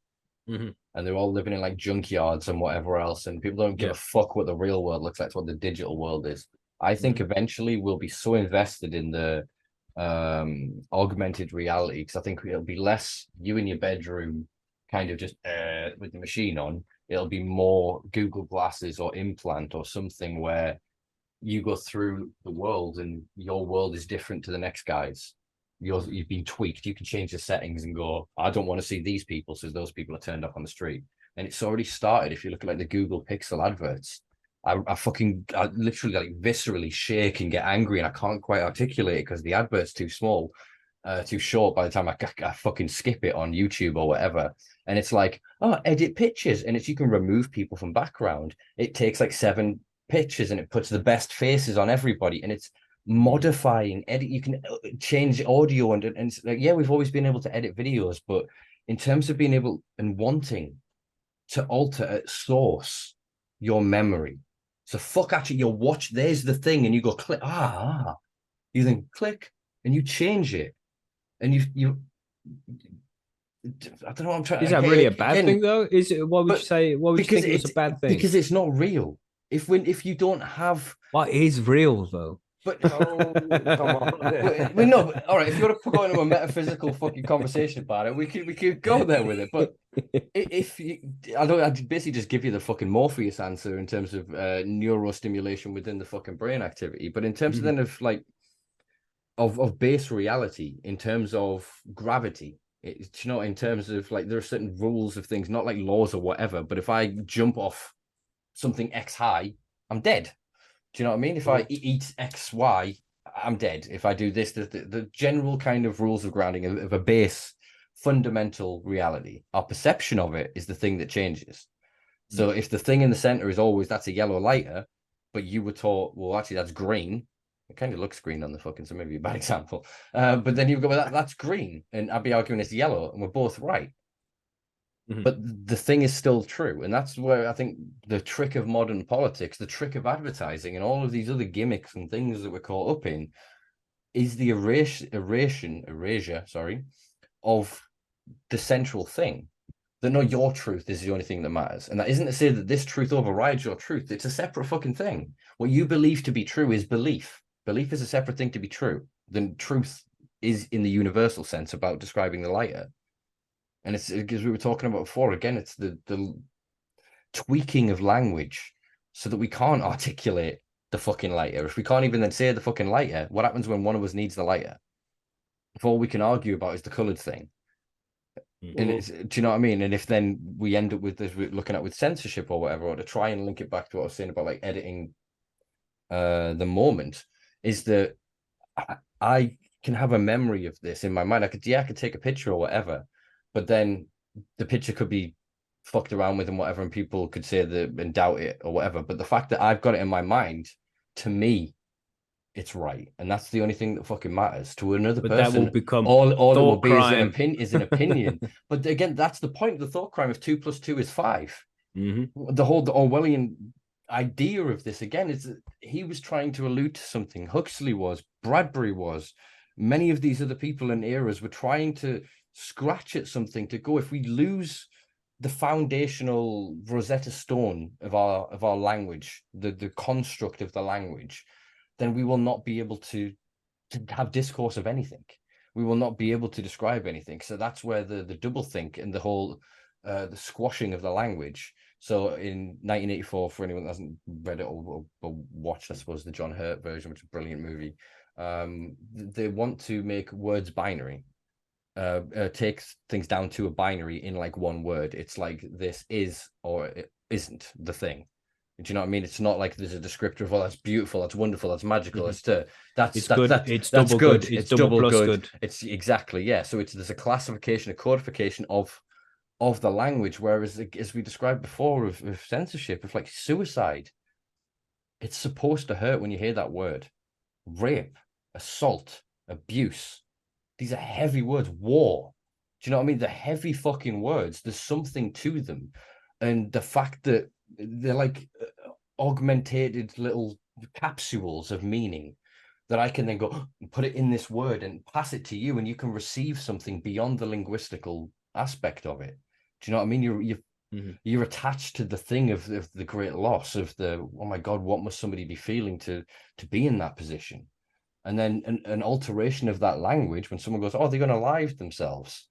Mm-hmm. And they're all living in like junkyards and whatever else, and people don't give a fuck what the real world looks like. It's what the digital world is. I think eventually we'll be so invested in the augmented reality, because I think it'll be less you in your bedroom kind of just with the machine on. It'll be more Google Glasses or implant or something where you go through the world and your world is different to the next guy's. You've been tweaked. You can change the settings and go, I don't want to see these people, so those people are turned off on the street. And it's already started. If you look at like the Google Pixel adverts, I literally like viscerally shake and get angry, and I can't quite articulate it because the advert's too small, too short by the time I fucking skip it on YouTube or whatever. And it's like, edit pictures, and you can remove people from background. It takes like 7 pictures and it puts the best faces on everybody, and it's modifying, edit. You can change audio and it's like, we've always been able to edit videos, but in terms of being able and wanting to alter at source your memory. So actually you watch, there's the thing, and you go click, you then click and you change it, and you I don't know what I'm trying. Is that really a bad thing though? Is it? What would you say? What would you think it's a bad thing? Because it's not real. If you don't have what is real though. But come on. We know. All right, if you want to go into a metaphysical fucking conversation about it, we could go there with it. But I'd basically just give you the fucking Morpheus answer in terms of neurostimulation within the fucking brain activity. But in terms of then of like of base reality, in terms of gravity, in terms of like there are certain rules of things, not like laws or whatever. But if I jump off something X high, I'm dead. Do you know what I mean? If I eat X, Y, I'm dead. If I do this, the general kind of rules of grounding of a base fundamental reality, our perception of it is the thing that changes. So if the thing in the center is always that's a yellow lighter, but you were taught, well, actually that's green. It kind of looks green on the fucking, so maybe a bad example. But then you go, well, that's green, and I'd be arguing it's yellow, and we're both right. But the thing is still true, and that's where I think the trick of modern politics, the trick of advertising, and all of these other gimmicks and things that we're caught up in, is the erasure, of the central thing. That no, your truth is the only thing that matters. And that isn't to say that this truth overrides your truth. It's a separate fucking thing. What you believe to be true is belief. Belief is a separate thing to be true. Then truth is in the universal sense about describing the lighter. And it's, as we were talking about before, again, it's the tweaking of language so that we can't articulate the fucking lighter. If we can't even then say the fucking lighter, what happens when one of us needs the lighter? If all we can argue about is the coloured thing. And it's, do you know what I mean? And if then we end up with this, we're looking at with censorship or whatever, or to try and link it back to what I was saying about like editing the moment, is that I can have a memory of this in my mind. I could take a picture or whatever, but then the picture could be fucked around with and whatever, and people could say that and doubt it or whatever. But the fact that I've got it in my mind, to me, it's right, and that's the only thing that fucking matters to another person. That will become all it will be is an opinion. But again, that's the point. The thought crime of 2 + 2 is 5. The whole Orwellian idea of this again is that he was trying to allude to something. Huxley was, Bradbury was, many of these other people in eras were trying to scratch at something to go. If we lose the foundational Rosetta Stone of our language, the construct of the language, then we will not be able to have discourse of anything. We will not be able to describe anything. So that's where the double think and the whole the squashing of the language. So in 1984, for anyone that hasn't read it or watched, I suppose, the John Hurt version, which is a brilliant movie, they want to make words binary. Take things down to a binary in like one word. It's like this is or it isn't the thing. Do you know what I mean? It's not like there's a descriptor of, well, that's beautiful, that's wonderful, that's magical. It's good. It's double good. It's double good. It's exactly, yeah. So there's a classification, a codification of the language. Whereas, as we described before, of censorship, of like suicide, it's supposed to hurt when you hear that word. Rape, assault, abuse. These are heavy words. War. Do you know what I mean? The heavy fucking words. There's something to them, and the fact that they're like augmented little capsules of meaning that I can then go put it in this word and pass it to you, and you can receive something beyond the linguistical aspect of it. Do you know what I mean? You're attached to the thing of the great loss of the, oh my God, what must somebody be feeling to be in that position? And then an alteration of that language when someone goes, oh, they're going to lie to themselves.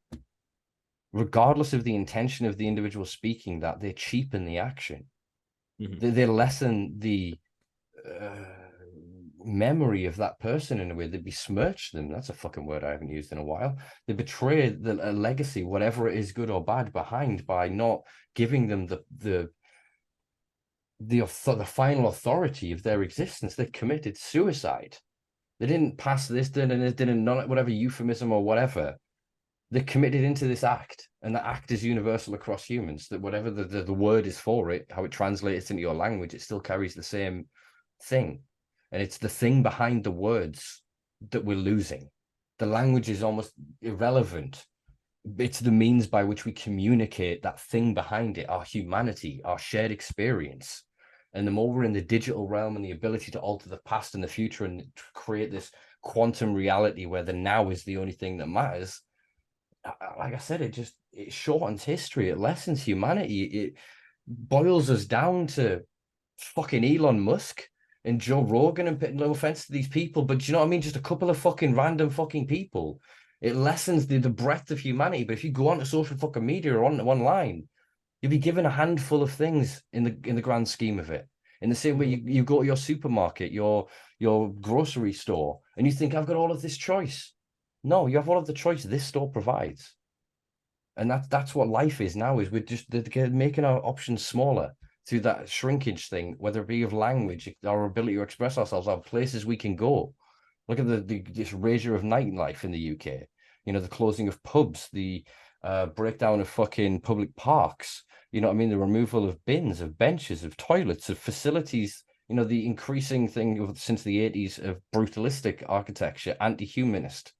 Regardless of the intention of the individual speaking that, they cheapen the action. They lessen the memory of that person in a way. They besmirch them. That's a fucking word I haven't used in a while. They betray a legacy, whatever it is, good or bad, behind, by not giving them the final authority of their existence. They committed suicide. They didn't pass this, didn't whatever euphemism or whatever. They're committed into this act, and the act is universal across humans, that whatever the word is for it, how it translates into your language, it still carries the same thing. And it's the thing behind the words that we're losing. The language is almost irrelevant. It's the means by which we communicate that thing behind it, our humanity, our shared experience. And the more we're in the digital realm and the ability to alter the past and the future and create this quantum reality where the now is the only thing that matters, like I said, it shortens history. It lessens humanity. It boils us down to fucking Elon Musk and Joe Rogan, and no offense to these people, but do you know what I mean? Just a couple of fucking random fucking people. It lessens the breadth of humanity. But if you go onto social fucking media or online, you'll be given a handful of things in the grand scheme of it. In the same way you go to your supermarket, your grocery store, and you think, I've got all of this choice. No, you have all of the choice this store provides. And that's what life is now, is they're making our options smaller through that shrinkage thing, whether it be of language, our ability to express ourselves, our places we can go. Look at this erasure of nightlife in the UK. You know, the closing of pubs, the breakdown of fucking public parks. You know what I mean? The removal of bins, of benches, of toilets, of facilities. You know, the increasing thing since the 80s of brutalistic architecture, anti-humanist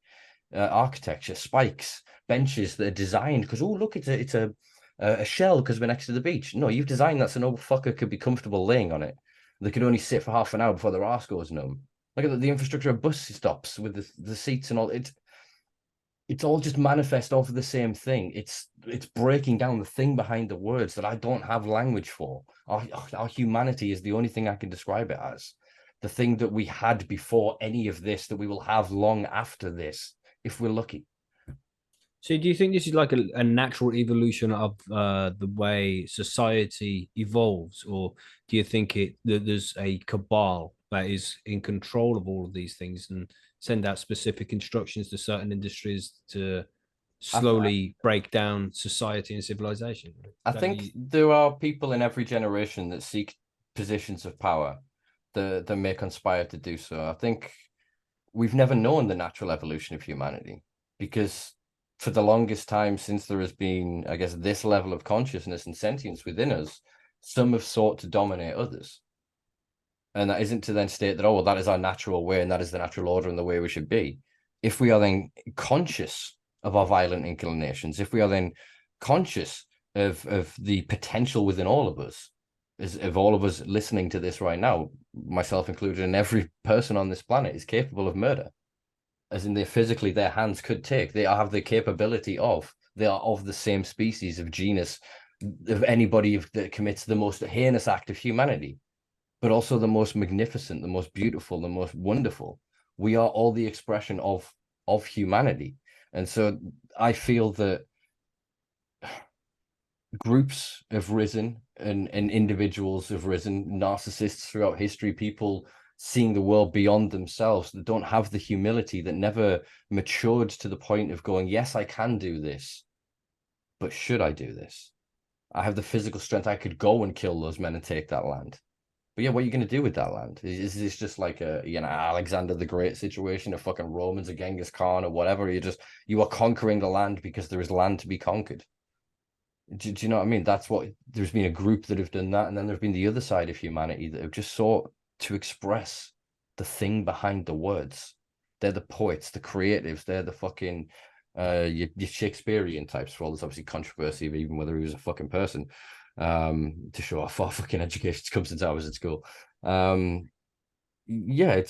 architecture, spikes, benches that are designed because, oh, look, it's a shell because we're next to the beach. No, you've designed that so no fucker could be comfortable laying on it. They could only sit for half an hour before their arse goes numb. Look at the infrastructure of bus stops with the seats and all. It's all just manifest off of the same thing. It's breaking down the thing behind the words that I don't have language for. Our humanity is the only thing I can describe it as. The thing that we had before any of this, that we will have long after this, if we're lucky. So do you think this is like a natural evolution of the way society evolves, or do you think that there's a cabal that is in control of all of these things and send out specific instructions to certain industries to slowly break down society and civilization? I think there are people in every generation that seek positions of power that may conspire to do so. I think we've never known the natural evolution of humanity because for the longest time since there has been, I guess, this level of consciousness and sentience within us, some have sought to dominate others. And that isn't to then state that, oh, well, that is our natural way and that is the natural order and the way we should be. If we are then conscious of our violent inclinations, if we are then conscious of the potential within all of us, of all of us listening to this right now, myself included, and every person on this planet is capable of murder. As in, physically, their hands could take. They have the capability of. They are of the same species of genus of anybody that commits the most heinous act of humanity, but also the most magnificent, the most beautiful, the most wonderful. We are all the expression of humanity, and so I feel that groups have risen and individuals have risen, narcissists throughout history, people seeing the world beyond themselves, that don't have the humility, that never matured to the point of going, yes, I can do this, but should I do this? I have the physical strength. I could go and kill those men and take that land. But yeah, what are you going to do with that land? Is this just like a, Alexander the Great situation, a fucking Romans, a Genghis Khan or whatever? You are conquering the land because there is land to be conquered. Do you know what I mean? That's what, there's been a group that have done that. And then there's been the other side of humanity that have just sought to express the thing behind the words. They're the poets, the creatives, they're the fucking your Shakespearean types. For all there's obviously controversy of even whether he was a fucking person, to show how far fucking education comes since I was at school. Yeah,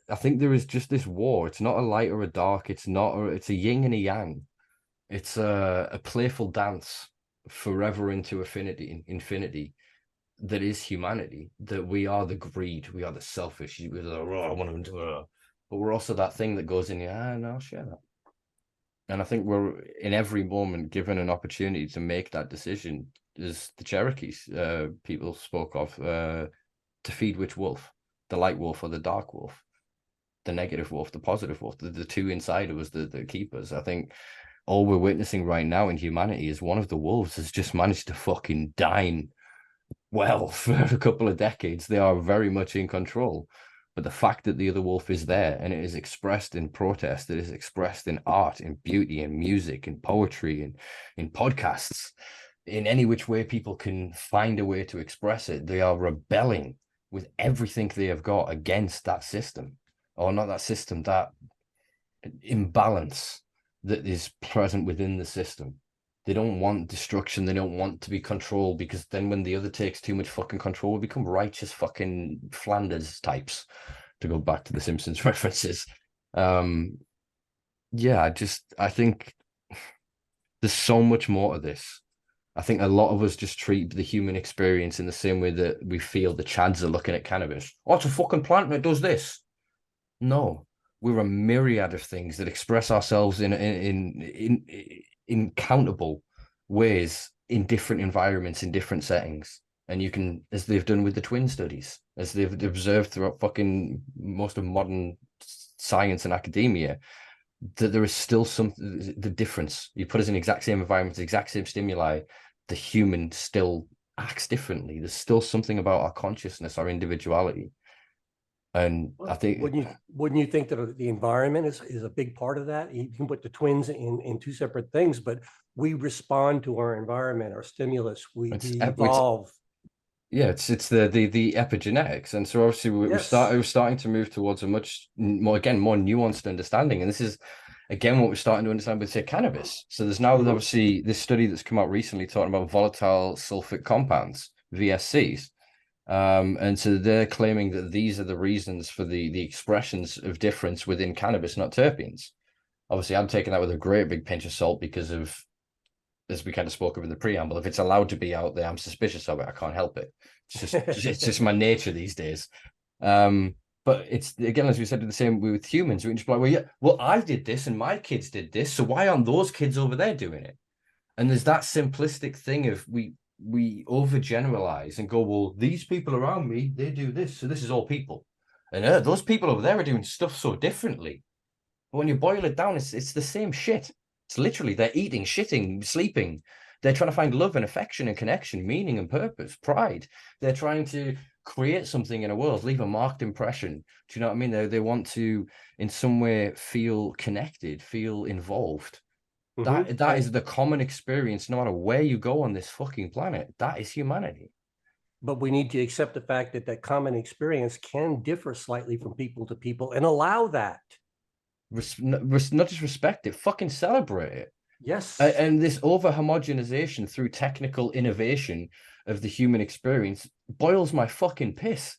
I think there is just this war. It's not a light or a dark, it's a yin and a yang. It's a playful dance forever into infinity that is humanity, that we are the greed, we are the selfish, we're the, I want to do, but we're also that thing that goes in, no, I'll share that. And I think we're in every moment given an opportunity to make that decision, as the Cherokees people spoke of, to feed which wolf, the light wolf or the dark wolf, the negative wolf, the positive wolf, the two inside of us, the keepers. I think all we're witnessing right now in humanity is one of the wolves has just managed to fucking dine well for a couple of decades. They are very much in control, but the fact that the other wolf is there and it is expressed in protest, it is expressed in art, in beauty, in music, in poetry, in podcasts, in any which way people can find a way to express it, they are rebelling with everything they have got against that system, or not that system, that imbalance that is present within the system. They don't want destruction. They don't want to be controlled, because then when the other takes too much fucking control, we become righteous fucking Flanders types, to go back to the Simpsons references. Yeah, I think there's so much more to this. I think a lot of us just treat the human experience in the same way that we feel the Chads are looking at cannabis. Oh, it's a fucking plant and it does this. No, we're a myriad of things that express ourselves in countable ways in different environments, in different settings. And you can, as they've done with the twin studies, as they've observed throughout fucking most of modern science and academia, that there is still the difference. You put us in the exact same environment, the exact same stimuli, the human still acts differently. There's still something about our consciousness, our individuality. And I think, wouldn't you think that the environment is a big part of that? You can put the twins in two separate things, but we respond to our environment, our stimulus. We evolve. Yeah, it's the epigenetics, and so obviously we're starting to move towards a much more nuanced understanding, and this is again what we're starting to understand with, say, cannabis. So there's now obviously this study that's come out recently talking about volatile sulfate compounds, VSCs, and so they're claiming that these are the reasons for the expressions of difference within cannabis, not terpenes. Obviously, I'm taking that with a great big pinch of salt because of, as we kind of spoke of in the preamble, if it's allowed to be out there, I'm suspicious of it. I can't help it. It's just my nature these days. But it's, again, as we said, the same with humans. We can just be like, well, I did this and my kids did this, so why aren't those kids over there doing it? And there's that simplistic thing of we overgeneralize and go, well, these people around me, they do this, so this is all people. And those people over there are doing stuff so differently. But when you boil it down, it's the same shit. It's literally, they're eating, shitting, sleeping. They're trying to find love and affection and connection, meaning and purpose, pride. They're trying to create something in a world, leave a marked impression. Do you know what I mean? They want to, in some way, feel connected, feel involved. That is the common experience, no matter where you go on this fucking planet. That is humanity. But we need to accept the fact that that common experience can differ slightly from people to people and allow that. Not just respect it, fucking celebrate it. Yes. And this over homogenization through technical innovation of the human experience boils my fucking piss.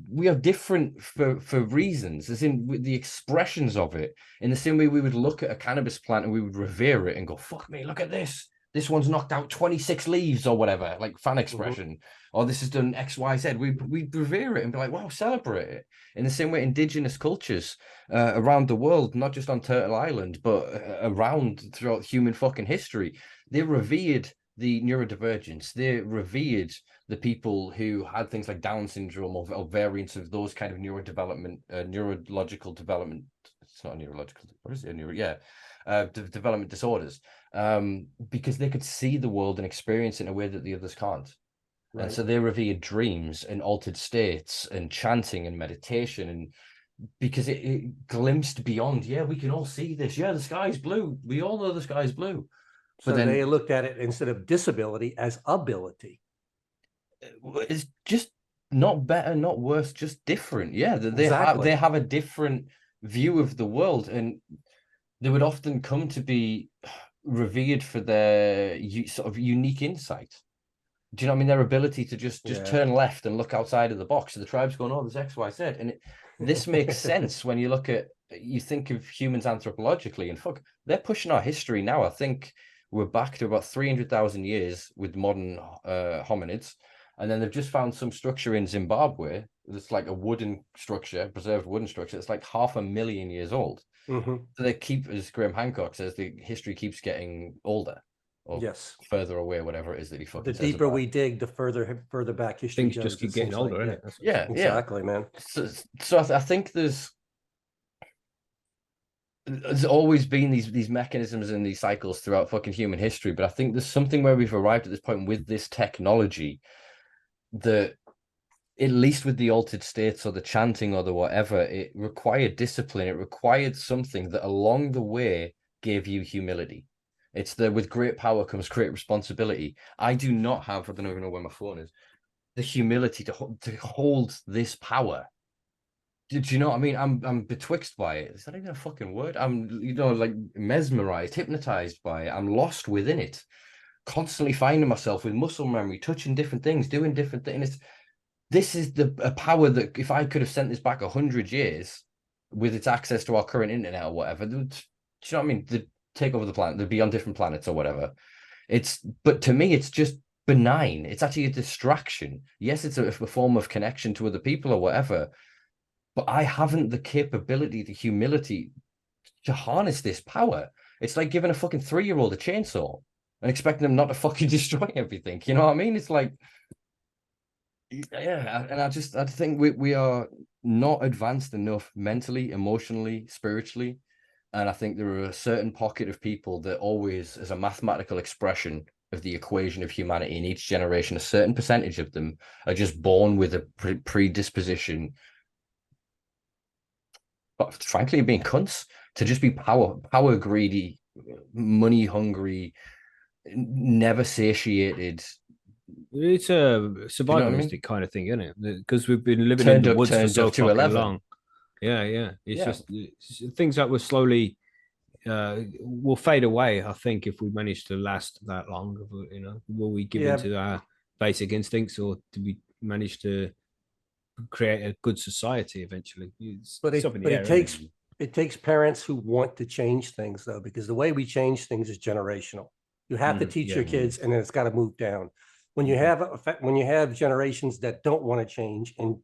We are different for reasons, as in with the expressions of it. In the same way we would look at a cannabis plant and we would revere it and go, fuck me, look at this. This one's knocked out 26 leaves or whatever, like fan expression, or this has done X, Y, Z. We revere it and be like, wow, celebrate it. In the same way, indigenous cultures around the world, not just on Turtle Island, but around throughout human fucking history, they revered the neurodivergence. They revered the people who had things like Down syndrome or variants of those kind of neurological development. It's not neurological. What is it? Development disorders. Because they could see the world and experience it in a way that the others can't. Right. And so they revered dreams and altered states and chanting and meditation, and because it glimpsed beyond, we can all see this. The sky's blue. We all know the sky's blue. But so then they looked at it instead of disability as ability. It's just not better, not worse, just different. They have a different view of the world, and they would often come to be revered for their sort of unique insight. Do you know what I mean? Their ability to just turn left and look outside of the box. So the tribe's going, oh, there's X, Y, Z. And this makes sense when you think of humans anthropologically, and they're pushing our history now. I think we're back to about 300,000 years with modern hominids. And then they've just found some structure in Zimbabwe that's like a preserved wooden structure. It's like 500,000 years old. So they keep, as Graham Hancock says, the history keeps getting older. Or further away, whatever it is that he fucking says. The deeper we dig, the further back history goes. Things just keep getting older, isn't it? Exactly, man. So I think there's always been these mechanisms and these cycles throughout fucking human history, but I think there's something where we've arrived at this point with this technology that, at least with the altered states or the chanting or the whatever, it required discipline. It required something that along the way gave you humility. It's with great power comes great responsibility. I do not have, I don't even know where my phone is, the humility to hold this power. Do you know what I mean? I'm betwixt by it. Is that even a fucking word? I'm, like mesmerized, hypnotized by it. I'm lost within it, constantly finding myself with muscle memory, touching different things, doing different things. This is a power that if I could have sent this back 100 years with its access to our current internet or whatever, do you know what I mean? They'd take over the planet, they'd be on different planets or whatever. But to me, it's just benign. It's actually a distraction. Yes, it's a form of connection to other people or whatever, but I haven't the capability, the humility to harness this power. It's like giving a fucking 3-year-old a chainsaw and expecting them not to fucking destroy everything. You know what I mean? It's like, and I think we are not advanced enough mentally, emotionally, spiritually. And I think there are a certain pocket of people that always, as a mathematical expression of the equation of humanity in each generation, a certain percentage of them are just born with a predisposition frankly being cunts, to just be power greedy, money hungry, never satiated. It's a survivalistic kind of thing, isn't it? Because we've been living in the woods for so fucking 11. long. Yeah. It's just things that were slowly will fade away. I think if we manage to last that long, will we give into our basic instincts, or do we manage to create a good society eventually? It takes parents who want to change things, though, because the way we change things is generational. You have to teach your kids, and then it's got to move down. When you have generations that don't want to change, and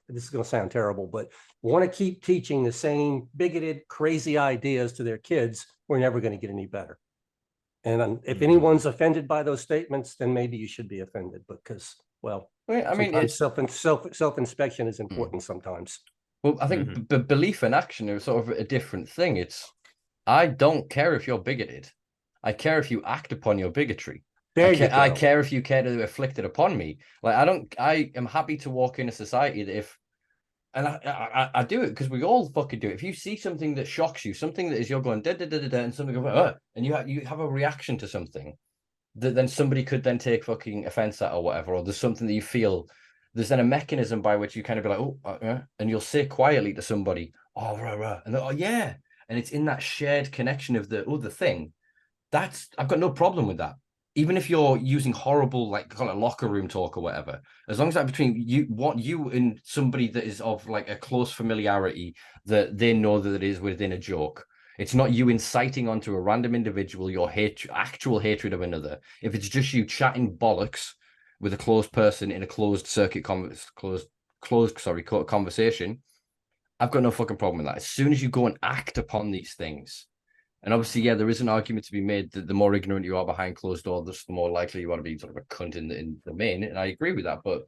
this is going to sound terrible, but want to keep teaching the same bigoted, crazy ideas to their kids, we're never going to get any better. And if anyone's offended by those statements, then maybe you should be offended, because, well, I mean, self-inspection is important sometimes. Well, I think belief and action are sort of a different thing. I don't care if you're bigoted. I care if you act upon your bigotry. I care if you care to afflict it upon me. Like, I am happy to walk in a society that and I do it because we all fucking do it. If you see something that shocks you, something that is, you're going da da da da da, and something goes, and you have a reaction to something that then somebody could then take fucking offense at or whatever, or there's something that you feel, there's then a mechanism by which you kind of be like, and you'll say quietly to somebody, oh, rah, and they're, oh yeah, and it's in that shared connection of the other thing. I've got no problem with that. Even if you're using horrible, like, call it locker room talk or whatever, as long as that between you and somebody that is of like a close familiarity, that they know that it is within a joke. It's not you inciting onto a random individual your actual hatred of another. If it's just you chatting bollocks with a closed person in a closed circuit, conversation, I've got no fucking problem with that. As soon as you go and act upon these things, and obviously, there is an argument to be made that the more ignorant you are behind closed doors, the more likely you are to be sort of a cunt in the main. And I agree with that, but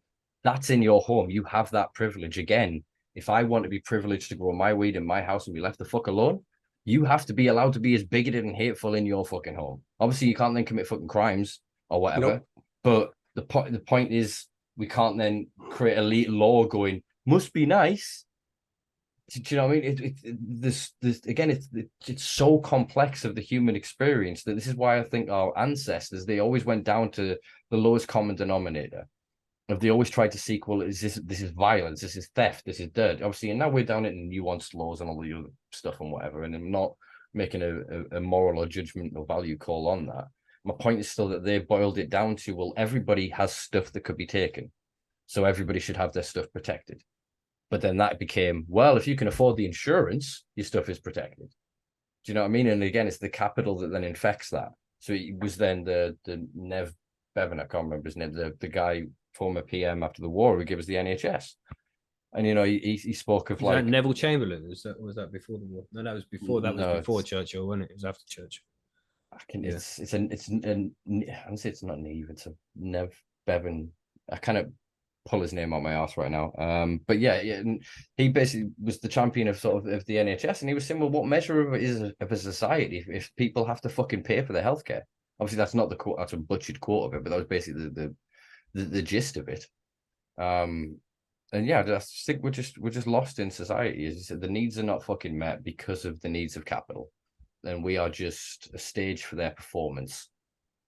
that's in your home. You have that privilege. Again, if I want to be privileged to grow my weed in my house and be left the fuck alone, you have to be allowed to be as bigoted and hateful in your fucking home. Obviously, you can't then commit fucking crimes or whatever. But the point is, we can't then create elite law going, must be nice. Do you know what I mean? This again, it's so complex of the human experience that this is why I think our ancestors, they always went down to the lowest common denominator. If they always tried to seek, well, this is violence, this is theft, this is dirt. Obviously, and now we're down in nuanced laws and all the other stuff and whatever. And I'm not making a moral or judgment or value call on that. My point is still that they boiled it down to, well, everybody has stuff that could be taken, so everybody should have their stuff protected. But then that became, well, if you can afford the insurance, your stuff is protected. Do you know what I mean? And again, it's the capital that then infects that. So it was then the Nev Bevan, I can't remember his name, the guy, former PM after the war, who gave us the NHS. And he spoke of like Neville Chamberlain. Was that before the war? No, that was before. That was before Churchill, wasn't it? It was after Churchill. I don't say it's not Neve, it's a Nev Bevan. I kind of pull his name out my ass right now. But yeah, he basically was the champion of sort of the NHS, and he was saying, well, what measure of it is of a society if people have to fucking pay for their healthcare? Obviously, that's not the quote, that's a butchered quote of it, but that was basically the gist of it. And yeah, I think we're just lost in society. As you said, the needs are not fucking met because of the needs of capital, and we are just a stage for their performance.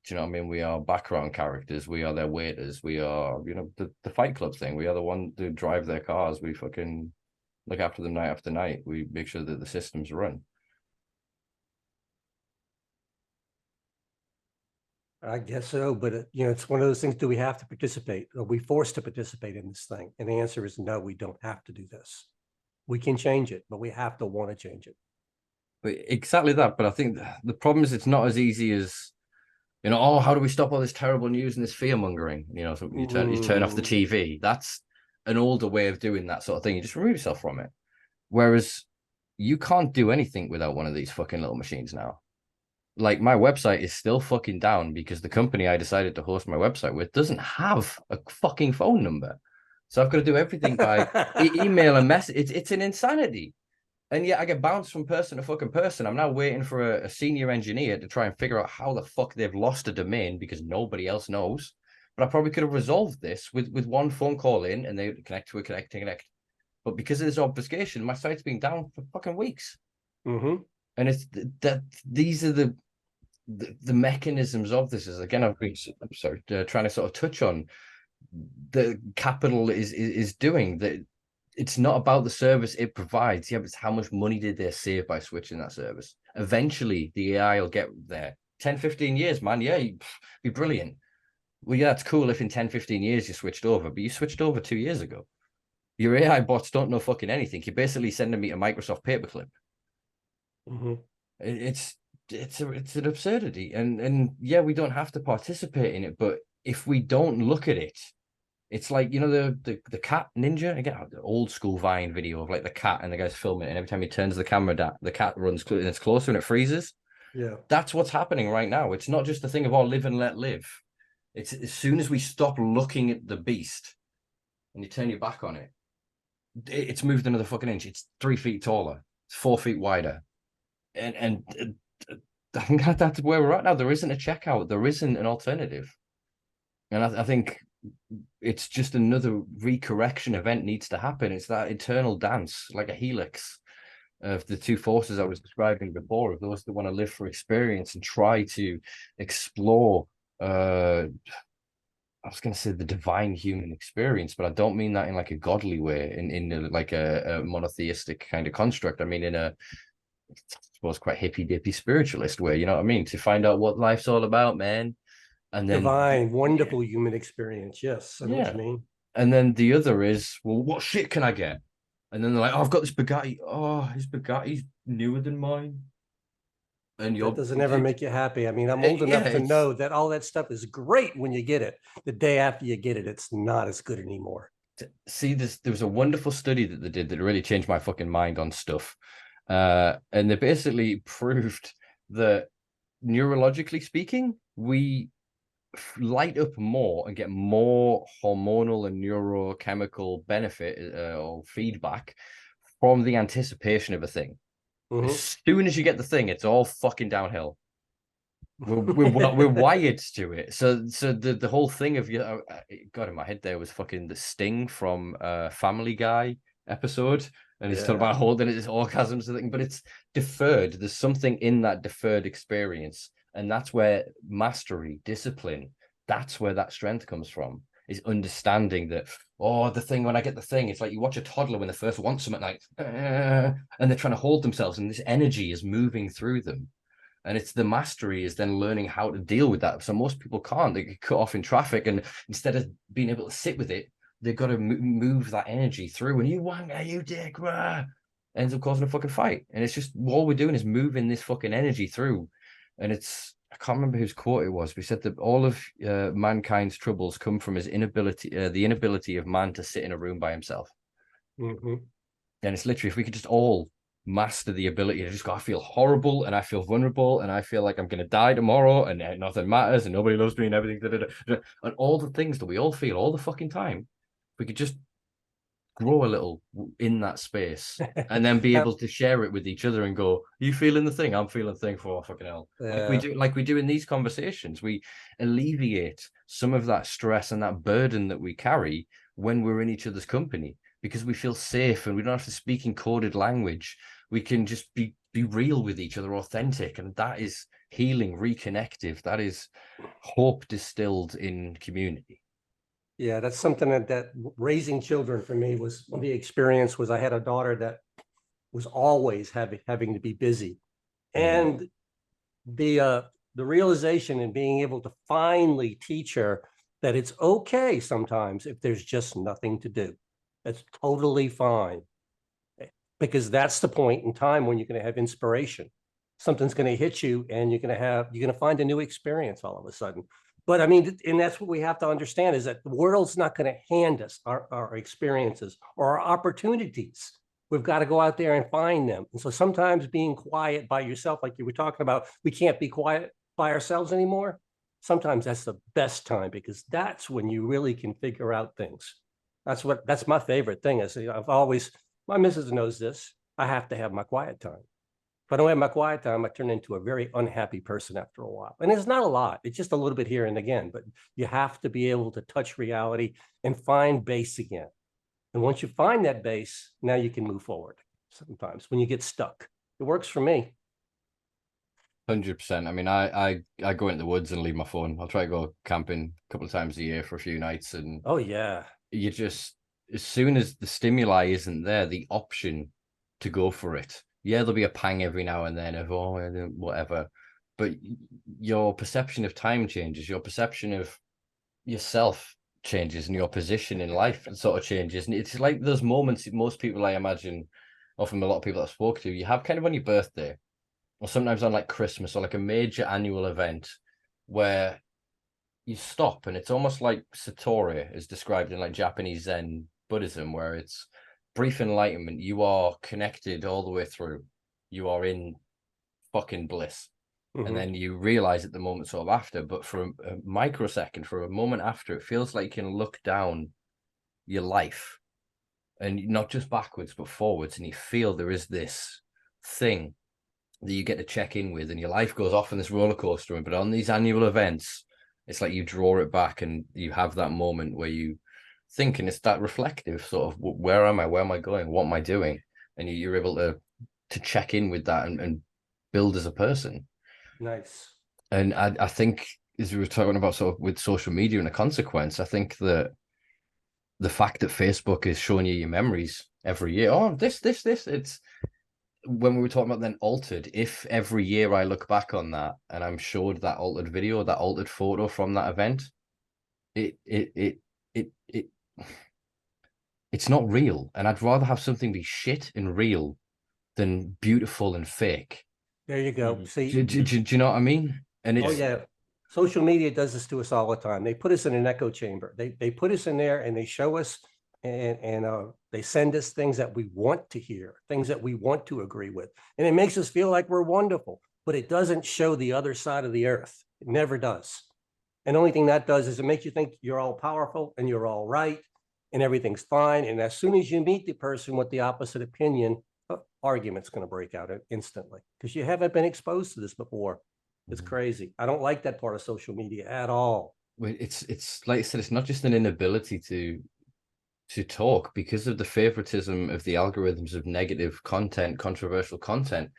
Do you know what I mean? We are background characters. We are their waiters. We are, the Fight Club thing. We are the one who drive their cars. We fucking look after them night after night. We make sure that the systems run. I guess so, but it's one of those things. Do we have to participate? Are we forced to participate in this thing? And the answer is no. We don't have to do this. We can change it, but we have to want to change it. But exactly that. But I think the problem is it's not as easy as, how do we stop all this terrible news and this fear mongering? So you turn off the TV. That's an older way of doing that sort of thing. You just remove yourself from it. Whereas you can't do anything without one of these fucking little machines now. Like, my website is still fucking down because the company I decided to host my website with doesn't have a fucking phone number. So I've got to do everything by email and message. It's an insanity. And yet I get bounced from person to fucking person. I'm now waiting for a senior engineer to try and figure out how the fuck they've lost a domain because nobody else knows. But I probably could have resolved this with one phone call in, and they connect. but because of this obfuscation, my site's been down for fucking weeks. Mm-hmm. And it's that these are the mechanisms of this. Is again, I've been trying to sort of touch on the capital is doing that. It's not about the service it provides. Yeah, but it's how much money did they save by switching that service. Eventually, the AI will get there. 10, 15 years, man. Yeah, you'd be brilliant. Well, yeah, it's cool if in 10, 15 years you switched over, but you switched over 2 years ago. Your AI bots don't know fucking anything. You're basically sending me a Microsoft paperclip. Mm-hmm. It's an absurdity. And yeah, we don't have to participate in it, but if we don't look at it, it's like, you know, the cat ninja, again, the old school Vine video of like the cat and the guy's filming it, and every time he turns the camera down, the cat runs and it's closer and it freezes. Yeah. That's what's happening right now. It's not just a thing of live and let live. It's as soon as we stop looking at the beast and you turn your back on it, it's moved another fucking inch. It's 3 feet taller. It's 4 feet wider. And I think that's where we're at now. There isn't a checkout. There isn't an alternative. And I think it's just another recorrection event needs to happen. It's that eternal dance, like a helix of the two forces I was describing before, of those that want to live for experience and try to explore, I was going to say the divine human experience, but I don't mean that in like a godly way, in like a monotheistic kind of construct. I mean in a, I suppose, quite hippy dippy spiritualist way, you know what I mean? To find out what life's all about, man. And then divine, wonderful human experience. Yes, I know what you mean. And then the other is, well, what shit can I get? And then they're like, oh, I've got this Bugatti. Oh, his Bugatti's newer than mine. And that doesn't ever make you happy. I mean, I'm old enough to know that all that stuff is great when you get it. The day after you get it, it's not as good anymore. See, there was a wonderful study that they did that really changed my fucking mind on stuff. And they basically proved that neurologically speaking, we light up more and get more hormonal and neurochemical benefit or feedback from the anticipation of a thing. Mm-hmm. As soon as you get the thing, it's all fucking downhill. We're wired to it. So the whole thing of God, in my head there was fucking the Sting from Family Guy episode, and he's talking about holding his orgasms and thing, but it's deferred. There's something in that deferred experience. And that's where mastery, discipline, that's where that strength comes from, is understanding that, the thing, when I get the thing, it's like you watch a toddler when they first want something, like, and they're trying to hold themselves, and this energy is moving through them. And it's the mastery is then learning how to deal with that. So most people can't. They get cut off in traffic, and instead of being able to sit with it, they've got to move that energy through. And you dick, ends up causing a fucking fight. And it's just, all we're doing is moving this fucking energy through. And it's, I can't remember whose quote it was. We said that all of mankind's troubles come from his inability, the inability of man to sit in a room by himself. Mm-hmm. And it's literally, if we could just all master the ability to just go, I feel horrible and I feel vulnerable and I feel like I'm going to die tomorrow and nothing matters and nobody loves me and everything, and all the things that we all feel all the fucking time, we could just grow a little in that space and then be able to share it with each other and go, you feeling the thing? I'm feeling the thing. For fucking hell. Like we do in these conversations. We alleviate some of that stress and that burden that we carry when we're in each other's company, because we feel safe and we don't have to speak in coded language. We can just be real with each other, authentic. And that is healing, reconnective. That is hope distilled in community. Yeah, that's something that raising children for me was, the experience was, I had a daughter that was always having to be busy. And the realization and being able to finally teach her that it's okay sometimes if there's just nothing to do. That's totally fine. Because that's the point in time when you're going to have inspiration. Something's going to hit you and you're going to find a new experience all of a sudden. But I mean, and that's what we have to understand, is that the world's not going to hand us our experiences or our opportunities. We've got to go out there and find them. And so sometimes being quiet by yourself, like you were talking about, we can't be quiet by ourselves anymore. Sometimes that's the best time, because that's when you really can figure out things. That's my favorite thing. My missus knows this. I have to have my quiet time. If I don't have my quiet time, I turn into a very unhappy person after a while. And it's not a lot. It's just a little bit here and again, but you have to be able to touch reality and find base again. And once you find that base, now you can move forward. Sometimes when you get stuck, it works for me. 100%. I mean, I go into the woods and leave my phone. I'll try to go camping a couple of times a year for a few nights, and oh yeah, you just, as soon as the stimuli isn't there, the option to go for it. Yeah, there'll be a pang every now and then of whatever, but your perception of time changes, your perception of yourself changes, and your position in life sort of changes. And it's like those moments that most people, I imagine, or from a lot of people I've spoken to, you have kind of on your birthday, or sometimes on like Christmas, or like a major annual event where you stop, and it's almost like Satori is described in like Japanese Zen Buddhism, where it's brief enlightenment. You are connected all the way through. You are in fucking bliss. And then you realize at the moment sort of after, but for a microsecond, for a moment after, it feels like you can look down your life, and not just backwards, but forwards. And you feel there is this thing that you get to check in with, and your life goes off on this roller coaster. But on these annual events, it's like you draw it back, and you have that moment where you think, and it's that reflective sort of, where am I going, what am I doing? And you're able to check in with that and build as a person. Nice. And I think, as we were talking about sort of with social media and a consequence, I think that the fact that Facebook is showing you your memories every year, this, it's, when we were talking about then altered, if every year I look back on that and I'm showed that altered video, that altered photo from that event, it's not real. And I'd rather have something be shit and real than beautiful and fake. There you go. See, do you know what I mean? And it's, oh yeah, social media does this to us all the time. They put us in an echo chamber. They put us in there, and they show us, and they send us things that we want to hear, things that we want to agree with, and it makes us feel like we're wonderful. But it doesn't show the other side of the earth. It never does. And the only thing that does is it makes you think you're all powerful and you're all right and everything's fine. And as soon as you meet the person with the opposite opinion, argument's going to break out instantly, because you haven't been exposed to this before. It's crazy. I don't like that part of social media at all. It's like I said, it's not just an inability to talk because of the favoritism of the algorithms of negative content, controversial content.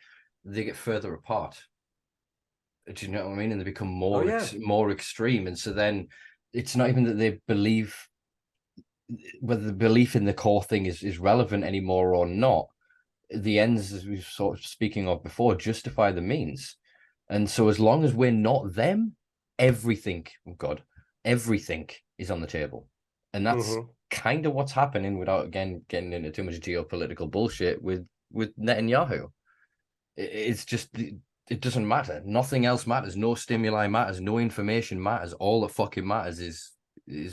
They get further apart. Do you know what I mean? And they become more more extreme. And so then it's not even that they believe, whether the belief in the core thing is relevant anymore or not. The ends, as we've sort of speaking of before, justify the means. And so as long as we're not them, everything is on the table. And that's kind of what's happening, without, again, getting into too much geopolitical bullshit with Netanyahu. It's just, it doesn't matter. Nothing else matters. No stimuli matters. No information matters. All that fucking matters is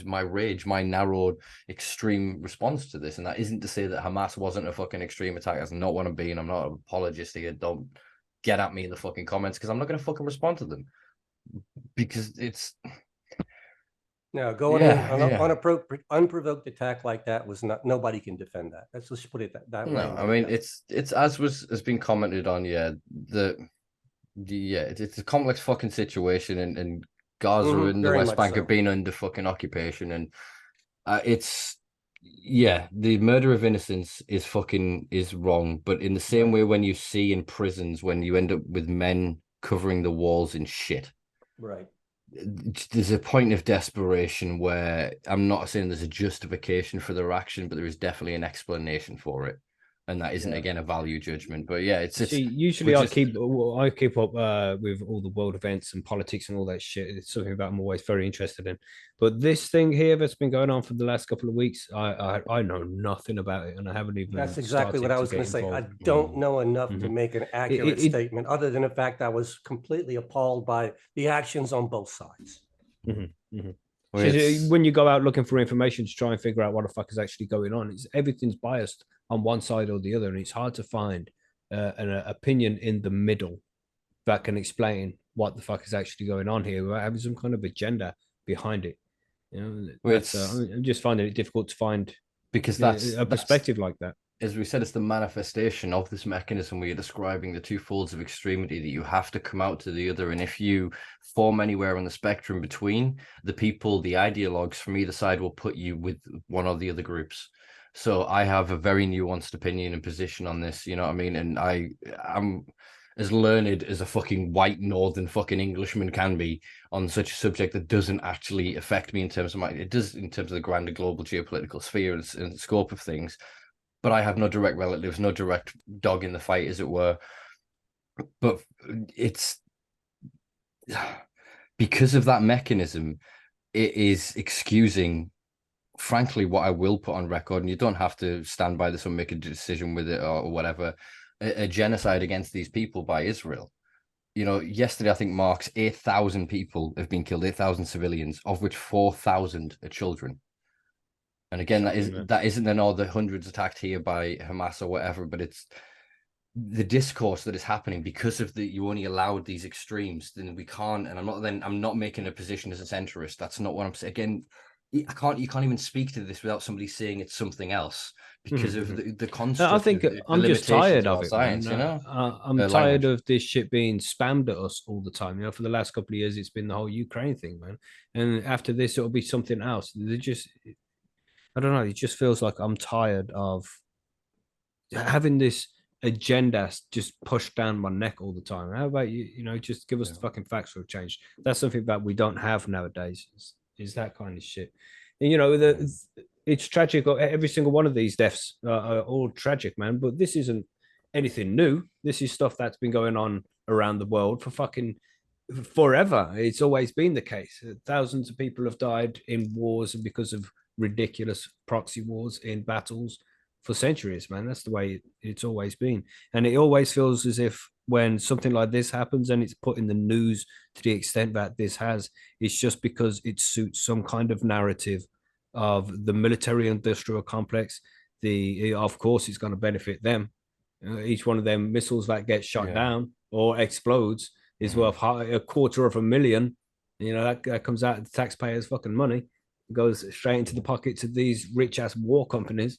my rage, my narrowed, extreme response to this. And that isn't to say that Hamas wasn't a fucking extreme attack. That's not what I'm being. I'm not an apologist here. Don't get at me in the fucking comments, because I'm not going to fucking respond to them, because it's... No, going in on unprovoked attack like that was not, nobody can defend that. Let's just put it that way. No, I mean, it's as has been commented on, it's a complex fucking situation, and Gaza and the West Bank have been under fucking occupation, and the murder of innocents is wrong. But in the same way, when you see in prisons, when you end up with men covering the walls in shit, right, there's a point of desperation where I'm not saying there's a justification for their action, but there is definitely an explanation for it. And that isn't, again, a value judgment. But yeah, it's usually I keep up with all the world events and politics and all that shit. It's something that I'm always very interested in. But this thing here that's been going on for the last couple of weeks, I know nothing about it, and I haven't even. That's exactly what I was going to say. I don't know enough to make an accurate statement, other than the fact I was completely appalled by the actions on both sides. When you go out looking for information to try and figure out what the fuck is actually going on, everything's biased on one side or the other, and it's hard to find an opinion in the middle that can explain what the fuck is actually going on here without having some kind of agenda behind it. I'm just finding it difficult to find, because that's a perspective like that. As we said, it's the manifestation of this mechanism where you're describing the two folds of extremity, that you have to come out to the other. And if you form anywhere on the spectrum between, the people, the ideologues from either side will put you with one or the other groups. So I have a very nuanced opinion and position on this, you know what I mean? And I'm as learned as a fucking white northern fucking Englishman can be on such a subject that doesn't actually affect me in terms of it does in terms of the grander global geopolitical sphere and scope of things. But I have no direct relatives, no direct dog in the fight, as it were. But it's because of that mechanism, it is excusing, frankly, what I will put on record, and you don't have to stand by this or make a decision with it or whatever, a genocide against these people by Israel. You know, yesterday, I think marks 8,000 people have been killed, 8,000 civilians, of which 4,000 are children. And again, that isn't then all the hundreds attacked here by Hamas or whatever, but it's the discourse that is happening because of you only allowed these extremes. Then we can't, and I'm not making a position as a centrist. That's not what I'm saying. Again, you can't even speak to this without somebody saying it's something else because of the construct. I think I'm just tired of it, science, man. you know. I'm tired of this shit being spammed at us all the time. You know, for the last couple of years, it's been the whole Ukraine thing, man. And after this, it'll be something else. I don't know. It just feels like I'm tired of having this agenda just pushed down my neck all the time. How about you? You know, just give us the fucking facts for a change. That's something that we don't have nowadays. Is that kind of shit. And you know, it's tragic. Every single one of these deaths are all tragic, man. But this isn't anything new. This is stuff that's been going on around the world for fucking forever. It's always been the case. Thousands of people have died in wars and because of ridiculous proxy wars in battles for centuries, man. That's the way it's always been. And it always feels as if when something like this happens and it's put in the news to the extent that this has, it's just because it suits some kind of narrative of the military industrial complex. Of course, it's going to benefit them. Each one of them missiles that gets shot down or explodes is worth $250,000. You know, that comes out of the taxpayers' fucking money. It goes straight into the pockets of these rich ass war companies.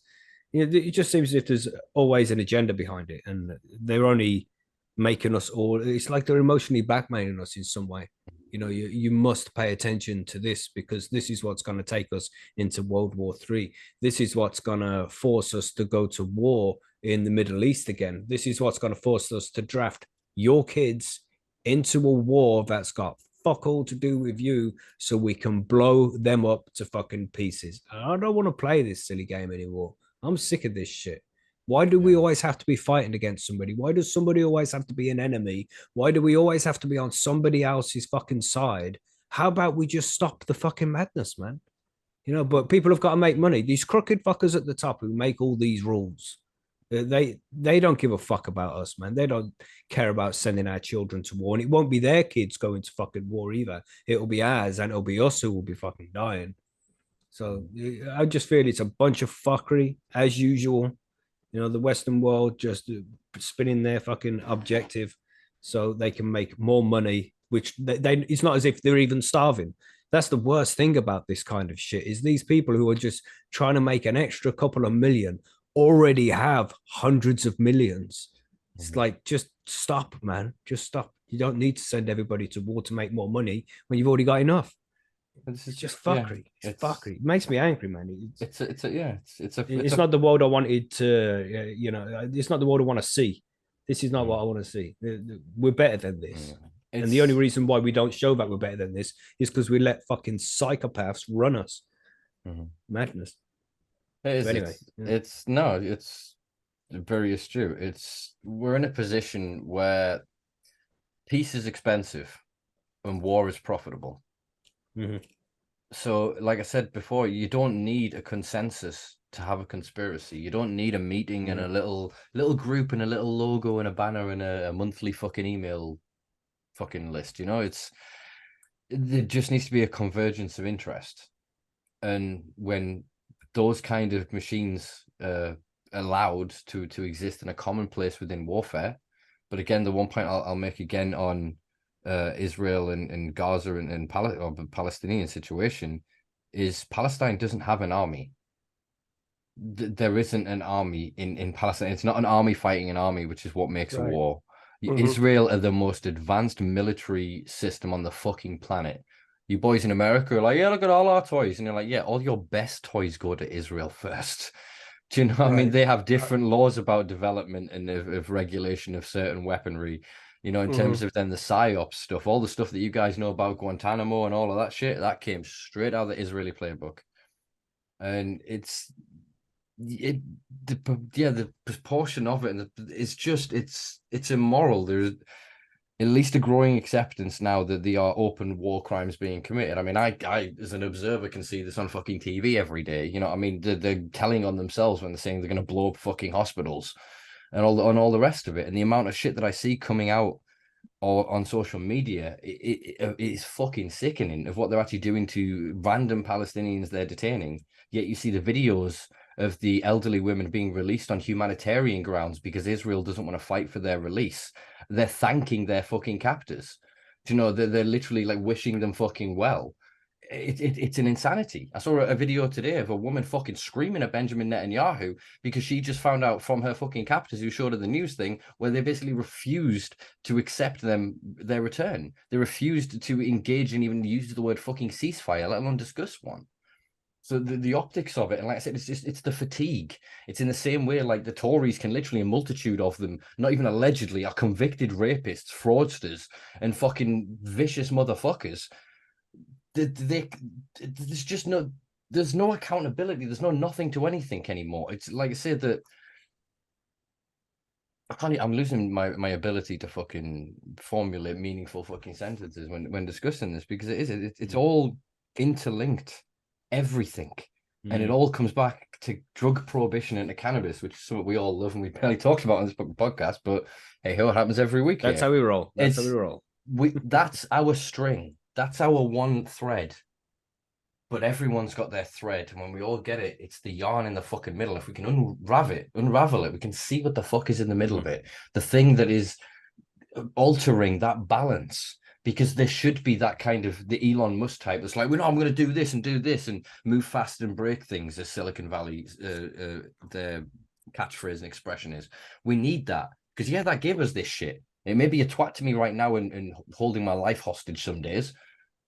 You know, it just seems as if there's always an agenda behind it, and they're only making us all. It's like they're emotionally blackmailing us in some way. You know, you must pay attention to this because this is what's going to take us into World War III. This is what's going to force us to go to war in the Middle East again. This is what's going to force us to draft your kids into a war that's got fuck all to do with you so we can blow them up to fucking pieces. I don't want to play this silly game anymore. I'm sick of this shit. Why do we always have to be fighting against somebody? Why does somebody always have to be an enemy? Why do we always have to be on somebody else's fucking side? How about we just stop the fucking madness, man? You know, but people have got to make money. These crooked fuckers at the top who make all these rules, they don't give a fuck about us, man. They don't care about sending our children to war, and it won't be their kids going to fucking war either. It'll be ours, and it'll be us who will be fucking dying. So I just feel it's a bunch of fuckery as usual. You know, the Western world just spinning their fucking objective so they can make more money, which it's not as if they're even starving. That's the worst thing about this kind of shit is these people who are just trying to make an extra couple of million already have hundreds of millions. It's like, just stop, man. Just stop. You don't need to send everybody to war to make more money when you've already got enough. It's just fuckery. It's fuckery. It makes me angry, man. It's not the world I wanted to, you know, it's not the world I want to see. This is not what I want to see. We're better than this. And the only reason why we don't show that we're better than this is because we let fucking psychopaths run us. Madness. Anyway, it's very astute. We're in a position where peace is expensive and war is profitable. So, like I said before, you don't need a consensus to have a conspiracy. You don't need a meeting and a little group and a little logo and a banner and a monthly fucking email fucking list. You know, there just needs to be a convergence of interest. And when those kind of machines allowed to exist in a commonplace within warfare, but again, the one point I'll make again on Israel and Gaza and the Palestinian situation is Palestine doesn't have an army. There isn't an army in Palestine. It's not an army fighting an army, which is what makes a war. Israel are the most advanced military system on the fucking planet. You boys in America are like, yeah, look at all our toys. And you're like, yeah, all your best toys go to Israel first. Do you know what I mean? Right. They have different laws about development and of regulation of certain weaponry. You know, in terms of then the psyops stuff, all the stuff that you guys know about Guantanamo and all of that shit, that came straight out of the Israeli playbook. And the proportion of it, and it's just it's immoral. There's at least a growing acceptance now that there are open war crimes being committed. I mean, I as an observer can see this on fucking TV every day. You know what I mean? They're telling on themselves when they're saying they're going to blow up fucking hospitals and all the rest of it. And the amount of shit that I see coming out or on social media, it is fucking sickening of what they're actually doing to random Palestinians they're detaining. Yet you see the videos of the elderly women being released on humanitarian grounds because Israel doesn't want to fight for their release. They're thanking their fucking captors. Do you know, they're literally like wishing them fucking well. It's an insanity. I saw a video today of a woman fucking screaming at Benjamin Netanyahu because she just found out from her fucking captors who showed her the news thing where they basically refused to accept their return. They refused to engage and even use the word fucking ceasefire, let alone discuss one. So the optics of it, and like I said, it's the fatigue. It's in the same way like the Tories can literally, a multitude of them, not even allegedly, are convicted rapists, fraudsters, and fucking vicious motherfuckers. There's just there's no accountability. There's nothing to anything anymore. It's like I said that I'm losing my ability to fucking formulate meaningful fucking sentences when discussing this, because it's all interlinked. Everything, and it all comes back to drug prohibition and to cannabis, which is something we all love and we barely talked about on this podcast, but hey, what happens every week? That's how we roll. That's how we roll. That's our string, that's our one thread, but everyone's got their thread, and when we all get it, it's the yarn in the fucking middle. If we can unravel it, we can see what the fuck is in the middle of it, the thing that is altering that balance. Because there should be that kind of the Elon Musk type that's like, well, no, I'm going to do this and move fast and break things, as Silicon Valley, their catchphrase and expression is. We need that, because that gave us this shit. It may be a twat to me right now and holding my life hostage some days,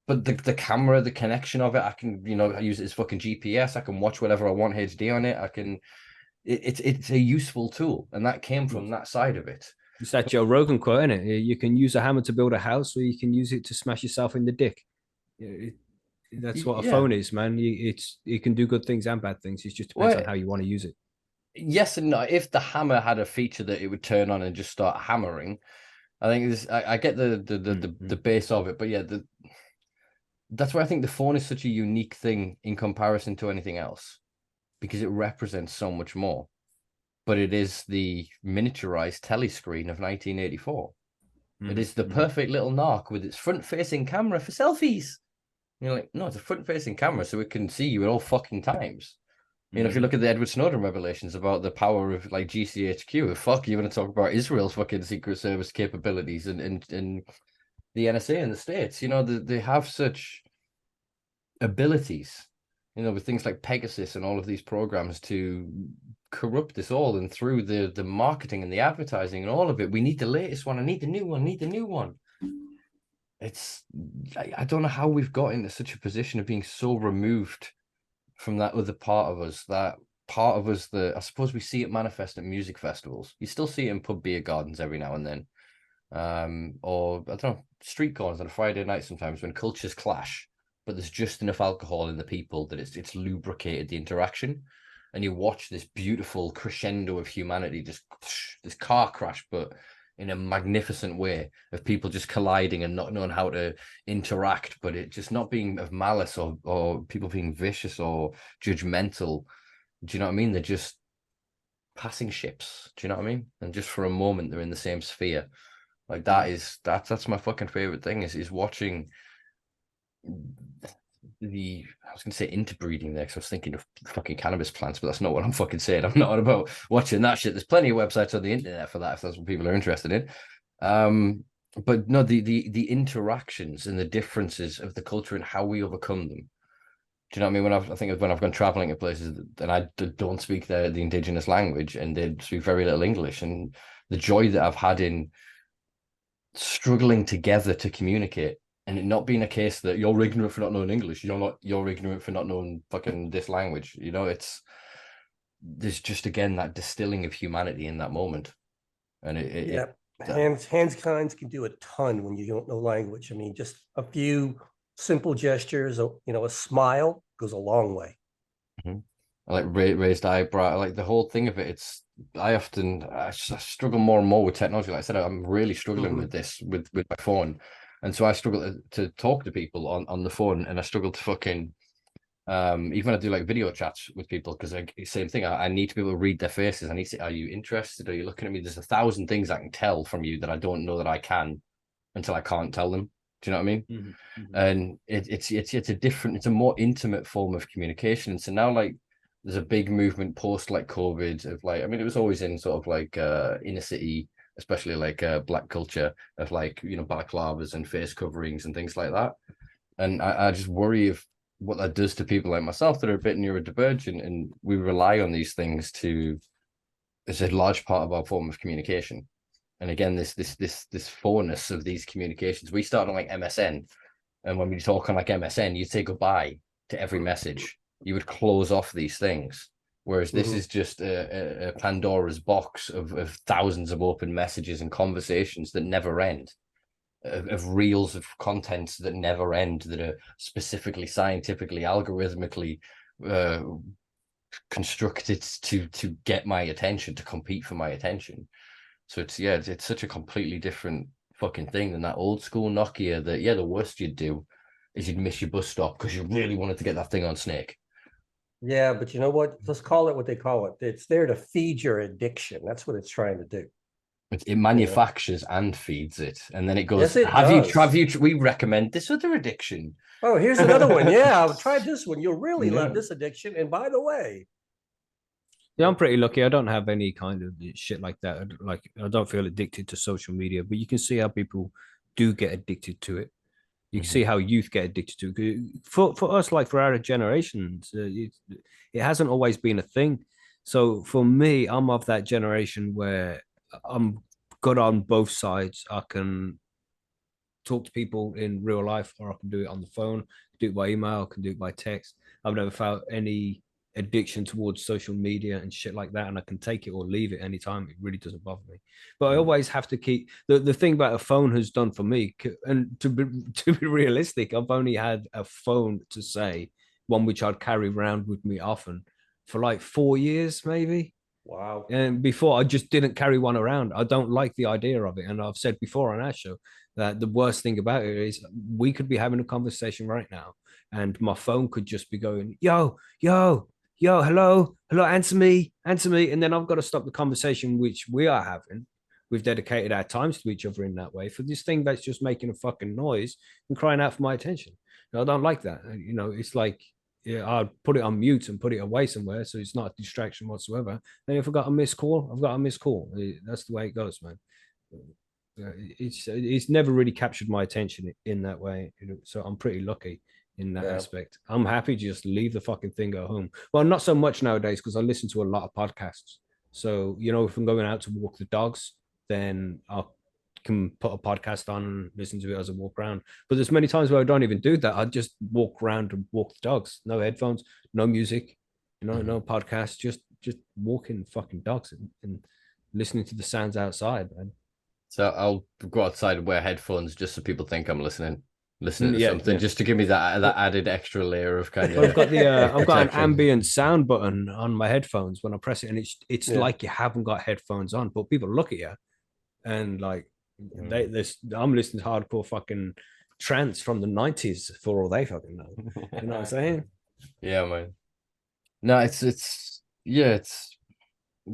but the camera, the connection of it, I can, I use it as fucking GPS. I can watch whatever I want HD on it. It's a useful tool, and that came from that side of it. It's that Joe Rogan quote, isn't it? You can use a hammer to build a house, or you can use it to smash yourself in the dick. That's what a phone is, man. It can do good things and bad things. It just depends on how you want to use it. Yes and no. If the hammer had a feature that it would turn on and just start hammering, I think I get the base of it, but that's why I think the phone is such a unique thing in comparison to anything else, because it represents so much more. But it is the miniaturized telescreen of 1984. It is the perfect little narc with its front-facing camera for selfies. You're like, no, it's a front-facing camera so it can see you at all fucking times. If you look at the Edward Snowden revelations about the power of like GCHQ, you want to talk about Israel's fucking Secret Service capabilities and the NSA in the States. They have such abilities, with things like Pegasus and all of these programs to corrupt this all, and through the marketing and the advertising and all of it, we need the latest one. I need the new one. It's I don't know how we've got into such a position of being so removed from that other part of us, that I suppose we see it manifest at music festivals. You still see it in pub beer gardens every now and then, or I don't know, street corners on a Friday night sometimes when cultures clash, but there's just enough alcohol in the people that it's lubricated the interaction. And you watch this beautiful crescendo of humanity, just this car crash, but in a magnificent way, of people just colliding and not knowing how to interact, but it just not being of malice or people being vicious or judgmental. Do you know what I mean? They're just passing ships. Do you know what I mean? And just for a moment, they're in the same sphere. Like that's my fucking favorite thing is watching I was going to say interbreeding there because I was thinking of fucking cannabis plants, but that's not what I'm fucking saying. I'm not about watching that shit. There's plenty of websites on the internet for that if that's what people are interested in. But no, the interactions and the differences of the culture and how we overcome them. Do you know what I mean? When I've gone traveling to places and I don't speak the indigenous language and they speak very little English, and the joy that I've had in struggling together to communicate. And it not being a case that you're ignorant for not knowing English, you're ignorant for not knowing fucking this language. there's just again that distilling of humanity in that moment, and hands kinds can do a ton when you don't know language. I mean, just a few simple gestures, a smile goes a long way. Mm-hmm. Like raised eyebrow, like the whole thing of it. I struggle more and more with technology. Like I said, I'm really struggling with this with my phone, and so I struggle to talk to people on the phone, and I struggle to fucking even when I do like video chats with people, because same thing. I need to be able to read their faces. I need to say, are you interested? Are you looking at me? There's 1,000 things I can tell from you that I don't know that I can until I can't tell them. Do you know what I mean? Mm-hmm. And it's a more intimate form of communication. And so now, like, there's a big movement post like COVID of like, I mean, it was always in sort of like inner city, especially like black culture of like, balaclavas and face coverings and things like that. And I just worry of what that does to people like myself that are a bit neurodivergent, and we rely on these things as a large part of our form of communication. And again, this foreness of these communications. We started on like MSN, and when we talk on like MSN, you say goodbye to every message. You would close off these things, whereas this is just a Pandora's box of thousands of open messages and conversations that never end, of reels of content that never end, that are specifically scientifically, algorithmically constructed to get my attention, to compete for my attention. So it's such a completely different fucking thing than that old school Nokia that, the worst you'd do is you'd miss your bus stop because you really wanted to get that thing on Snake. Yeah, but you know what? Let's call it what they call it. It's there to feed your addiction. That's what it's trying to do. It manufactures and feeds it, and then it goes. Yes, it have you? We recommend this other addiction. Oh, here's another one. Yeah, I'll try this one. You'll really love this addiction. And by the way, yeah, I'm pretty lucky. I don't have any kind of shit like that. Like, I don't feel addicted to social media, but you can see how people do get addicted to it. You can see how youth get addicted to it. For us, like for our generations, it hasn't always been a thing. So for me, I'm of that generation where I'm good on both sides. I can talk to people in real life, or I can do it on the phone, do it by email, I can do it by text. I've never felt any addiction towards social media and shit like that, and I can take it or leave it anytime. It really doesn't bother me. But I always have to keep the thing about a phone has done for me, and to be realistic, I've only had a phone to say, one which I'd carry around with me often, for like 4 years maybe. wow. And before, I just didn't carry one around. I don't like the idea of it. And I've said before on our show that the worst thing about it is we could be having a conversation right now, and my phone could just be going, yo, hello, answer me. And then I've got to stop the conversation which we are having. We've dedicated our times to each other in that way for this thing that's just making a fucking noise and crying out for my attention. I don't like that. It's like, I'll put it on mute and put it away somewhere so it's not a distraction whatsoever. Then if I've got a missed call, I've got a missed call. That's the way it goes, man. It's never really captured my attention in that way. So I'm pretty lucky in that aspect. I'm happy to just leave the fucking thing at home. Well, not so much nowadays because I listen to a lot of podcasts. So, if I'm going out to walk the dogs, then I can put a podcast on and listen to it as I walk around. But there's many times where I don't even do that. I just walk around and walk the dogs. No headphones, no music, no podcast, just walking fucking dogs and listening to the sounds outside, man. So I'll go outside and wear headphones just so people think I'm listening to something, just to give me that added extra layer of kind of. I've got an ambient sound button on my headphones. When I press it, and it's like you haven't got headphones on, but people look at you and like I'm listening to hardcore fucking trance from the 90s for all they fucking know. You know what I'm saying? Yeah, man. No, it's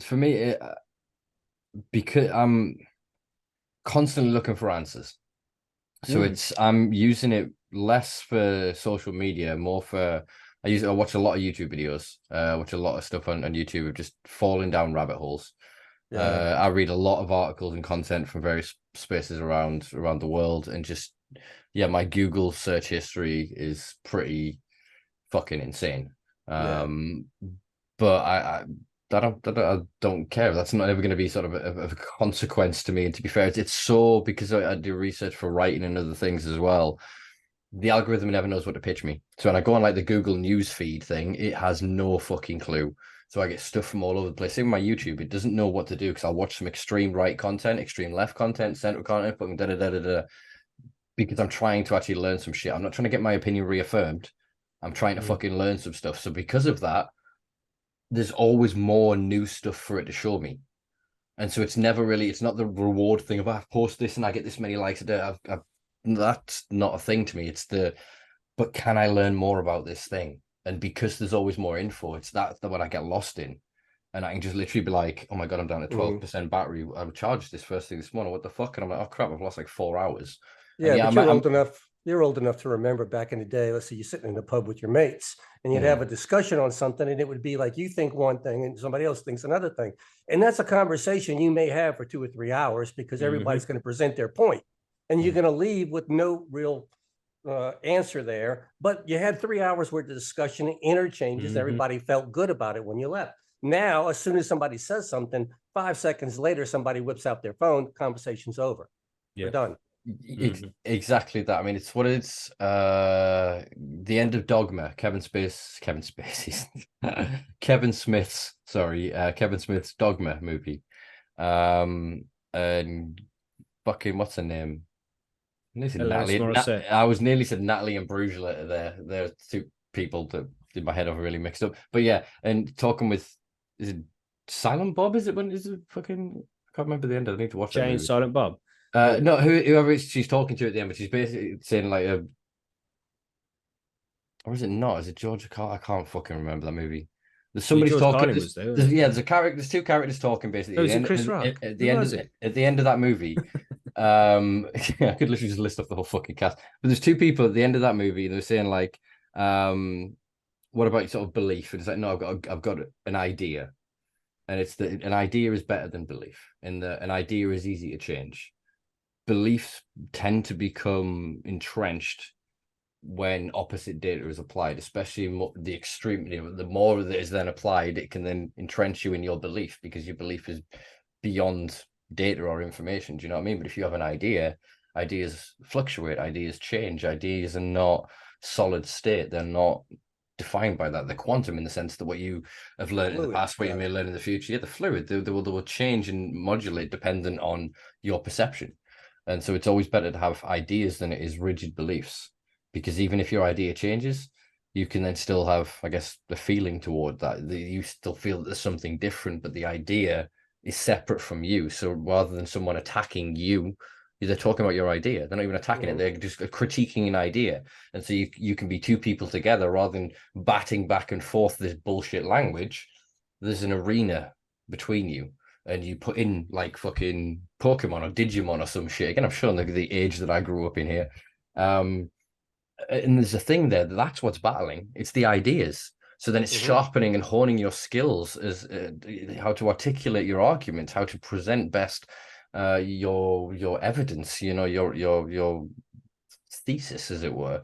for me, because I'm constantly looking for answers. So I'm using it less for social media, more for I watch a lot of YouTube videos, watch a lot of stuff on YouTube of just falling down rabbit holes. I read a lot of articles and content from various spaces around the world, and just my Google search history is pretty fucking insane. But I don't care. That's not ever going to be sort of a consequence to me. And to be fair, it's so, because I do research for writing and other things as well. The algorithm never knows what to pitch me. So when I go on like the Google News feed thing, it has no fucking clue. So I get stuff from all over the place. Even my YouTube, it doesn't know what to do because I'll watch some extreme right content, extreme left content, center content, fucking da da da da da, because I'm trying to actually learn some shit. I'm not trying to get my opinion reaffirmed. I'm trying to fucking learn some stuff. So because of that, there's always more new stuff for it to show me. And so it's never really, it's not the reward thing of I post this and I get this many likes a day. That's not a thing to me. It's but can I learn more about this thing? And because there's always more info, it's that what I get lost in. And I can just literally be like, oh my God, I'm down to 12% battery. I charged this first thing this morning. What the fuck? And I'm like, oh crap, I've lost like 4 hours. Yeah, but you're old enough to remember back in the day. Let's say you're sitting in the pub with your mates and you'd have a discussion on something, and it would be like you think one thing and somebody else thinks another thing. And that's a conversation you may have for 2 or 3 hours because everybody's going to present their point, and you're going to leave with no real answer there. But you had 3 hours worth of discussion and interchanges. Everybody felt good about it when you left. Now, as soon as somebody says something, 5 seconds later, somebody whips out their phone, conversation's over. We're done. Exactly that. I mean, it's what it's the end of Dogma, Kevin Smith's Kevin Smith's Dogma movie. And fucking what's her name? I was nearly said Natalie and Brugela there. There are two people that did my head over really mixed up. But yeah, and talking with, is it Silent Bob? Is it fucking, I can't remember the end. I need to watch that movie. Silent Bob. No, whoever she's talking to at the end, but she's basically saying like or is it not? Is it George? I can't fucking remember that movie. There's somebody talking. There's a character. There's two characters talking basically. Chris Rock. At the end of that movie, I could literally just list off the whole fucking cast. But there's two people at the end of that movie. They're saying like, what about your sort of belief? And it's like, no, I've got an idea, and it's an idea is better than belief, and an idea is easy to change. Beliefs tend to become entrenched when opposite data is applied, especially the extreme. The more that is then applied, it can then entrench you in your belief because your belief is beyond data or information. Do you know what I mean? But if you have an idea, ideas fluctuate, ideas change, ideas are not solid state. They're not defined by that. They're quantum in the sense that what you have learned in the past, what you may learn in the future, they're fluid. They will change and modulate dependent on your perception. And so it's always better to have ideas than it is rigid beliefs, because even if your idea changes, you can then still have, I guess, the feeling toward that. You still feel that there's something different, but the idea is separate from you. So rather than someone attacking you, they're talking about your idea. They're not even attacking it. They're just critiquing an idea. And so you can be two people together rather than batting back and forth this bullshit language. There's an arena between you. And you put in like fucking Pokemon or Digimon or some shit. Again, I'm showing the age that I grew up in here. And there's a thing there that's what's battling. It's the ideas. So then it's sharpening and honing your skills as how to articulate your arguments, how to present best your evidence. Your thesis, as it were.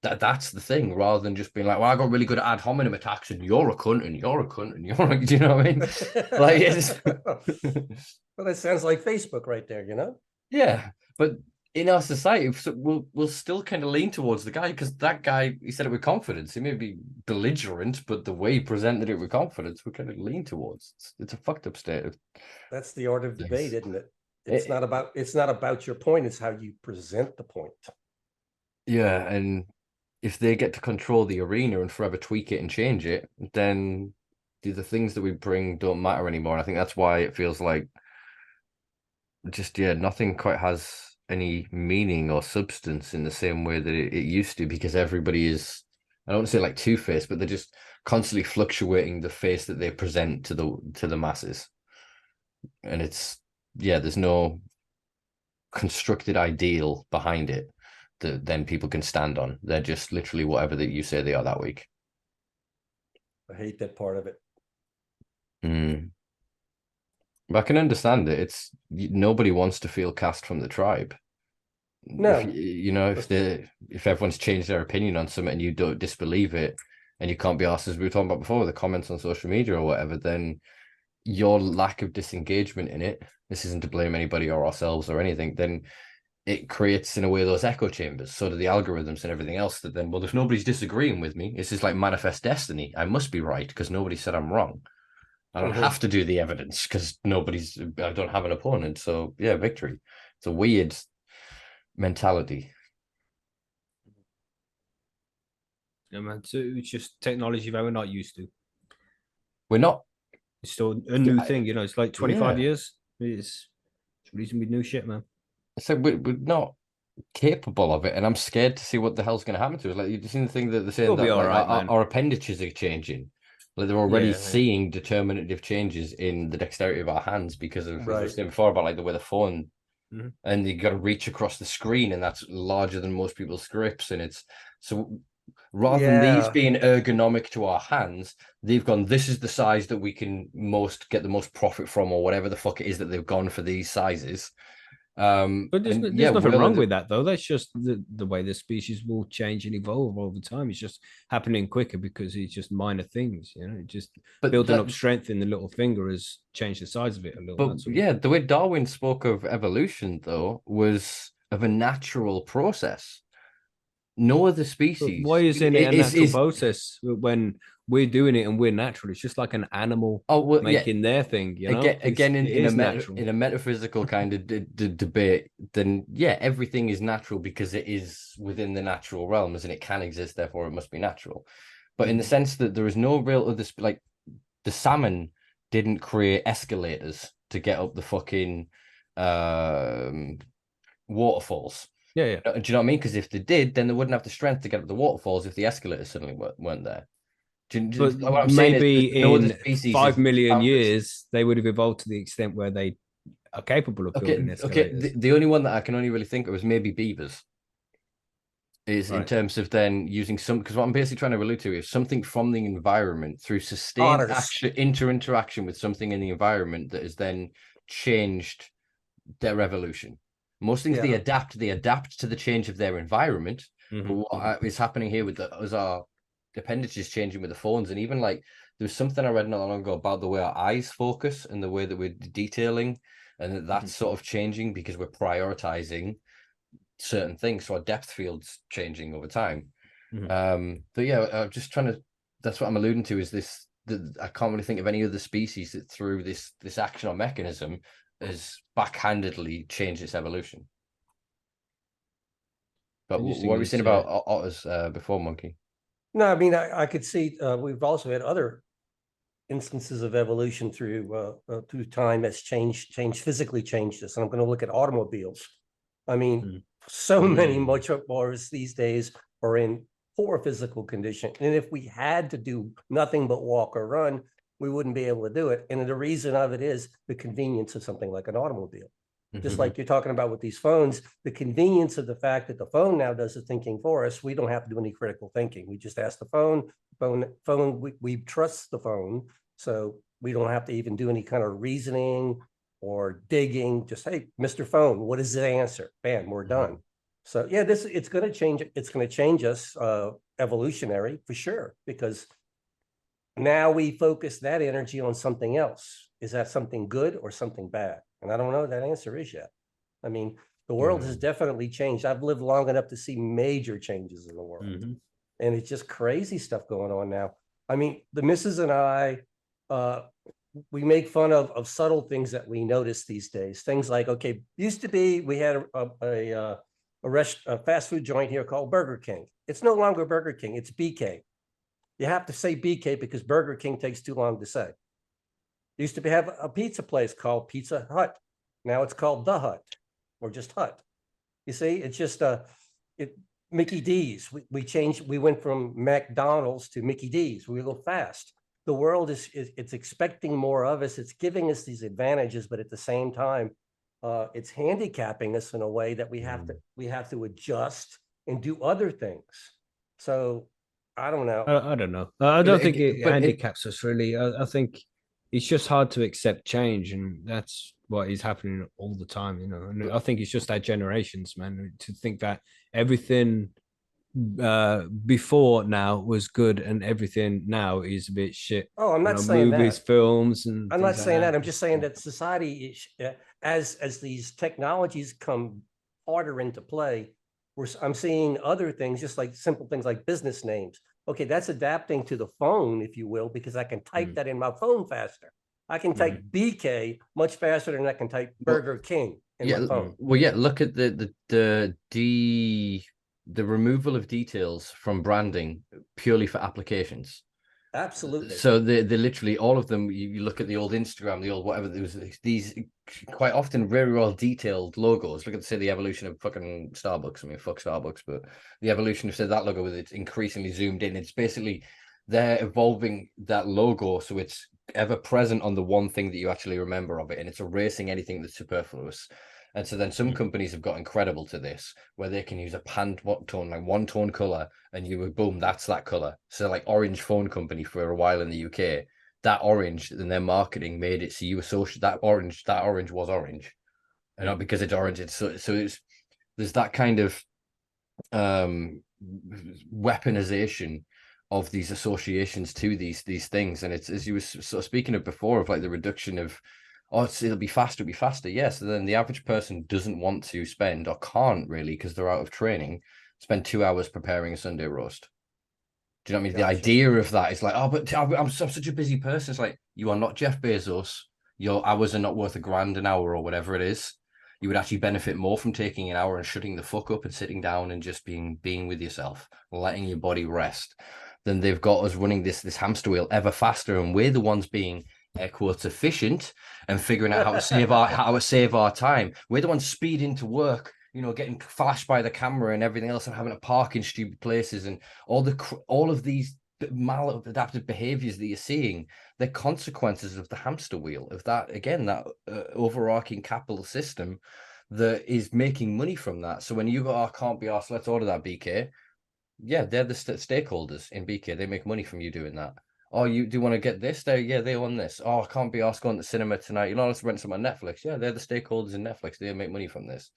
That's the thing, rather than just being like, well, I got really good at ad hominem attacks and you're a cunt and you're a cunt and you're a, do you know what I mean? Like, well, that sounds like Facebook right there, Yeah, but in our society, we'll still kind of lean towards the guy, because that guy, he said it with confidence. He may be belligerent, but the way he presented it with confidence, we kind of lean towards. It's a fucked up state. That's the art of debate, isn't it? It's not about your point. It's how you present the point. Yeah, and if they get to control the arena and forever tweak it and change it, then the things that we bring don't matter anymore. And I think that's why it feels like nothing quite has any meaning or substance in the same way that it used to, because everybody is, I don't want to say like two-faced, but they're just constantly fluctuating the face that they present to the masses. And it's, there's no constructed ideal behind it that then people can stand on. They're just literally whatever that you say they are that week. I hate that part of it. But I can understand it. It's, nobody wants to feel cast from the tribe. No, if everyone's changed their opinion on something and you don't disbelieve it, and you can't be asked, as we were talking about before, the comments on social media or whatever, then your lack of disengagement in it, this isn't to blame anybody or ourselves or anything, then it creates in a way those echo chambers. So do the algorithms and everything else. That then, well, if nobody's disagreeing with me, it's just like manifest destiny. I must be right because nobody said I'm wrong. I don't have to do the evidence because I don't have an opponent. So yeah, victory. It's a weird mentality. Yeah, man. So it's just technology that we're not used to. We're not. It's still a new thing, you know. It's like 25 Yeah. years. It's reasonably new shit, man. So we're not capable of it, and I'm scared to see what the hell's going to happen to us. Like, you've seen the thing that they're saying We'll that be all like, right, man. our appendages are changing. Like they're already Yeah, seeing determinative changes in the dexterity of our hands because of, as I was Right. saying before, about like the way the phone, Mhm. and you got to reach across the screen, and that's larger than most people's grips, and it's so rather than these Yeah. being ergonomic to our hands, they've gone, this is the size that we can get the most profit from, or whatever the fuck it is that they've gone for these sizes. But there's And nothing wrong with that, though. That's just the way the species will change and evolve over time. It's just happening quicker because it's just minor things, you know. Just building up strength in the little finger has changed the size of it a little. But yeah, the way Darwin spoke of evolution, though, was of a natural process. No other species. But why isn't it a natural process when we're doing it and we're natural? It's just like an animal making their thing, you know. Again, in a metaphysical kind of debate, then yeah, everything is natural because it is within the natural realms and it can exist, therefore it must be natural. But in the sense that there is no real other, like the salmon didn't create escalators to get up the fucking waterfalls. Yeah. Do you know what I mean? Because if they did, then they wouldn't have the strength to get up the waterfalls if the escalators suddenly weren't there. But what I'm maybe saying is, in 5 million years, they would have evolved to the extent where they are capable of building escalators. The only one that I can only really think of is maybe beavers. Is in terms of then using some, because what I'm basically trying to allude to is something from the environment through sustained interaction with something in the environment that has then changed their evolution. Most things they adapt to the change of their environment. But what is happening here with our appendages changing with the phones, and even like there was something I read not long ago about the way our eyes focus and the way that we're detailing, and that's sort of changing because we're prioritizing certain things, so our depth field's changing over time. But yeah, I'm just trying to, that's what I'm alluding to, is this, I can't really think of any other species that through this action or mechanism has backhandedly changed its evolution. But what were we saying about otters before, Monkey? No, I mean, I could see we've also had other instances of evolution through time that's physically changed us. And I'm going to look at automobiles. I mean, so many much more these days are in poor physical condition. And if we had to do nothing but walk or run, we wouldn't be able to do it. And the reason of it is the convenience of something like an automobile. Just like you're talking about with these phones, the convenience of the fact that the phone now does the thinking for us. We don't have to do any critical thinking. We just ask the phone, we trust the phone. So we don't have to even do any kind of reasoning or digging. Just, hey, Mr. Phone, what is the answer? Bam, we're done. So yeah, it's going to change. It's going to change us evolutionary for sure, because now we focus that energy on something else. Is that something good or something bad? And I don't know what that answer is yet. I mean, the world has definitely changed. I've lived long enough to see major changes in the world. And it's just crazy stuff going on now. I mean, the missus and I, we make fun of subtle things that we notice these days. Things like, okay, used to be, we had a fast food joint here called Burger King. It's no longer Burger King, it's BK. You have to say BK because Burger King takes too long to say. Used to have a pizza place called Pizza Hut. Now it's called The Hut or just Hut. You see, it's just Mickey D's. We went from McDonald's to Mickey D's. We go fast. The world it's expecting more of us. It's giving us these advantages, but at the same time, it's handicapping us in a way that we have to adjust and do other things. So I don't know. I don't know. I don't think it handicaps us really. I think it's just hard to accept change, and that's what is happening all the time, you know. And I think it's just our generations, man, to think that everything before now was good and everything now is a bit shit. Oh, I'm not saying movies, films, and I'm not saying that. I'm just saying that society is, as these technologies come harder into play. I'm seeing other things, just like simple things like business names. Okay, that's adapting to the phone, if you will, because I can type that in my phone faster. I can type BK much faster than I can type Burger King in my phone. Well, yeah, look at the removal of details from branding purely for applications. Absolutely. So they literally, all of them, you look at the old Instagram, the old whatever, there was these quite often very well detailed logos. Look at, say, the evolution of fucking Starbucks. I mean, fuck Starbucks, but the evolution of, say, that logo with it increasingly zoomed in. It's basically, they're evolving that logo so it's ever present on the one thing that you actually remember of it, and it's erasing anything that's superfluous. And so then some companies have got incredible to this, where they can use a tone, like one tone color, and you would boom, that's that color. So like Orange Phone Company for a while in the UK, that orange in their marketing made it so you associate that orange was orange, and not because it's orange. It's so it's, there's that kind of weaponization of these associations to these things, and it's, as you were sort of speaking of before, of like the reduction of, oh, it'll be faster. Yes. So then the average person doesn't want to spend, or can't really, because they're out of training, spend 2 hours preparing a Sunday roast. Do you know what I mean? Gotcha. The idea of that is like, oh, but I'm such a busy person. It's like, you are not Jeff Bezos. Your hours are not worth $1,000 an hour or whatever it is. You would actually benefit more from taking an hour and shutting the fuck up and sitting down and just being with yourself, letting your body rest. Then they've got us running this hamster wheel ever faster, and we're the ones being, air quotes, efficient and figuring out how to save our time. We're the ones speeding to work, you know, getting flashed by the camera and everything else, and having to park in stupid places, and all of these maladaptive behaviors that you're seeing. They're consequences of the hamster wheel, of that, again, that overarching capital system that is making money from that. So when you go, oh, I can't be asked, let's order that BK. Yeah, they're the stakeholders in BK. They make money from you doing that. Oh, you do want to get this? They own this. Oh, I can't be asked going to the cinema tonight. You know, let's rent some on Netflix. Yeah, they're the stakeholders in Netflix. They make money from this.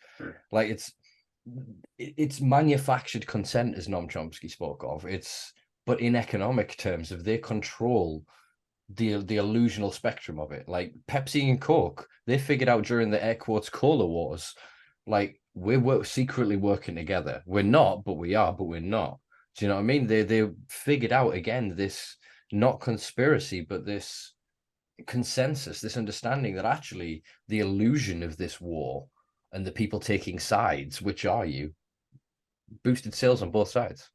Like, it's manufactured consent, as Noam Chomsky spoke of. But in economic terms, if they control the illusional spectrum of it, like Pepsi and Coke, they figured out during the air quotes cola wars, like, we're secretly working together. We're not, but we are, but we're not. Do you know what I mean? They figured out, again, this, not conspiracy, but this consensus, this understanding that actually the illusion of this war and the people taking sides, which are you, boosted sales on both sides.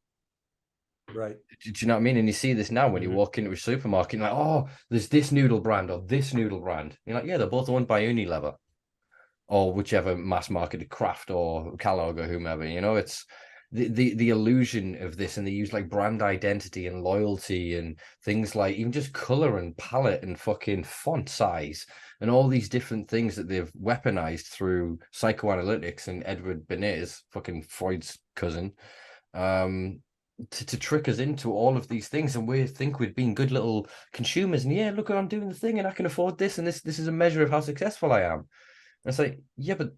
Right. Do you know what I mean? And you see this now when you walk into a supermarket, you're like, oh, there's this noodle brand or this noodle brand. You're like, yeah, they're both owned by Unilever or whichever mass marketed Kraft or Kellogg or whomever. You know, it's the illusion of this, and they use like brand identity and loyalty and things like even just color and palette and fucking font size and all these different things that they've weaponized through psychoanalytics and Edward Bernays, fucking Freud's cousin, to trick us into all of these things. And we think we've been good little consumers, and yeah, look, I'm doing the thing and I can afford this, and this is a measure of how successful I am. And it's like, yeah, but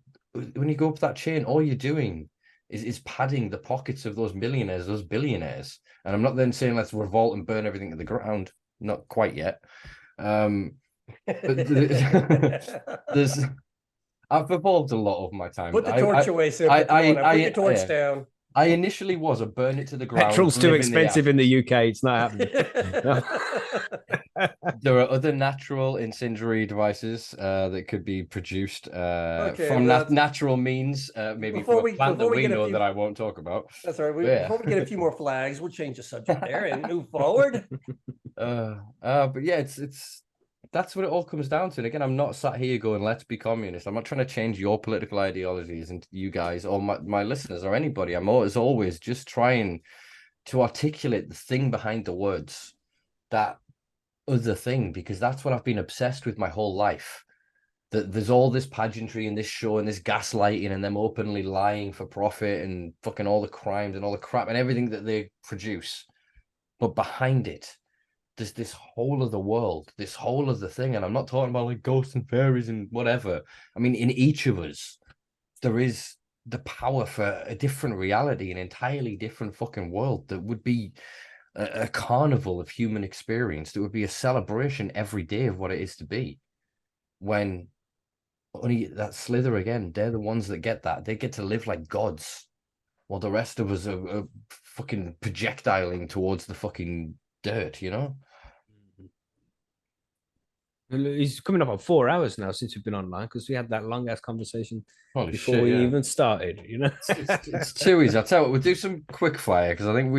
when you go up that chain, all you're doing is padding the pockets of those millionaires, those billionaires. And I'm not then saying let's revolt and burn everything to the ground. Not quite yet. But I've evolved a lot over my time. Put the torch away, Simpa. Put your torch down. I initially was a burn it to the ground. Petrol's too expensive in the UK. It's not happening. There are other natural incendiary devices that could be produced from natural means, maybe from a plant that we know that I won't talk about. That's all right. Before we get a few more flags, we'll change the subject there and move forward. But yeah, it's that's what it all comes down to. And again, I'm not sat here going, let's be communist. I'm not trying to change your political ideologies and you guys or my listeners or anybody. I'm always just trying to articulate the thing behind the words, that other thing, because that's what I've been obsessed with my whole life. That there's all this pageantry and this show and this gaslighting and them openly lying for profit and fucking all the crimes and all the crap and everything that they produce. But behind it, there's this whole of the world, this whole of the thing. And I'm not talking about like ghosts and fairies and whatever. I mean, in each of us, there is the power for a different reality, an entirely different fucking world that would be a carnival of human experience. That would be a celebration every day of what it is to be. When only that slither again, they're the ones that get that. They get to live like gods, while the rest of us are fucking projectiling towards the fucking dirt, you know? He's coming up on 4 hours now since we've been online because we had that long ass conversation Holy before shit, we yeah. even started. You know, It's too easy. I'll tell you what, we'll do some quick fire because I think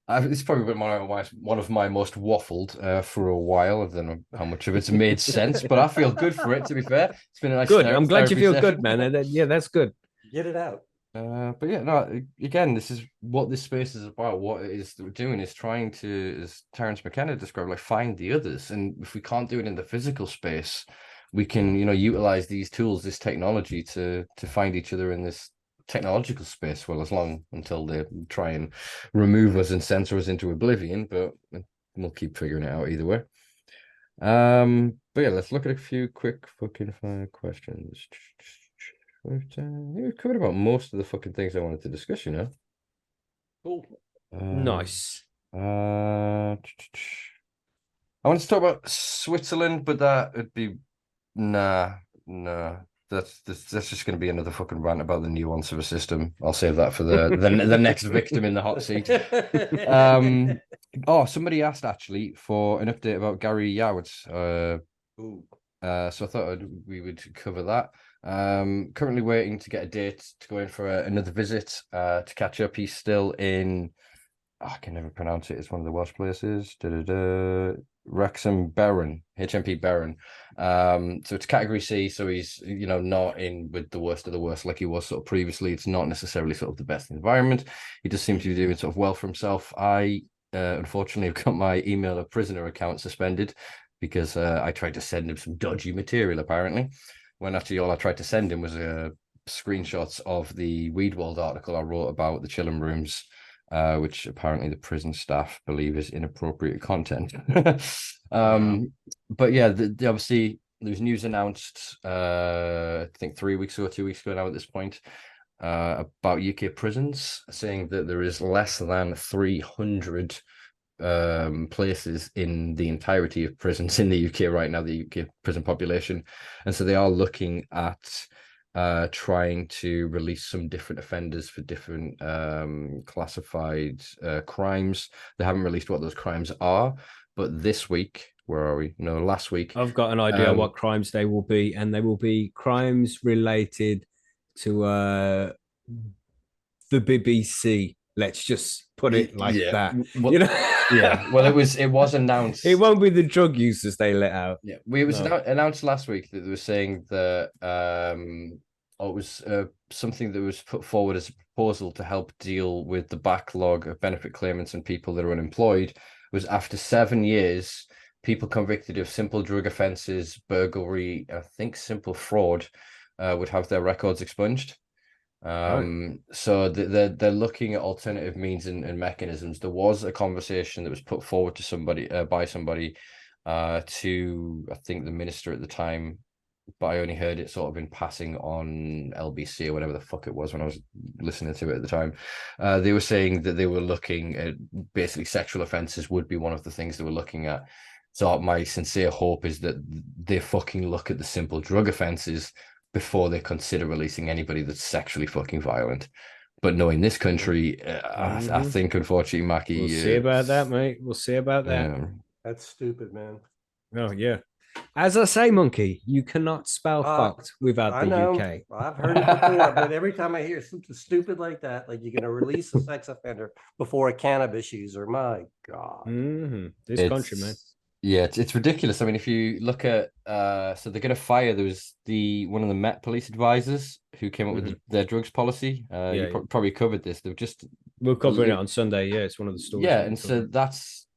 it's probably been one of my most waffled for a while. I don't know how much of it's made sense, but I feel good for it, to be fair. It's been a nice good. I'm glad you feel session. good, man. Yeah, that's good. Get it out. But yeah, no, again, this is what this space is about. What it is that we're doing is trying to, as Terence McKenna described, like find the others. And if we can't do it in the physical space, we can, utilize these tools, this technology to find each other in this technological space. Well, as long until they try and remove us and censor us into oblivion, but we'll keep figuring it out either way. But yeah, let's look at a few quick fucking fire questions. We've covered about most of the fucking things I wanted to discuss, Cool. Nice. I wanted to talk about Switzerland, but that would be nah. That's just going to be another fucking rant about the nuance of a system. I'll save that for the next victim in the hot seat. Somebody asked actually for an update about Gary Yoward. So I thought we would cover that. Currently waiting to get a date to go in for another visit to catch up. He's still in, I can never pronounce it. It's one of the Welsh places. Wrexham Barron, HMP Barron. So it's category C. So he's not in with the worst of the worst like he was sort of previously. It's not necessarily sort of the best environment. He does seem to be doing sort of well for himself. I unfortunately have got my email of prisoner account suspended because I tried to send him some dodgy material apparently. When actually all I tried to send him was screenshots of the Weedwald article I wrote about the chilling rooms, which apparently the prison staff believe is inappropriate content. But yeah, obviously there's news announced, I think 3 weeks ago, 2 weeks ago now at this point, about UK prisons, saying that there is less than 300 places in the entirety of prisons in the UK right now, the UK prison population. And so they are looking at trying to release some different offenders for different classified crimes. They haven't released what those crimes are, but this week, where are we? No, last week. I've got an idea what crimes they will be, and they will be crimes related to the BBC. Let's just put it like that. Well, yeah. Well, it was announced. It won't be the drug users they let out. Yeah, it was announced last week that they were saying that it was something that was put forward as a proposal to help deal with the backlog of benefit claimants and people that are unemployed. Was after 7 years, people convicted of simple drug offences, burglary, I think simple fraud, would have their records expunged. So they're looking at alternative means and mechanisms. There was a conversation that was put forward to somebody by somebody to, I think, the minister at the time, but I only heard it sort of in passing on LBC or whatever the fuck it was when I was listening to it at the time. They were saying that they were looking at basically sexual offences would be one of the things they were looking at. So my sincere hope is that they fucking look at the simple drug offences before they consider releasing anybody that's sexually fucking violent. But knowing this country, I think, unfortunately, Macky... We'll see about that, mate. We'll see about that. Yeah. That's stupid, man. Oh, yeah. As I say, Monkey, you cannot spell fucked without the UK. I've heard it before, but every time I hear something stupid like that, like you're going to release a sex offender before a cannabis user, my God. This country, man. Yeah, it's ridiculous. I mean, if you look at, so they're going to fire, there was one of the Met police advisors who came up with their drugs policy. You probably covered this. We're covering it on Sunday. Yeah, it's one of the stories. Yeah, and so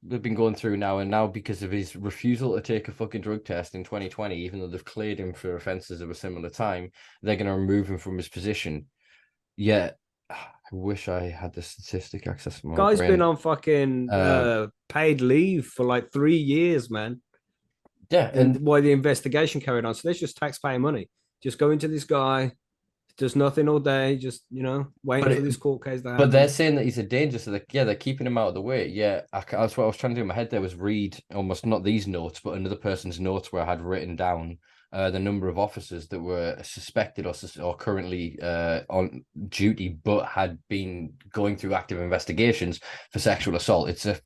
they've been going through now, and now because of his refusal to take a fucking drug test in 2020, even though they've cleared him for offences of a similar time, they're going to remove him from his position. Yet, I wish I had the statistic access. Guy's been on fucking paid leave for like 3 years, man. Yeah, and why the investigation carried on. So there's just taxpayer money. Just go into this guy, does nothing all day, just waiting for this court case to happen. But they're saying that he's a danger, so they're keeping him out of the way. Yeah, that's what I was trying to do in my head. There was read almost not these notes, but another person's notes where I had written down the number of officers that were suspected or currently on duty, but had been going through active investigations for sexual assault. It's a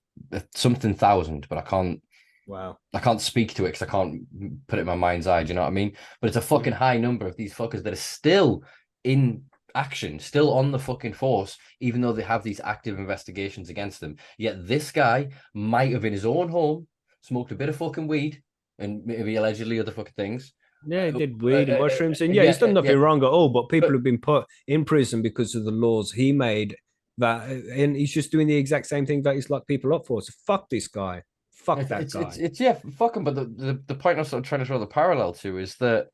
something thousand, but I can't. Wow. I can't speak to it because I can't put it in my mind's eye. Do you know what I mean? But it's a fucking high number of these fuckers that are still in action, still on the fucking force, even though they have these active investigations against them. Yet this guy might have in his own home smoked a bit of fucking weed and maybe allegedly other fucking things. Yeah, he did weed and mushrooms, and he's done nothing wrong at all. But people have been put in prison because of the laws he made. That, and he's just doing the exact same thing that he's locked people up for. So fuck this guy. Fuck that guy. It's yeah, fuck him. But the point I'm sort of trying to draw the parallel to is that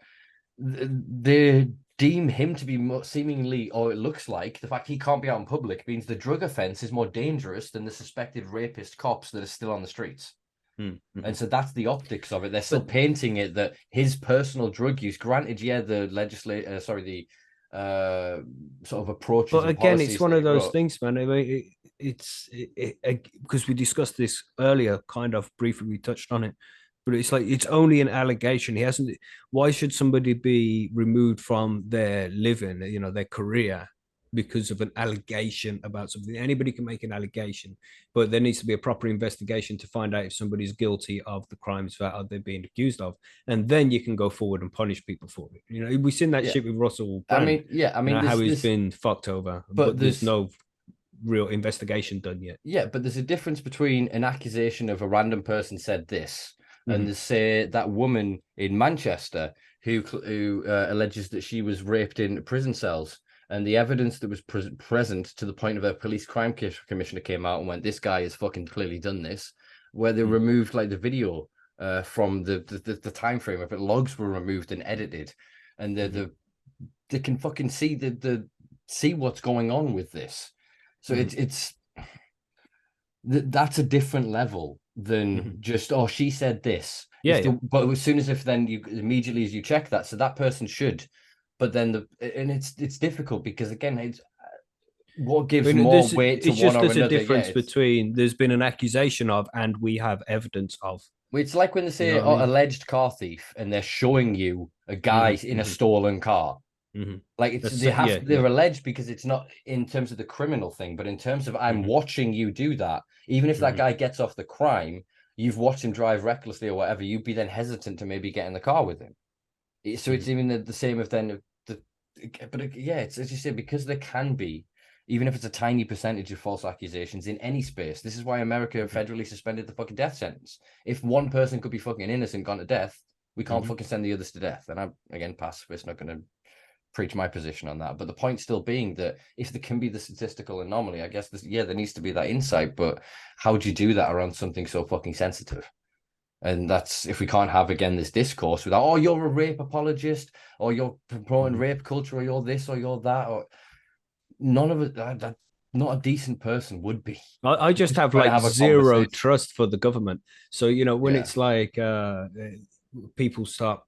they deem him to be seemingly, or it looks like, the fact he can't be out in public means the drug offense is more dangerous than the suspected rapist cops that are still on the streets. Mm-hmm. And so that's the optics of it. They're still painting it that his personal drug use, granted, yeah, the sort of approaches. But again, it's one of those things, man. I mean, it's because we discussed this earlier, kind of briefly, we touched on it. But it's like, it's only an allegation. He hasn't. Why should somebody be removed from their living, their career, because of an allegation about something? Anybody can make an allegation, but there needs to be a proper investigation to find out if somebody's guilty of the crimes that they're being accused of, and then you can go forward and punish people for it. We've seen that shit with Russell Brand. I mean, how he's been fucked over, but there's no real investigation done yet. Yeah, but there's a difference between an accusation of a random person said this, and to say that woman in Manchester who alleges that she was raped in prison cells, and the evidence that was present to the point of a police crime commissioner came out and went, this guy has fucking clearly done this, where they removed like the video from the time frame of it. Logs were removed and edited, and they can fucking see what's going on with this. So that's a different level than just, oh, she said this. But as soon as immediately as you check that, so that person should. But then it's difficult because again, it's what gives more weight to one or another. There's a difference between there's been an accusation of and we have evidence of. It's like when they say alleged car thief and they're showing you a guy in a stolen car. Like they're alleged because it's not in terms of the criminal thing, but in terms of I'm watching you do that. Even if that guy gets off the crime, you've watched him drive recklessly or whatever, you'd be then hesitant to maybe get in the car with him. So it's even the same if then it's as you say, because there can be, even if it's a tiny percentage of false accusations in any space. This is why America federally suspended the fucking death sentence. If one person could be fucking innocent, gone to death, we can't fucking send the others to death. And I'm again pacifist, not going to preach my position on that. But the point still being that if there can be the statistical anomaly, I guess there needs to be that insight. But how do you do that around something so fucking sensitive? And that's if we can't have, again, this discourse without, oh, you're a rape apologist, or you're promoting rape culture, or you're this, or you're that, or none of it. That not a decent person would be. I just have zero trust for the government. So, when it's like people start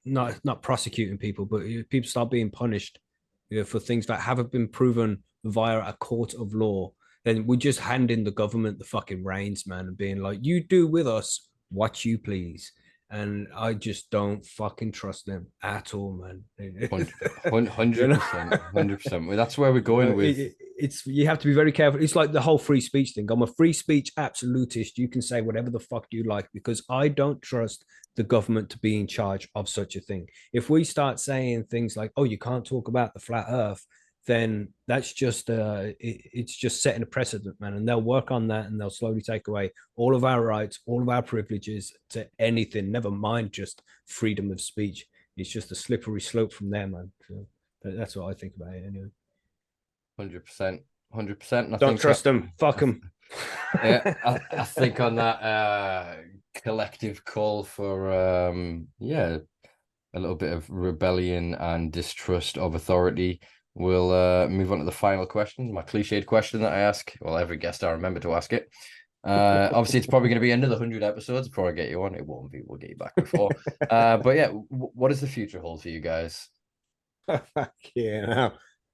not prosecuting people, but people start being punished for things that haven't been proven via a court of law, then we just hand in the government the fucking reins, man, and being like, you do with us what you please. And I just don't fucking trust them at all, man. 100%. Well, that's where we're going with. You have to be very careful. It's like the whole free speech thing. I'm a free speech absolutist. You can say whatever the fuck you like because I don't trust the government to be in charge of such a thing. If we start saying things like, oh, you can't talk about the flat earth, then that's just it's just setting a precedent, man. And they'll work on that and they'll slowly take away all of our rights, all of our privileges to anything, never mind just freedom of speech. It's just a slippery slope from there, man. So that's what I think about it anyway. 100%. 100%. Don't trust them. Fuck them. Yeah, I think on that collective call for a little bit of rebellion and distrust of authority, we'll move on to the final question, my cliched question that I ask. Well, every guest I remember to ask it. Obviously, it's probably going to be another 100 episodes before I get you on. It won't be. We'll get you back before. But yeah, what does the future hold for you guys? Yeah.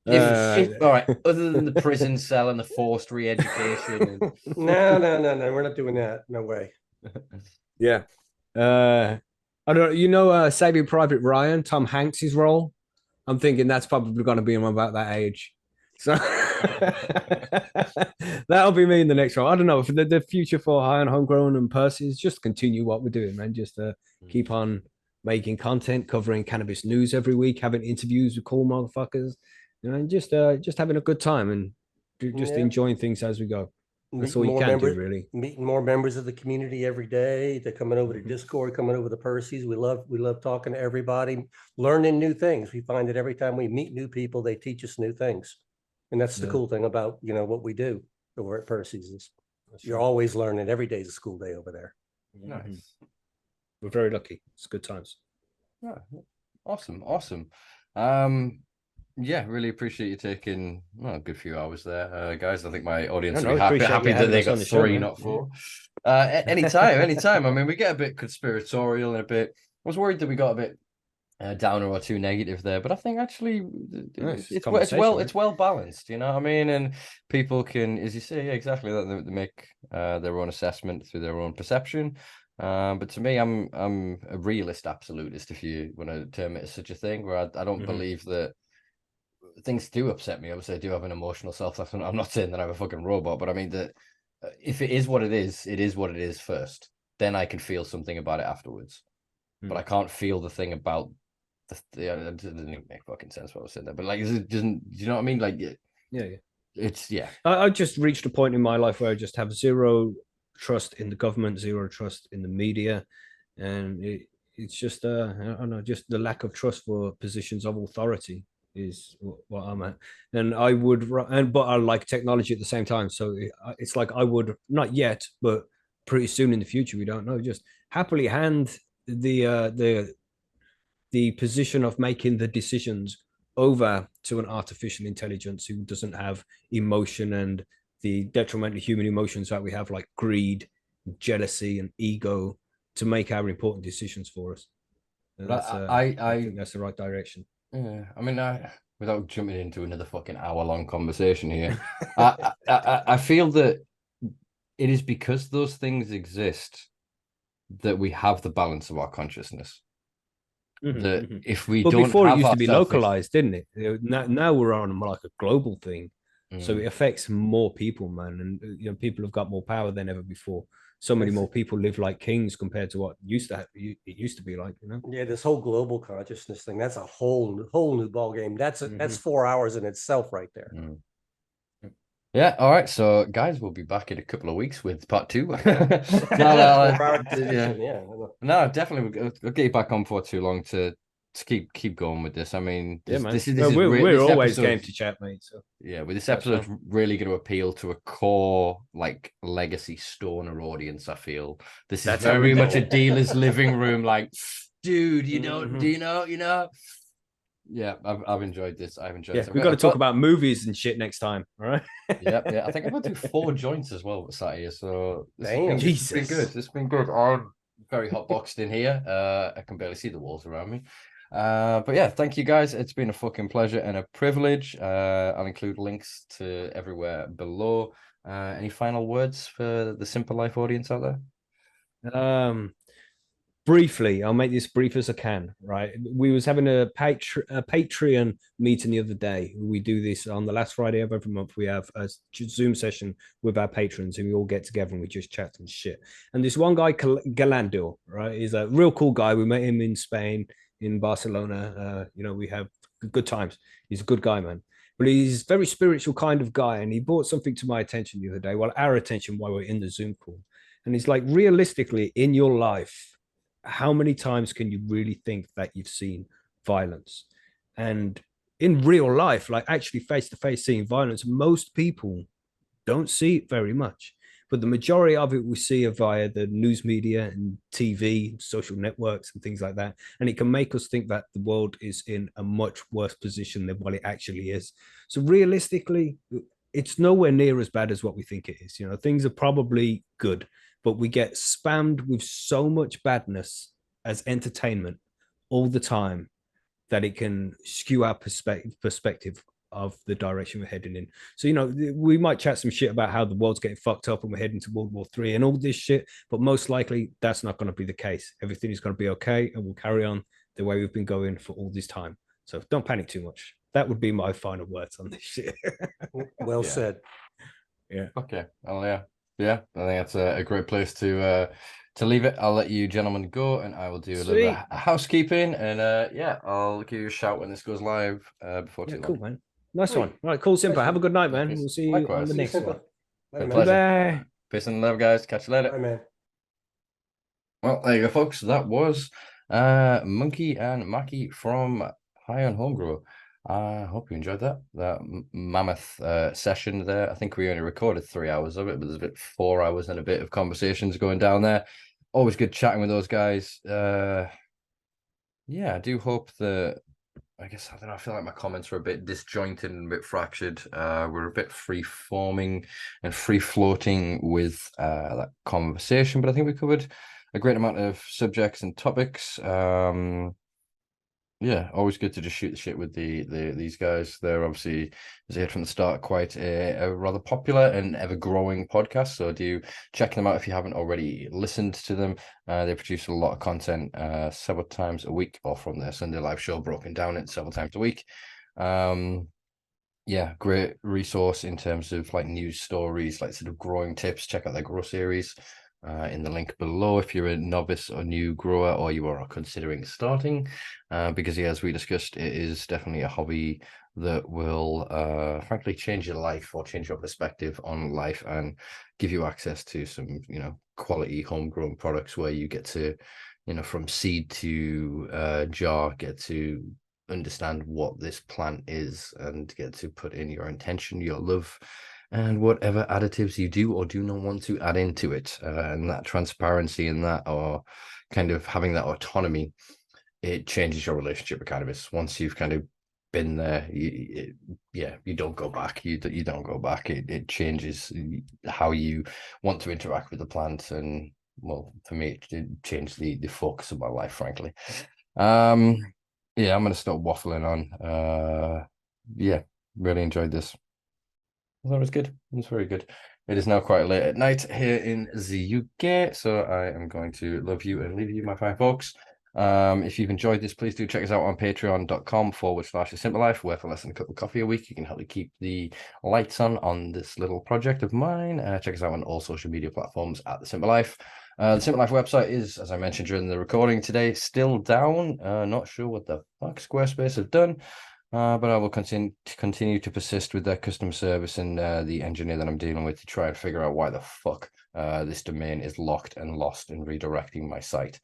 All right, other than the prison cell and the forced re-education. No, we're not doing that. No way. Yeah. I don't Saving Private Ryan, Tom Hanks's role. I'm thinking that's probably going to be him about that age. So that'll be me in the next role. I don't know. For the future for High and Homegrown and Percy is just continue what we're doing, man. Just keep on making content, covering cannabis news every week, having interviews with cool motherfuckers, and just having a good time and just enjoying things as we go. That's all you can do, really. Meeting more members of the community every day. They're coming over to Discord, coming over to Percy's. We love talking to everybody, learning new things. We find that every time we meet new people, they teach us new things. And that's the cool thing about, what we do over at Percy's is you're always learning. Every day is a school day over there. Nice. We're very lucky. It's good times. Yeah. Awesome. Yeah, really appreciate you taking a good few hours there, guys. I think my audience will be happy that they got 3, not 4. Anytime. I mean, we get a bit conspiratorial and a bit. I was worried that we got a bit downer or too negative there, but I think actually it's well balanced. You know what I mean? And people can, as you say, exactly that. They make their own assessment through their own perception. But to me, I'm a realist absolutist, if you want to term it as such a thing, where I don't believe that. Things do upset me. Obviously, I do have an emotional self. I'm not saying that I'm a fucking robot, but I mean that if it is what it is what it is first. Then I can feel something about it afterwards. But I can't feel the thing about it doesn't even make fucking sense what I was saying there. But like, it doesn't. Do you know what I mean? Like, it's I just reached a point in my life where I just have zero trust in the government, zero trust in the media, and it's just I don't know, just the lack of trust for positions of authority is what I'm at. And but I like technology at the same time. So it's like I would not yet, but pretty soon in the future, we don't know, just happily hand the position of making the decisions over to an artificial intelligence who doesn't have emotion and the detrimental human emotions that we have, like greed, jealousy, and ego, to make our important decisions for us. I think that's the right direction. Yeah, I mean, without jumping into another fucking hour-long conversation here, I feel that it is because those things exist that we have the balance of our consciousness. That if we don't, before it used to be localized, didn't it? Now we're on like a global thing, so it affects more people, man, and people have got more power than ever before. So many more people live like kings compared to what it used to be like, Yeah, this whole global consciousness thing, that's a whole new ball game. That's 4 hours in itself right there. Yeah, all right. So guys, we'll be back in a couple of weeks with part 2. No, definitely we'll get you back on for too long to keep going with this. I mean, we're always game to chat, mate. So yeah, with this episode's really going to appeal to a core like legacy stoner audience. I feel this is very much a dealer's living room. Like, dude, do you know? Yeah, I've enjoyed this. I've enjoyed it. We've got to talk about movies and shit next time. All right. Yeah. I think I'm going to do 4 joints as well sat here. So this has been good. This has been good. I'm very hot boxed in here. I can barely see the walls around me. But yeah, thank you guys. It's been a fucking pleasure and a privilege. I'll include links to everywhere below. Any final words for the Simpa Life audience out there? Briefly, I'll make this brief as I can. Right, we was having a Patreon meeting the other day. We do this on the last Friday of every month. We have a Zoom session with our patrons, and we all get together and we just chat and shit. And this one guy, Galando, right, is a real cool guy. We met him in Spain, in Barcelona. We have good times. He's a good guy, man. But he's a very spiritual kind of guy, and he brought something to my attention the other day, our attention while we're in the Zoom call. And he's like, realistically, in your life, how many times can you really think that you've seen violence? And in real life, like actually face to face seeing violence, most people don't see it very much. But the majority of it we see via the news media and TV, social networks and things like that. And it can make us think that the world is in a much worse position than what it actually is. So realistically, it's nowhere near as bad as what we think it is. Things are probably good, but we get spammed with so much badness as entertainment all the time that it can skew our perspective of the direction we're heading in. So, you know, we might chat some shit about how the world's getting fucked up and we're heading to World War III and all this shit, but most likely that's not going to be the case. Everything is going to be okay, and we'll carry on the way we've been going for all this time. So don't panic too much. That would be my final words on this shit. Well said. Yeah. Okay. Oh yeah. Yeah. I think that's a great place to leave it. I'll let you gentlemen go, and I will do a little bit of housekeeping. And yeah, I'll give you a shout when this goes live before too long. Cool, man. Nice one. All right, cool, Simpa. Have a good night, man. Peace. We'll see you Likewise. on the next one. Bye, Pleasure. Bye. Peace and love, guys. Catch you later. Bye, man. Well, there you go, folks. That was Monkey and Macky from High on Homegrow. I hope you enjoyed that mammoth session there. I think we only recorded 3 hours of it, but there's a bit 4 hours and a bit of conversations going down there. Always good chatting with those guys. Yeah, I do hope that, I guess, I don't know, I feel like my comments were a bit disjointed and a bit fractured. We're a bit free-forming and free-floating with that conversation, but I think we covered a great amount of subjects and topics. Yeah, always good to just shoot the shit with these guys. They're obviously, as I said from the start, quite a rather popular and ever-growing podcast. So do check them out if you haven't already listened to them. They produce a lot of content several times a week, or from their Sunday live show broken down in several times a week. Yeah, great resource in terms of like news stories, like sort of growing tips. Check out their grow series in the link below if you're a novice or new grower, or you are considering starting, because yeah, as we discussed, it is definitely a hobby that will frankly change your life or change your perspective on life and give you access to some, you know, quality homegrown products where you get to, you know, from seed to jar, get to understand what this plant is and get to put in your intention, your love, and whatever additives you do or do not want to add into it. And that transparency and that, or kind of having that autonomy, it changes your relationship with cannabis. Once you've kind of been there, you don't go back. You don't go back. It changes how you want to interact with the plant. And well, for me, it changed the focus of my life, frankly. Yeah, I'm going to stop waffling on. Yeah, really enjoyed this. That was good. It was very good. It is now quite late at night here in the UK, so I am going to love you and leave you, my fine folks. If you've enjoyed this, please do check us out on patreon.com/The Simpa Life, where for less than a cup of coffee a week, you can help me keep the lights on this little project of mine. Check us out on all social media platforms at The Simpa Life. The Simpa Life website is, as I mentioned during the recording today, still down. Not sure what the fuck Squarespace have done. But I will continue to persist with their customer service and the engineer that I'm dealing with to try and figure out why the fuck this domain is locked and lost and redirecting my site.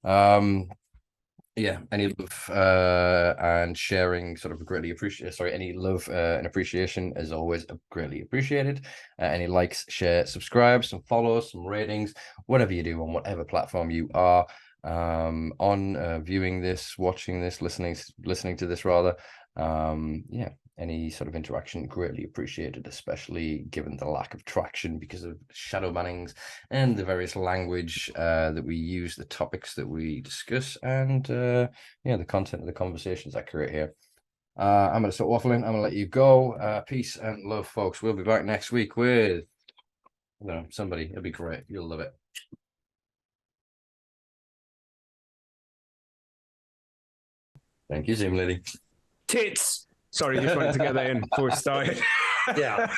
Yeah, any love and sharing sort of greatly appreciated. Sorry, any love and appreciation is always greatly appreciated. Any likes, share, subscribe, some follows, some ratings, whatever you do on whatever platform you are on, viewing this, watching this, listening to this rather. Yeah, any sort of interaction greatly appreciated, especially given the lack of traction because of shadow bannings and the various language that we use, the topics that we discuss, and yeah, the content of the conversations I create here. I'm going to stop waffling. I'm going to let you go. Peace and love, folks. We'll be back next week with, I don't know, somebody. It'll be great. You'll love it. Thank you, Zoom lady. Tits. Sorry, just wanted to get that in before we started. Yeah.